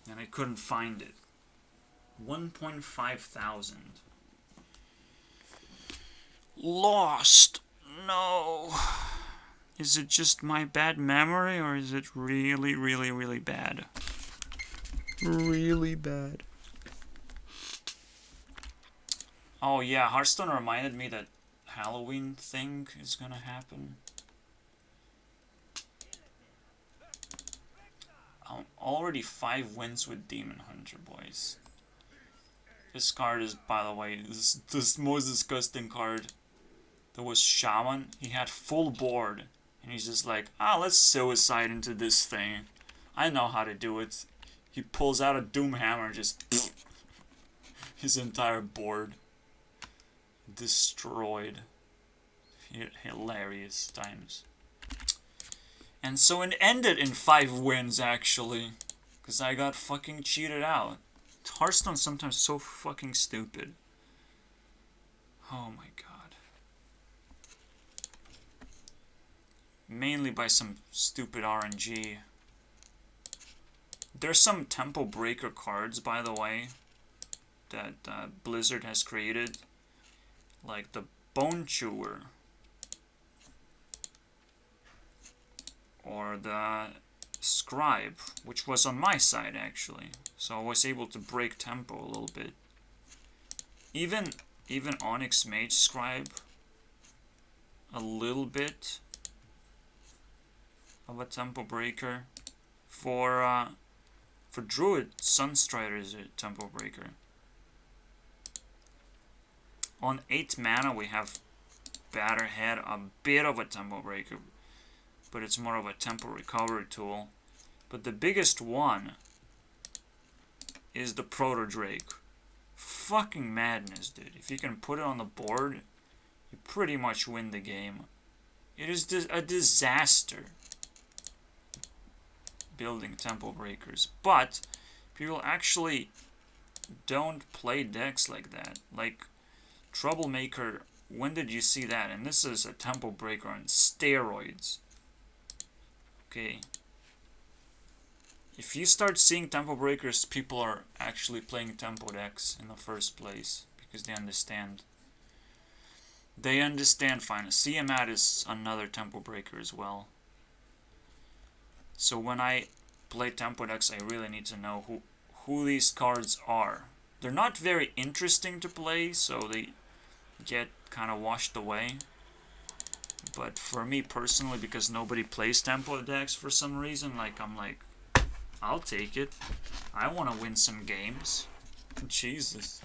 And I couldn't find it. 1.5 thousand. Lost. No. Is it just my bad memory, or is it really, really, really bad? Really bad. Oh yeah, Hearthstone reminded me that Halloween thing is gonna happen. Already 5 wins with Demon Hunter, boys. This card is, by the way, this most disgusting card. There was Shaman. He had full board. And he's just like, let's suicide into this thing. I know how to do it. He pulls out a Doom Hammer, just his entire board destroyed. Hilarious times. And so it ended in 5 wins, actually. Because I got fucking cheated out. Hearthstone's sometimes so fucking stupid. Oh my god. Mainly by some stupid RNG. There's some Tempo Breaker cards, by the way, that Blizzard has created. Like the Bone Chewer. Or the Scribe, which was on my side, actually. So I was able to break tempo a little bit. Even Onyx Mage Scribe, a little bit of a tempo breaker. For Druid, Sunstrider is a tempo breaker. On 8 mana we have Batterhead, a bit of a tempo breaker, but it's more of a tempo recovery tool. But the biggest one is the Proto Drake. Fucking madness, dude. If you can put it on the board, you pretty much win the game. It is a disaster building Tempo Breakers, but people actually don't play decks like that. Like Troublemaker, when did you see that? And this is a Tempo Breaker on steroids. Okay. If you start seeing Tempo Breakers, people are actually playing Tempo decks in the first place because they understand. They understand fine. CMAT is another Tempo Breaker as well. So when I play Tempo decks, I really need to know who these cards are. They're not very interesting to play, so they get kind of washed away. But for me personally, because nobody plays Tempo decks for some reason, like I'm like, I'll take it. I want to win some games. Jesus.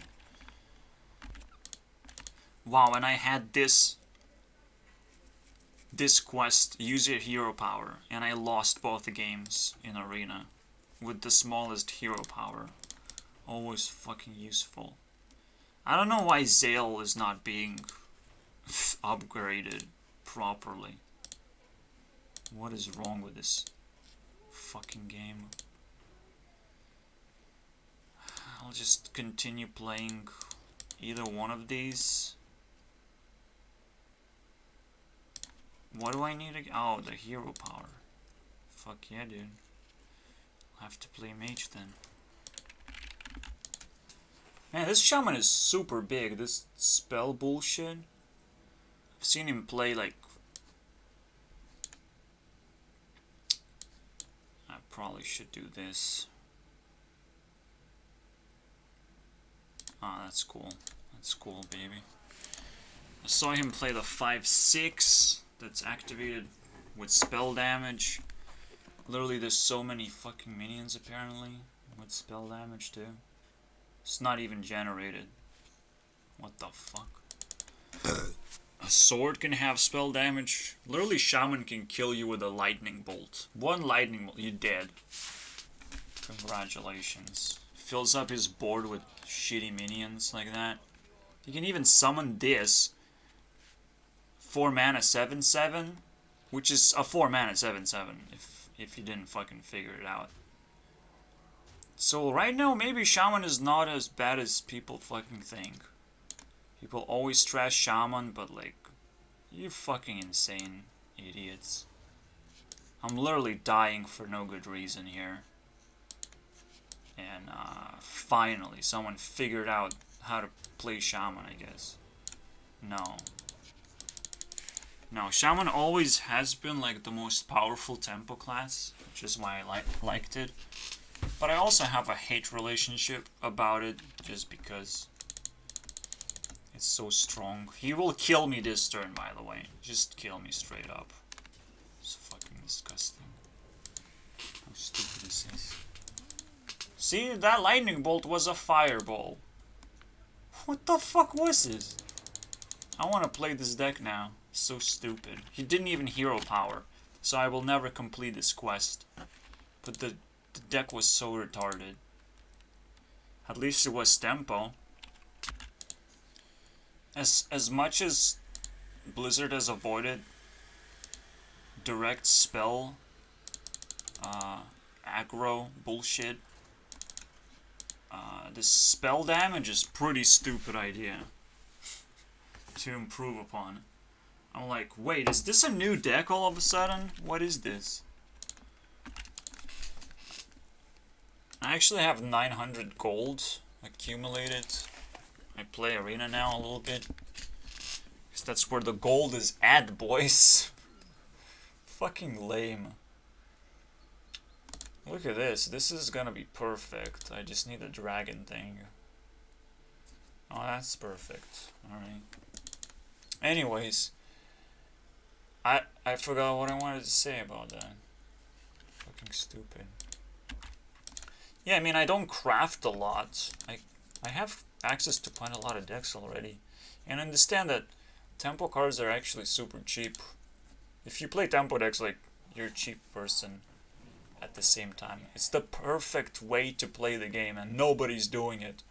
Wow, and I had this quest, use your hero power, and I lost both the games in arena with the smallest hero power. Always fucking useful. I don't know why Zale is not being upgraded properly. What is wrong with this fucking game? I'll just continue playing either one of these. What do I need to... Oh, the hero power. Fuck yeah, dude. I'll have to play mage then. Man, this shaman is super big. This spell bullshit. I've seen him play like... I probably should do this. Ah, that's cool. That's cool, baby. I saw him play the 5/6 that's activated with spell damage. Literally, there's so many fucking minions apparently with spell damage too. It's not even generated. What the fuck? A sword can have spell damage. Literally, shaman can kill you with a lightning bolt. One lightning bolt, you're dead. Congratulations. Fills up his board with shitty minions like that. You can even summon this 4 mana 7/7, which is a 4 mana 7/7 if you didn't fucking figure it out. So right now maybe shaman is not as bad as people fucking think. People always trash shaman, but like, you fucking insane idiots. I'm literally dying for no good reason here. And finally, someone figured out how to play shaman, I guess. No. No, shaman always has been like the most powerful tempo class, which is why I liked it. But I also have a hate relationship about it, just because it's so strong. He will kill me this turn, by the way. Just kill me straight up. It's fucking disgusting. How stupid this is. See, that lightning bolt was a fireball. What the fuck was this? I want to play this deck now. So stupid. He didn't even hero power, so I will never complete this quest. But the deck was so retarded. At least it was tempo. As much as Blizzard has avoided direct spell aggro bullshit, this spell damage is pretty stupid idea to improve upon. I'm like, wait, is this a new deck all of a sudden? What is this? I actually have 900 gold accumulated. I play arena now a little bit, because that's where the gold is at, boys. Fucking lame. Look at this. This is gonna be perfect. I just need a dragon thing. Oh, that's perfect. Alright. Anyways, I forgot what I wanted to say about that. Fucking stupid. Yeah, I mean, I don't craft a lot. I have access to quite a lot of decks already. And understand that tempo cards are actually super cheap. If you play tempo decks, like, you're a cheap person. at the same time. It's the perfect way to play the game, and nobody's doing it.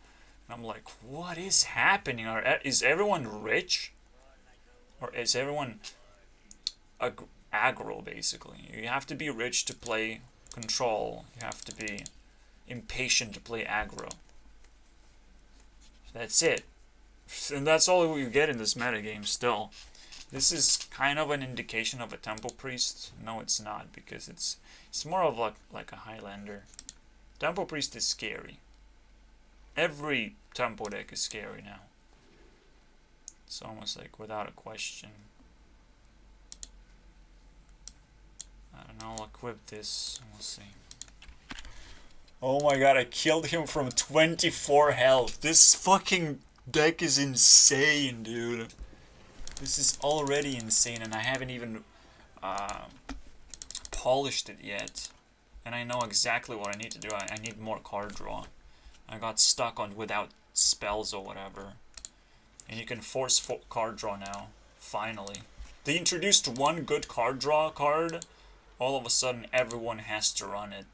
And I'm like, what is happening? Is everyone rich? Or is everyone aggro, basically? You have to be rich to play control. You have to be impatient to play aggro. That's it. And that's all you get in this metagame still. This is kind of an indication of a Tempo Priest. No, it's not, because it's more of like a Highlander. Tempo Priest is scary. Every Tempo deck is scary now. It's almost like without a question. I don't know, I'll equip this and we'll see. Oh my god, I killed him from 24 health. This fucking deck is insane, dude. This is already insane, and I haven't even polished it yet. And I know exactly what I need to do. I need more card draw. I got stuck on without spells or whatever. And you can force card draw now. Finally. They introduced one good card draw card. All of a sudden, everyone has to run it.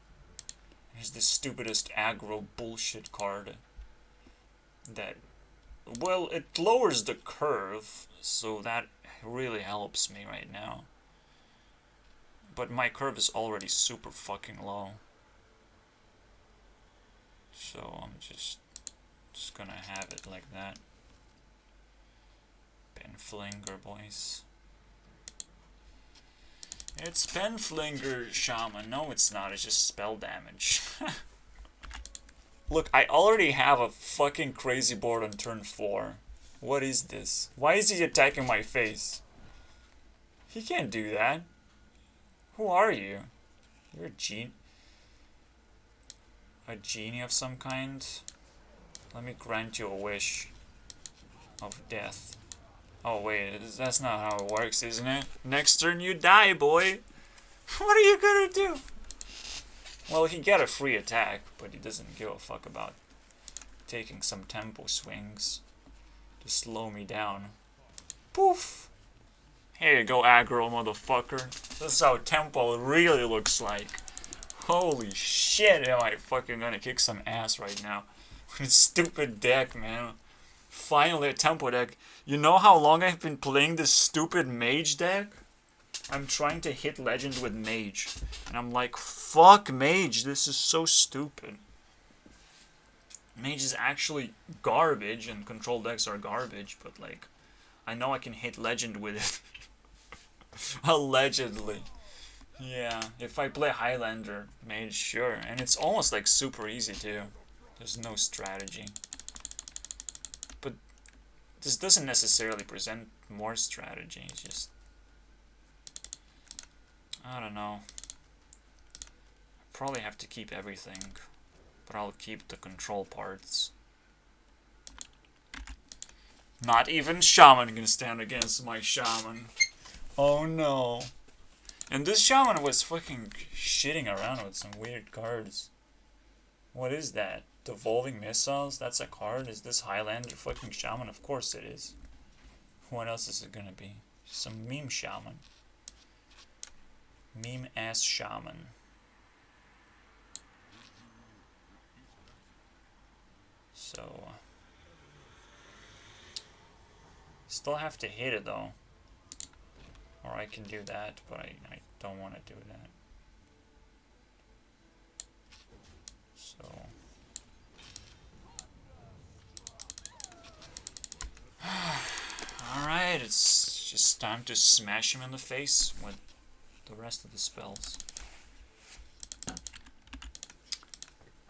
It's the stupidest aggro bullshit card. That, well, it lowers the curve, so that really helps me right now. But my curve is already super fucking low. So I'm just gonna have it like that. Penflinger, boys. It's Penflinger Shaman. No, it's not. It's just spell damage. Look, I already have a fucking crazy board on turn 4. What is this? Why is he attacking my face? He can't do that. Who are you? You're a genie of some kind? Let me grant you a wish of death. Oh wait, that's not how it works, isn't it? Next turn you die, boy! What are you gonna do? Well, he got a free attack, but he doesn't give a fuck about taking some tempo swings to slow me down. Poof! Here you go, aggro motherfucker. This is how tempo really looks like. Holy shit, am I fucking gonna kick some ass right now. Stupid deck, man. Finally a tempo deck. You know how long I've been playing this stupid mage deck? I'm trying to hit legend with mage. And I'm like, fuck mage, this is so stupid. Mage is actually garbage, and control decks are garbage, but like, I know I can hit legend with it. Allegedly. Yeah, if I play Highlander mage, sure. And it's almost like super easy too. There's no strategy. But this doesn't necessarily present more strategy, it's just, I don't know. I probably have to keep everything, but I'll keep the control parts. Not even Shaman can stand against my Shaman. Oh no. And this Shaman was fucking shitting around with some weird cards. What is that? Devolving Missiles? That's a card? Is this Highlander fucking Shaman? Of course it is. What else is it gonna be? Some meme Shaman. Meme ass Shaman. So still have to hit it though. Or I can do that, but I don't want to do that. So alright, it's just time to smash him in the face with the rest of the spells.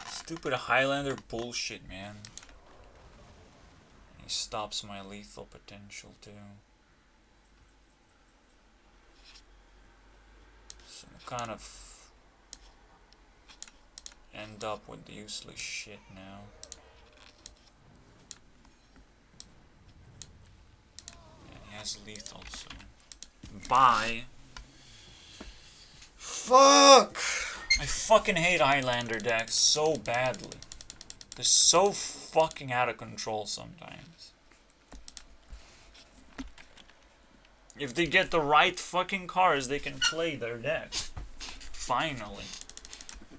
Stupid Highlander bullshit, man. He stops my lethal potential too. So I'm kind of end up with useless shit now. And he has lethal, so bye. Fuck! I fucking hate Highlander decks so badly. They're so fucking out of control sometimes. If they get the right fucking cards, they can play their deck. Finally.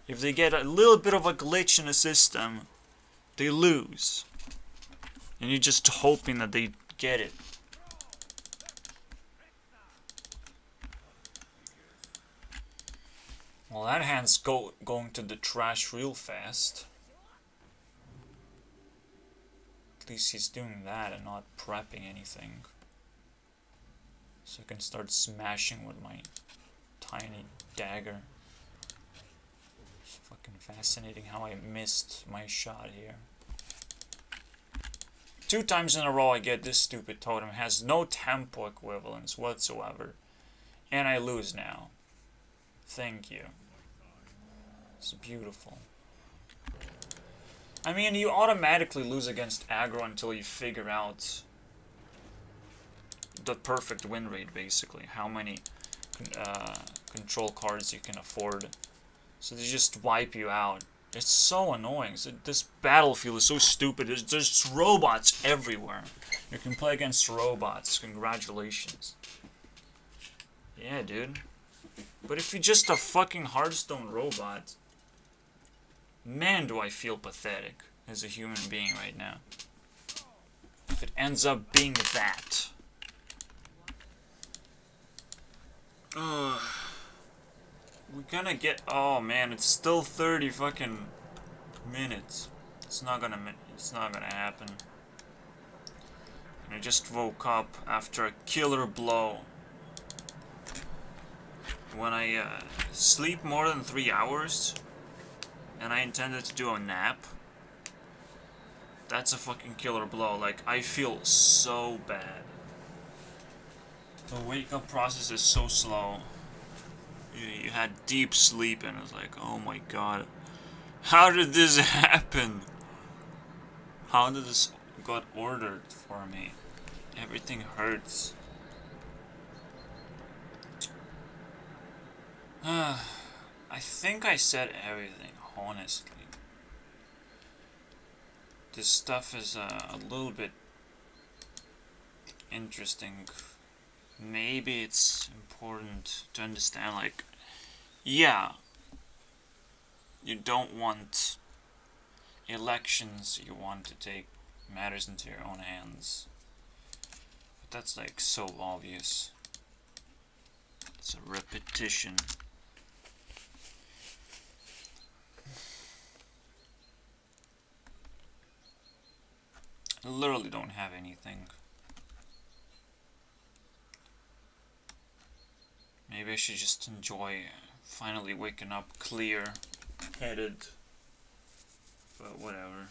If they get a little bit of a glitch in the system, they lose. And you're just hoping that they get it. Well, that hand's going to the trash real fast. At least he's doing that and not prepping anything. So I can start smashing with my tiny dagger. It's fucking fascinating how I missed my shot here. 2 times in a row I get this stupid totem. It has no tempo equivalence whatsoever. And I lose now. Thank you. It's beautiful. I mean, you automatically lose against aggro until you figure out the perfect win rate, basically. How many control cards you can afford. So they just wipe you out. It's so annoying. So this battlefield is so stupid. There's just robots everywhere. You can play against robots. Congratulations. Yeah, dude. But if you're just a fucking Hearthstone robot, man, do I feel pathetic as a human being right now. If it ends up being that. We're gonna get... Oh man, it's still 30 fucking minutes. It's not gonna happen. And I just woke up after a killer blow. When I sleep more than 3 hours, and I intended to do a nap, that's a fucking killer blow. Like, I feel so bad. The wake up process is so slow. You had deep sleep and it's like, oh my god, how did this happen? How did this got ordered for me? Everything hurts. I think I said everything, honestly. This stuff is a little bit interesting. Maybe it's important to understand, like, yeah, you don't want elections, you want to take matters into your own hands. But that's, like, so obvious. It's a repetition. I literally don't have anything. Maybe I should just enjoy finally waking up clear-headed. But whatever.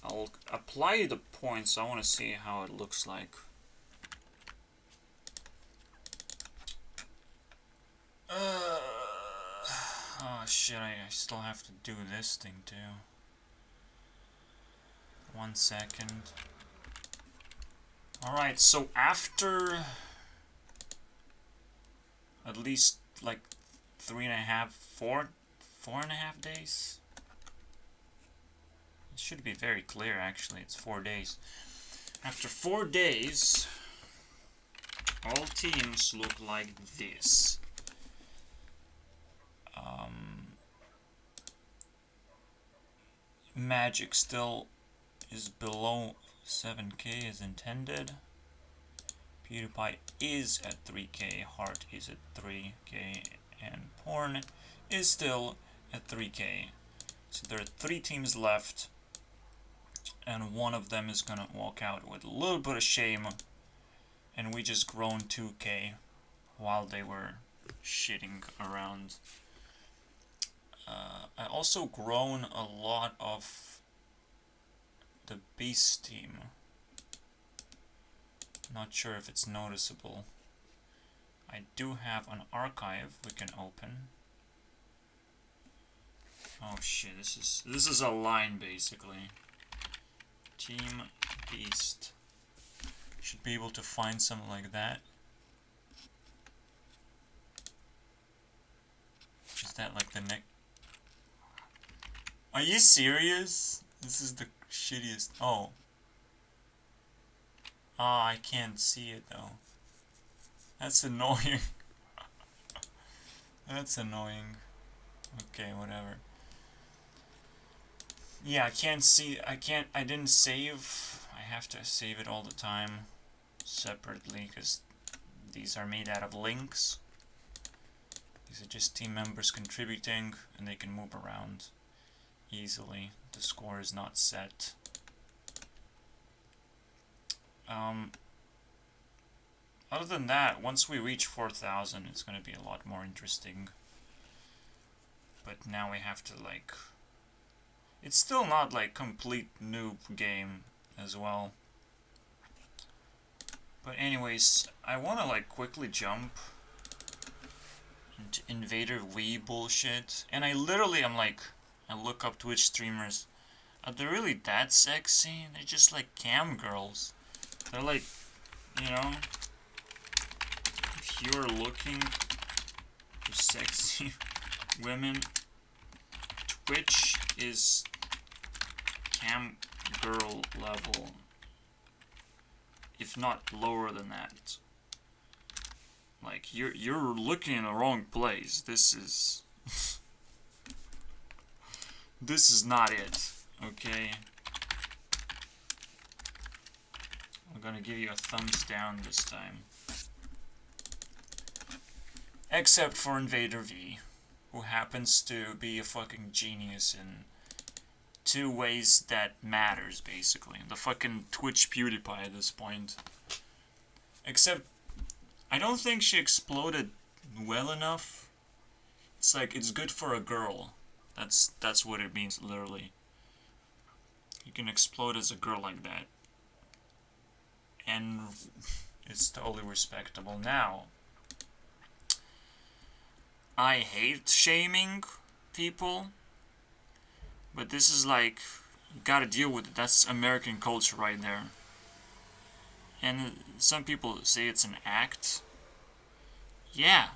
I'll apply the points. I want to see how it looks like. Oh shit, I still have to do this thing too. 1 second. Alright, so after at least like 4.5 days. It should be very clear actually, it's 4 days. After 4 days, all teams look like this. Magic still is below 7k as intended. PewDiePie is at 3k, Heart is at 3k, and Porn is still at 3k. So there are 3 teams left, and one of them is gonna walk out with a little bit of shame, and we just grown 2k while they were shitting around. I also grown a lot of the Beast team. Not sure if it's noticeable. I do have an archive we can open. Oh shit, this is a line basically. Team Beast. Should be able to find something like that. Is that like the next? Are you serious? This is the shittiest. Oh. Ah, I can't see it though. That's annoying. That's annoying. Okay, whatever. Yeah, I didn't save. I have to save it all the time separately because these are made out of links. These are just team members contributing and they can move around easily. The score is not set. Other than that, once we reach 4,000, it's going to be a lot more interesting. But now we have to, like... It's still not, like, complete noob game as well. But anyways, I want to, like, quickly jump into Invader V bullshit. And I literally am like... I look up Twitch streamers. Are they really that sexy? They're just like cam girls. They're like, you know... If you're looking for sexy women, Twitch is cam girl level, if not lower than that. Like you're looking in the wrong place. This is this is not it. Okay. I'm gonna give you a thumbs down this time. Except for Invader V, who happens to be a fucking genius in two ways that matters, basically. The fucking Twitch PewDiePie at this point. Except, I don't think she exploded well enough. It's like, it's good for a girl. That's what it means, literally. You can explode as a girl like that. And it's totally respectable. Now, I hate shaming people, but this is like, you gotta deal with it. That's American culture right there. And some people say it's an act. Yeah,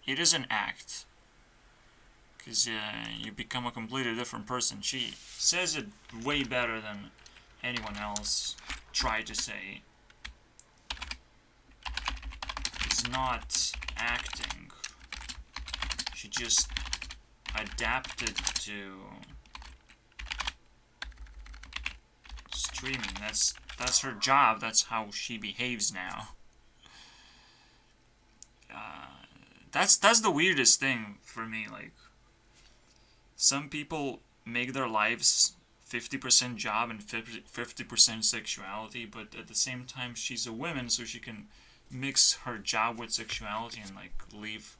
it is an act. Because you become a completely different person. She says it way better than anyone else tried to say. It's not acting. She just adapted to streaming. That's her job. That's how she behaves now. That's the weirdest thing for me. Like, some people make their lives 50% job and 50% sexuality, but at the same time, she's a woman, so she can mix her job with sexuality and like leave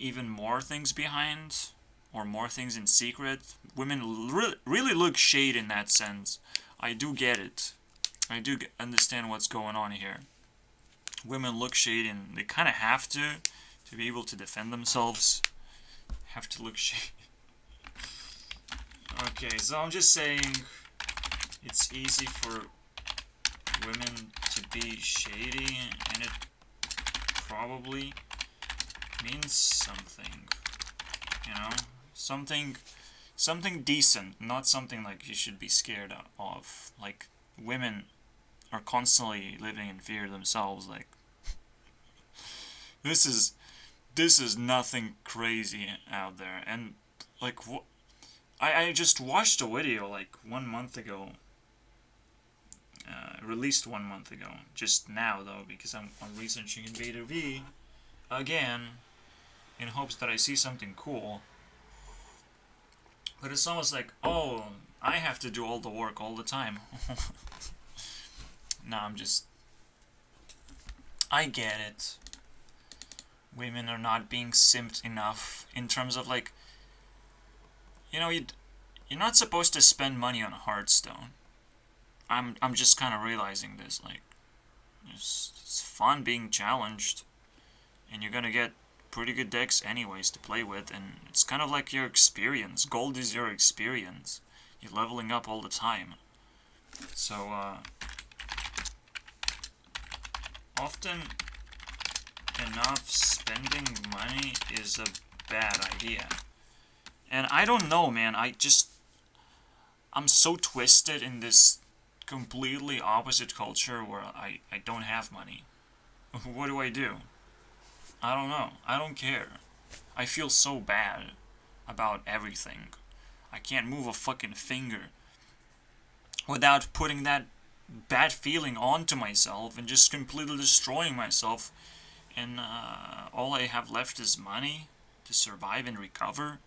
even more things behind, or more things in secret. Women really look shade in that sense. I do get it. I do understand what's going on here. Women look shady and they kind of have to be able to defend themselves. Have to look shady. Okay, so I'm just saying it's easy for women to be shady, and it probably means something, you know? Something decent, not something like you should be scared of. Like, women are constantly living in fear themselves. Like, this is nothing crazy out there. And like, I just watched a video like 1 month ago, released 1 month ago, just now though, because I'm researching Invader V again in hopes that I see something cool. But it's almost like, oh, I have to do all the work all the time. No, I get it. Women are not being simped enough in terms of like, you know, you're not supposed to spend money on Hearthstone. I'm just kind of realizing this. Like, it's fun being challenged, and you're gonna get pretty good decks anyways to play with, and it's kind of like your experience. Gold is your experience. You're leveling up all the time. So, often enough spending money is a bad idea. And I don't know, man. I'm so twisted in this completely opposite culture where I don't have money. What do I do? I don't know. I don't care. I feel so bad about everything. I can't move a fucking finger without putting that bad feeling onto myself and just completely destroying myself. And all I have left is money to survive and recover.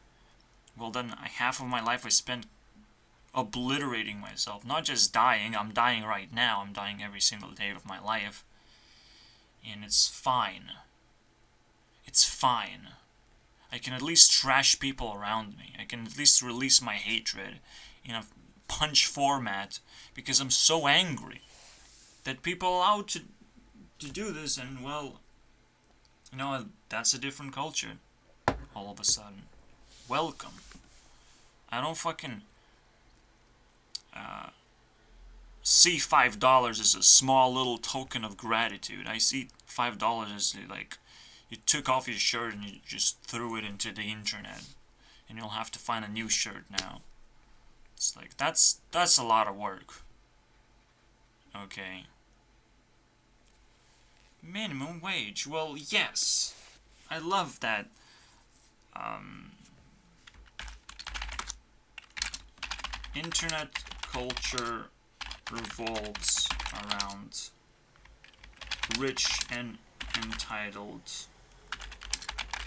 Well, then half of my life I spent obliterating myself. Not just dying. I'm dying right now. I'm dying every single day of my life. And it's fine. It's fine. I can at least trash people around me. I can at least release my hatred in a punch format because I'm so angry that people are allowed to do this, and well, you know, that's a different culture all of a sudden. Welcome. I don't fucking see $5 as a small little token of gratitude. I see $5 as like you took off your shirt and you just threw it into the internet, and you'll have to find a new shirt now. It's like that's a lot of work. Okay. Minimum wage. Well, yes. I love that. Internet culture revolves around rich and entitled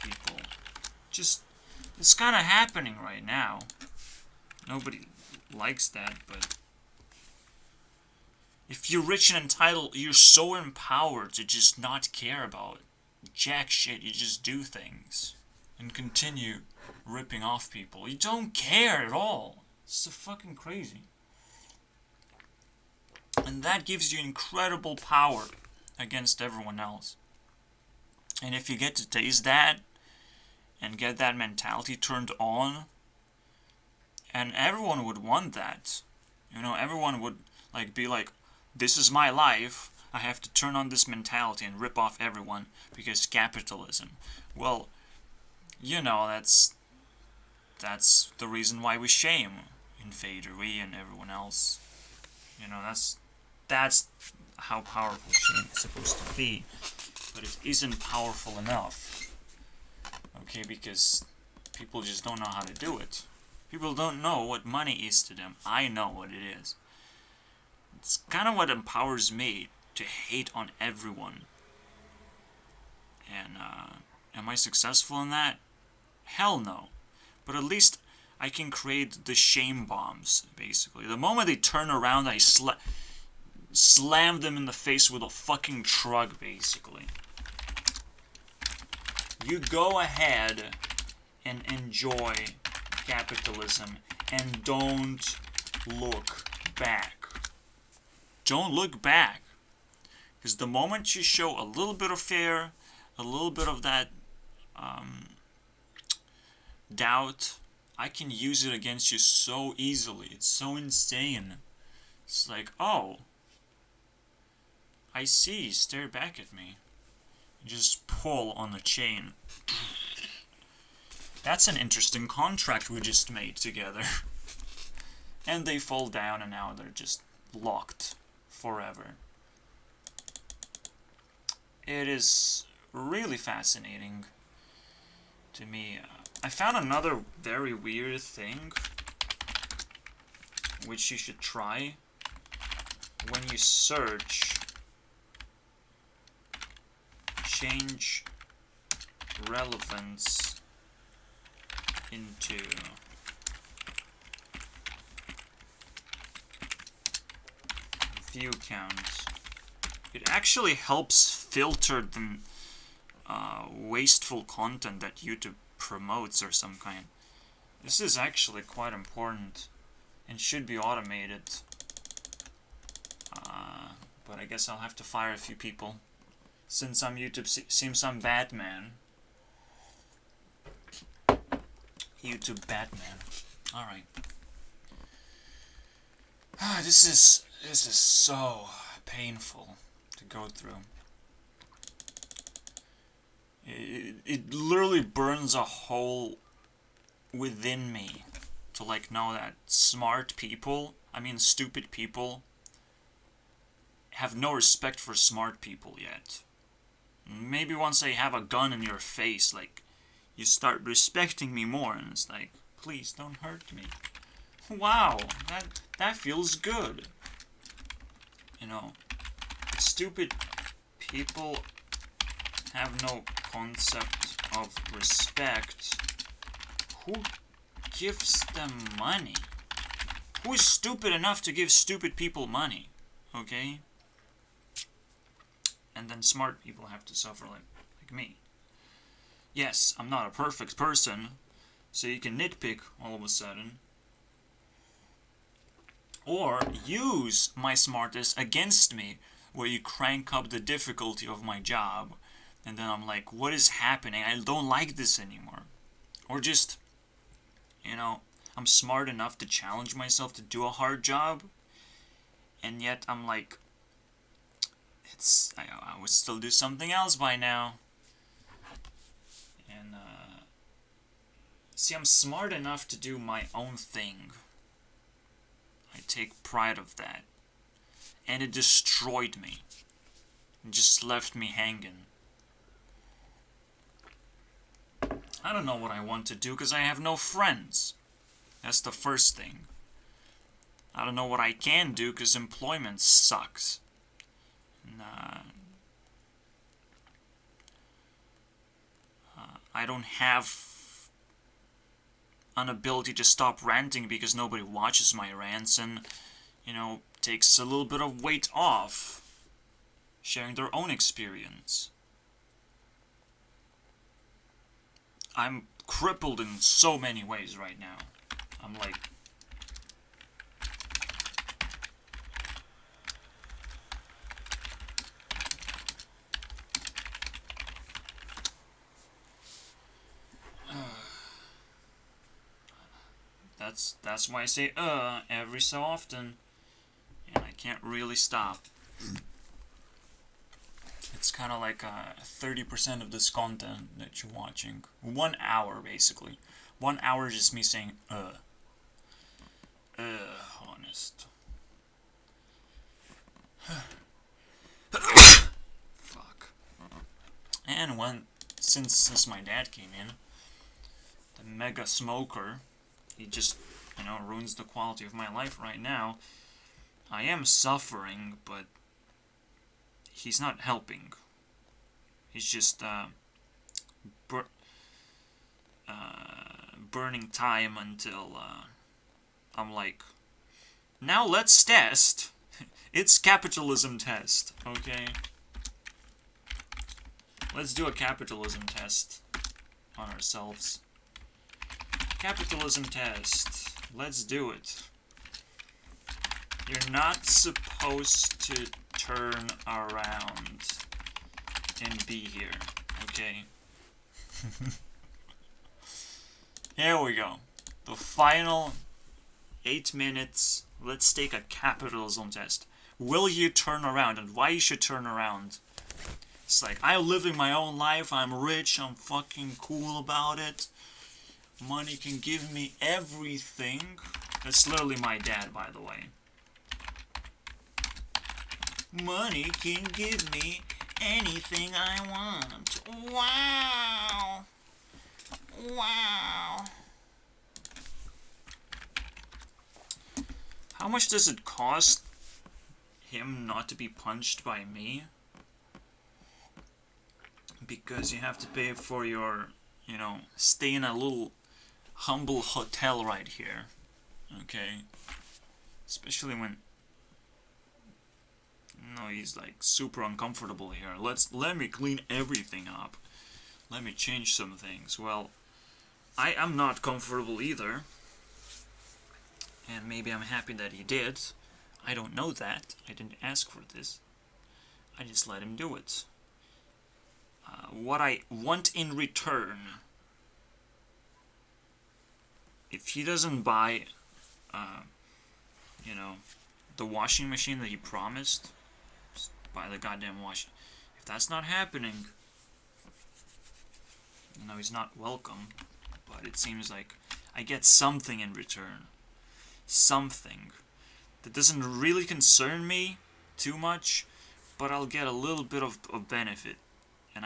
people. Just, it's kind of happening right now. Nobody likes that, but if you're rich and entitled, you're so empowered to just not care about jack shit. You just do things and continue ripping off people. You don't care at all. It's so fucking crazy. And that gives you incredible power against everyone else. And if you get to taste that and get that mentality turned on, and everyone would want that. You know, everyone would like be like, this is my life. I have to turn on this mentality and rip off everyone because capitalism. Well, you know, that's the reason why we shame Invader, we and everyone else. You know, that's how powerful shame is supposed to be. But it isn't powerful enough. Okay, because people just don't know how to do it. People don't know what money is to them. I know what it is. It's kind of what empowers me to hate on everyone. And, am I successful in that? Hell no. But at least I can create the shame bombs, basically. The moment they turn around, I slam them in the face with a fucking truck, basically. You go ahead and enjoy capitalism and don't look back. Don't look back. Because the moment you show a little bit of fear, a little bit of that doubt, I can use it against you so easily. It's so insane. It's like, oh, I see. Stare back at me. Just pull on the chain. That's an interesting contract we just made together. And they fall down and now they're just locked forever. It is really fascinating to me. I found another very weird thing which you should try when you search change relevance into view count. It actually helps filter the wasteful content that YouTube promotes or some kind. This is actually quite important and should be automated. But I guess I'll have to fire a few people since I'm YouTube seems I'm Batman. YouTube Batman. Alright. This is so painful to go through. It literally burns a hole within me to like know that stupid people have no respect for smart people yet. Maybe once I have a gun in your face, like, you start respecting me more, and it's like, please don't hurt me. Wow, that feels good. You know, stupid people have no concept of respect. Who gives them money? Who is stupid enough to give stupid people money? Okay? And then smart people have to suffer like me. Yes, I'm not a perfect person, so you can nitpick all of a sudden. Or use my smartness against me, where you crank up the difficulty of my job, and then I'm like, what is happening? I don't like this anymore. Or just, you know, I'm smart enough to challenge myself to do a hard job, and yet I'm like, I would still do something else by now. And, see, I'm smart enough to do my own thing. I take pride of that. And it destroyed me. It just left me hanging. I don't know what I want to do because I have no friends. That's the first thing. I don't know what I can do because employment sucks. I don't have an ability to stop ranting because nobody watches my rants, and, you know, takes a little bit of weight off sharing their own experience. I'm crippled in so many ways right now. I'm like, that's why I say every so often, and I can't really stop. It's kind of like 30% of this content that you're watching. 1 hour, basically. 1 hour is just me saying, honest. Fuck. And since my dad came in, the mega smoker, he just, ruins the quality of my life right now. I am suffering, but he's not helping. He's just burning time until I'm like, now let's test. It's capitalism test, okay? Let's do a capitalism test on ourselves. Capitalism test. Let's do it. You're not supposed to turn around and be here, okay? Here we go. The final 8 minutes. Let's take a capitalism test. Will you turn around, and why you should turn around? It's like, I'm living my own life, I'm rich, I'm fucking cool about it. Money can give me everything. That's literally my dad, by the way. Money can give me anything I want. Wow. Wow. How much does it cost him not to be punched by me? Because you have to pay for your, stay in a little humble hotel right here. Okay? Especially when, he's like super uncomfortable here. Let me clean everything up. Let me change some things. Well, I am not comfortable either. And maybe I'm happy that he did. I don't know that. I didn't ask for this. I just let him do it. What I want in return, if he doesn't buy, the washing machine that he promised, just buy the goddamn washing. If that's not happening, he's not welcome. But it seems like I get something in return. Something that doesn't really concern me too much, but I'll get a little bit of benefit. and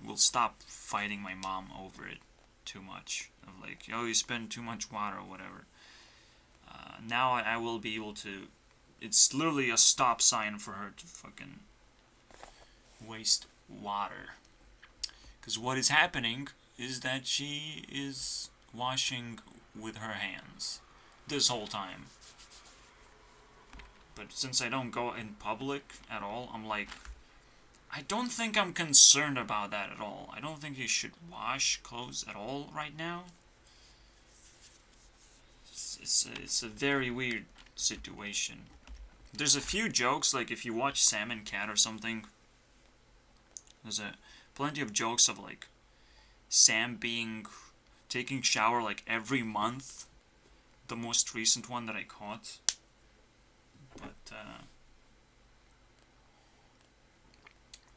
will stop fighting my mom over it too much. Of like, oh, you spend too much water or whatever. Now I will be able to. It's literally a stop sign for her to fucking waste water. Because what is happening is that she is washing with her hands this whole time. But since I don't go in public at all, I'm like, I don't think I'm concerned about that at all. I don't think you should wash clothes at all right now. It's a very weird situation. There's a few jokes, like if you watch Sam and Cat or something, there's plenty of jokes of like Sam taking shower like every month. The most recent one that I caught. But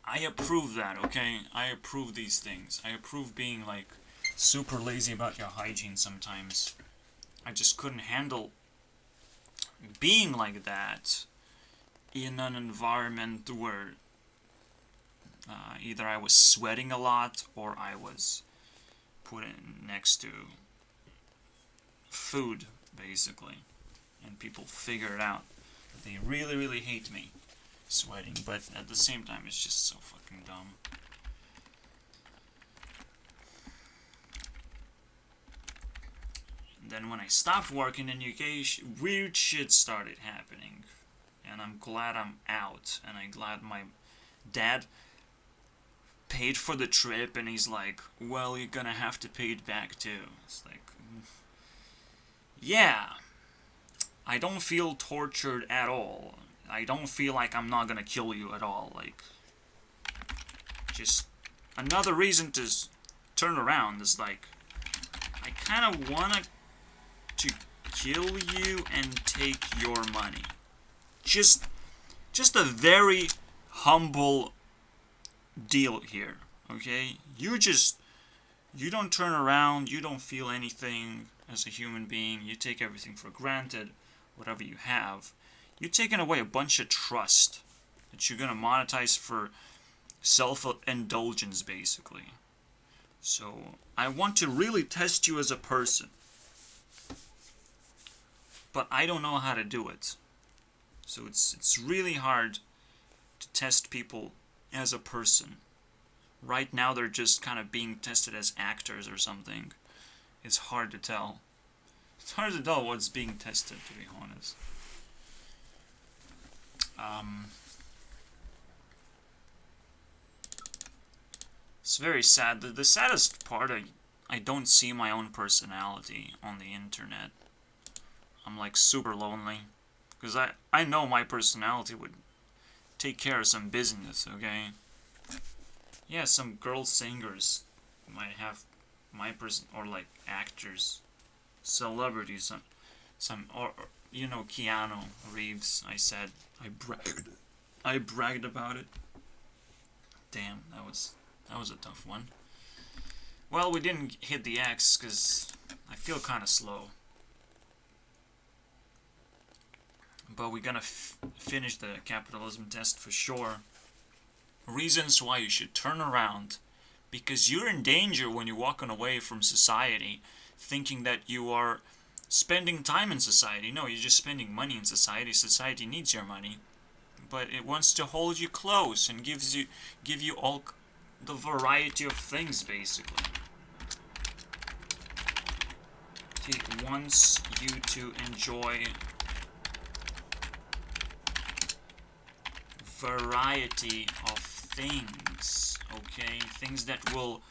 I approve that, okay? I approve these things. I approve being like super lazy about your hygiene sometimes. I just couldn't handle being like that in an environment where either I was sweating a lot or I was put in next to food, basically. And people figure it out. They really, really hate me sweating, but at the same time, it's just so fucking dumb. And then when I stopped working in UK, weird shit started happening. And I'm glad I'm out, and I'm glad my dad paid for the trip, and he's like, well, you're gonna have to pay it back too. It's like, yeah, I don't feel tortured at all. I don't feel like I'm not gonna kill you at all. Like, just another reason to turn around is like, I kind of want to kill you and take your money. Just a very humble deal here, okay? You don't turn around, you don't feel anything as a human being, you take everything for granted, whatever you have. You're taking away a bunch of trust that you're gonna monetize for self-indulgence, basically. So, I want to really test you as a person. But I don't know how to do it. So it's really hard to test people as a person. Right now they're just kind of being tested as actors or something. It's hard to tell. It's hard to tell what's being tested, to be honest. It's very sad. The saddest part, I don't see my own personality on the internet. I'm like super lonely. Because I know my personality would take care of some business, okay? Yeah, some girl singers might have my person, or like actors, celebrities, or you know, Keanu Reeves. I bragged about it. Damn, that was a tough one. Well, we didn't hit the X because I feel kind of slow. But we're gonna finish the capitalism test for sure. Reasons why you should turn around. Because you're in danger when you're walking away from society, thinking that you are spending time in society. No, you're just spending money in society. Society needs your money. But it wants to hold you close and give you all the variety of things, basically. It wants you to enjoy variety of things, okay? Things that will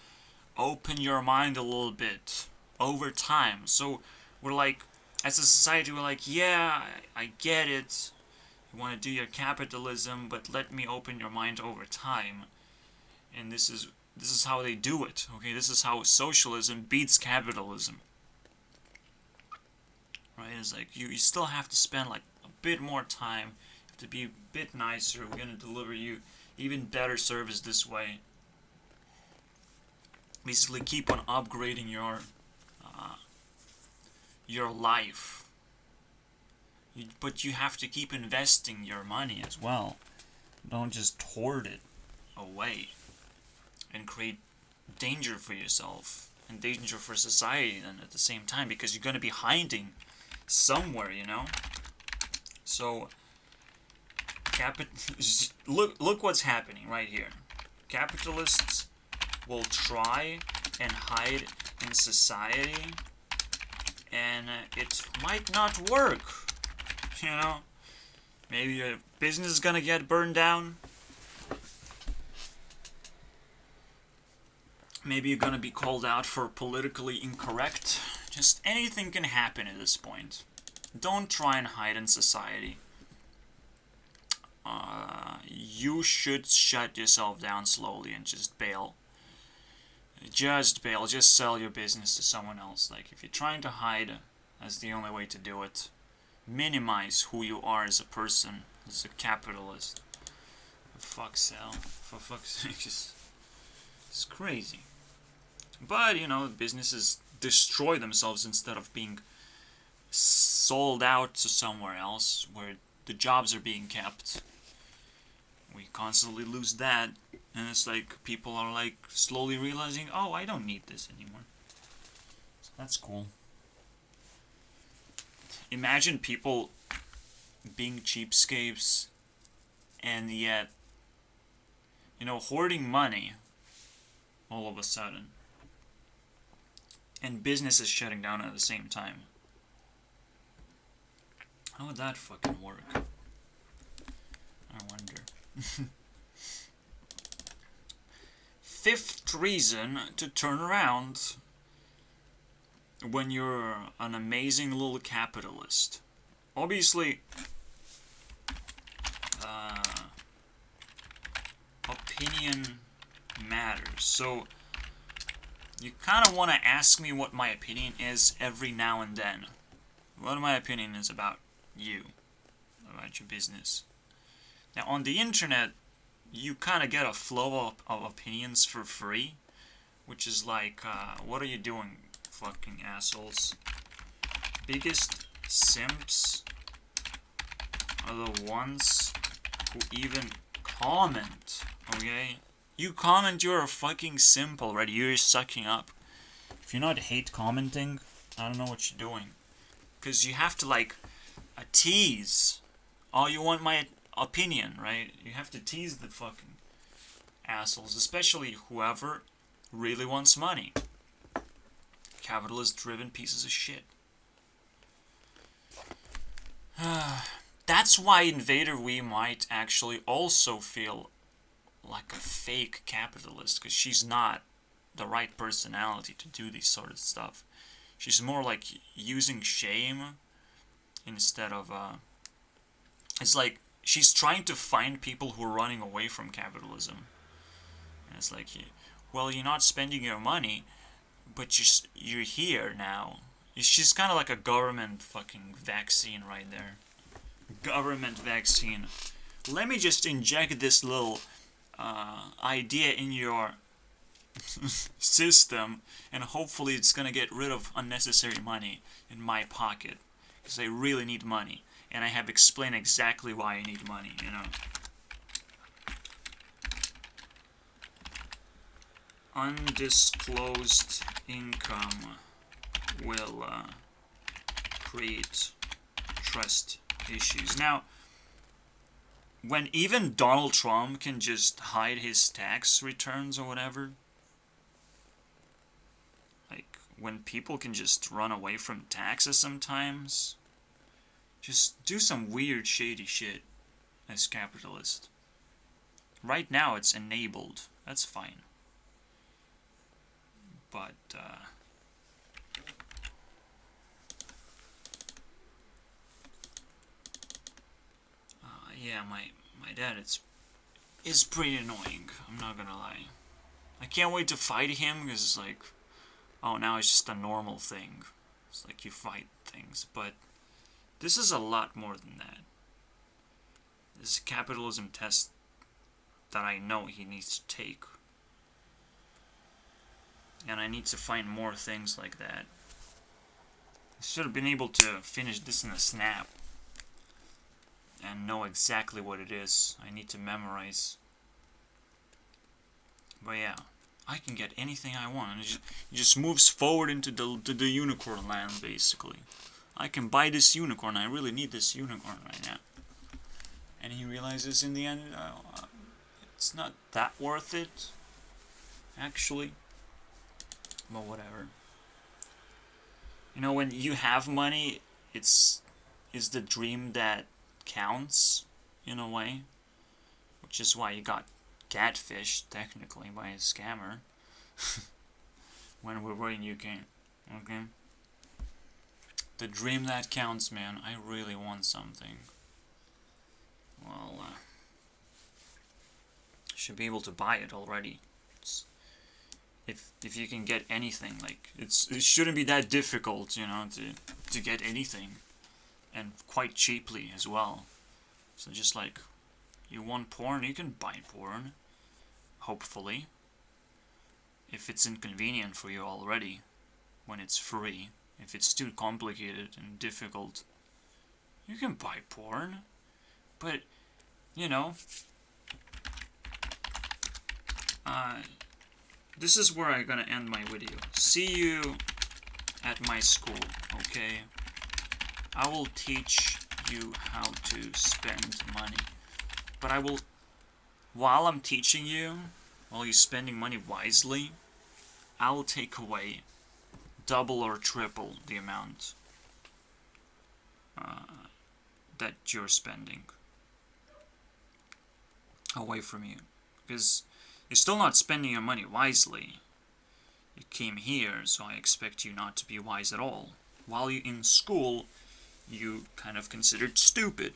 open your mind a little bit over time. So we're like, as a society, we're like, yeah, I get it. You want to do your capitalism, but let me open your mind over time. And this is how they do it, okay? This is how socialism beats capitalism. Right? It's like you still have to spend like a bit more time to be a bit nicer. We're going to deliver you even better service this way. Basically keep on upgrading your life. But you have to keep investing your money as well. Don't just hoard it away. and create danger for yourself and danger for society then at the same time, because you're gonna be hiding somewhere, you know? So look what's happening right here. Capitalists will try and hide in society, and it might not work, you know? Maybe your business is gonna get burned down. Maybe you're gonna be called out for politically incorrect. Just anything can happen at this point. Don't try and hide in society. You should shut yourself down slowly and just bail. Just bail. Just sell your business to someone else. Like, if you're trying to hide, that's the only way to do it. Minimize who you are as a person, as a capitalist. For fuck's sake, it's crazy. But, you know, businesses destroy themselves instead of being sold out to somewhere else where the jobs are being kept. We constantly lose that, and it's like people are like slowly realizing, oh, I don't need this anymore. So that's cool. Imagine people being cheapskates and yet, you know, hoarding money all of a sudden. And businesses shutting down at the same time. How would that fucking work? I wonder. Fifth reason to turn around when you're an amazing little capitalist. Obviously, opinion matters. So, you kind of want to ask me what my opinion is every now and then. What my opinion is about you, about your business. Now, on the internet, you kind of get a flow of opinions for free, which is like, what are you doing, fucking assholes? Biggest simps are the ones who even comment, okay? You comment, you're a fucking simp already. You're sucking up. If you're not hate commenting, I don't know what you're doing. Because you have to, like, tease. Oh, you want my opinion, right? You have to tease the fucking assholes. Especially whoever really wants money. Capitalist-driven pieces of shit. That's why Invader We might actually also feel like a fake capitalist, because she's not the right personality to do this sort of stuff. She's more like using shame instead of, it's like she's trying to find people who are running away from capitalism. And it's like, well, you're not spending your money, but you're here now. She's kind of like a government fucking vaccine right there. Government vaccine. Let me just inject this little idea in your system, and hopefully it's gonna get rid of unnecessary money in my pocket, because I really need money, and I have explained exactly why I need money, you know. Undisclosed income will create trust issues. Now, when even Donald Trump can just hide his tax returns or whatever, like, when people can just run away from taxes sometimes, just do some weird, shady shit as capitalist. Right now, it's enabled. That's fine. But, yeah, my dad is pretty annoying, I'm not gonna lie. I can't wait to fight him, because it's like, oh, now it's just a normal thing. It's like you fight things, but this is a lot more than that. This is a capitalism test that I know he needs to take. And I need to find more things like that. I should have been able to finish this in a snap and know exactly what it is. I need to memorize. But yeah, I can get anything I want. And it just moves forward into the unicorn land, basically. I can buy this unicorn. I really need this unicorn right now. And he realizes in the end, it's not that worth it, actually. But whatever. You know, when you have money, it's the dream that counts, in a way. Which is why you got catfished, technically, by a scammer. When we were in UK. Okay? The dream that counts, man. I really want something. Well, should be able to buy it already. If you can get anything, like, it shouldn't be that difficult, you know, to get anything. And quite cheaply as well. So just like, you want porn, you can buy porn. Hopefully. If it's inconvenient for you already. When it's free. If it's too complicated and difficult, you can buy porn. But, you know, this is where I'm gonna end my video. See you at my school, okay? I will teach you how to spend money. But I will, while I'm teaching you, while you're spending money wisely, I will take away double or triple the amount that you're spending away from you. Because you're still not spending your money wisely. You came here, so I expect you not to be wise at all. While you're in school, you kind of considered stupid.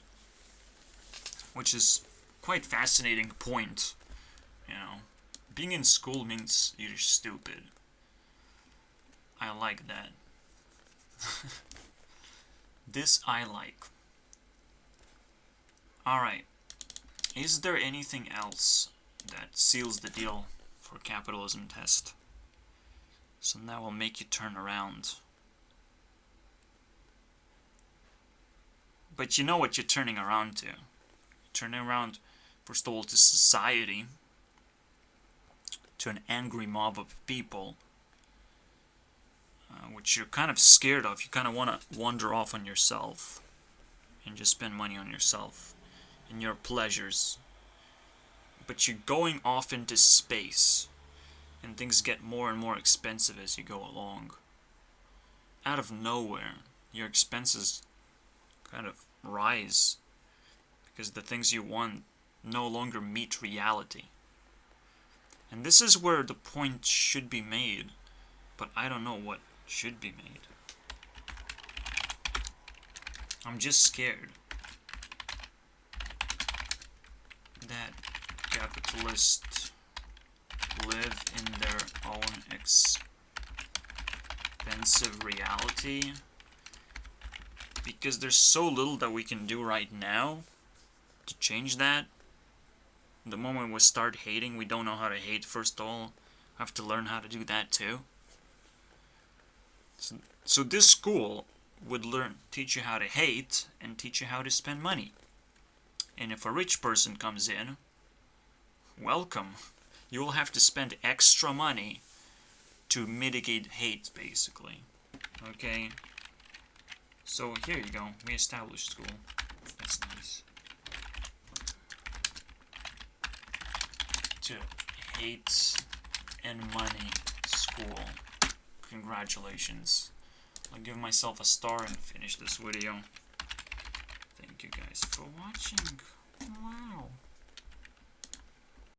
Which is quite fascinating point, you know. Being in school means you're stupid. I like that. This I like. Alright. Is there anything else that seals the deal for capitalism test? So that will make you turn around. But you know what you're turning around to. You're turning around, first of all, to society. To an angry mob of people. Which you're kind of scared of. You kind of want to wander off on yourself. And just spend money on yourself. And your pleasures. But you're going off into space. And things get more and more expensive as you go along. Out of nowhere, your expenses kind of rise. Because the things you want no longer meet reality. And this is where the point should be made. But I don't know what should be made. I'm just scared that capitalists live in their own expensive reality. Because there's so little that we can do right now to change that. The moment we start hating, we don't know how to hate first of all. I have to learn how to do that too. So this school would teach you how to hate and teach you how to spend money. And if a rich person comes in, welcome. You will have to spend extra money to mitigate hate, basically. Okay? So here you go. We established school. That's nice. To hate and money school. Congratulations. I'll give myself a star and finish this video. Thank you guys for watching. Wow.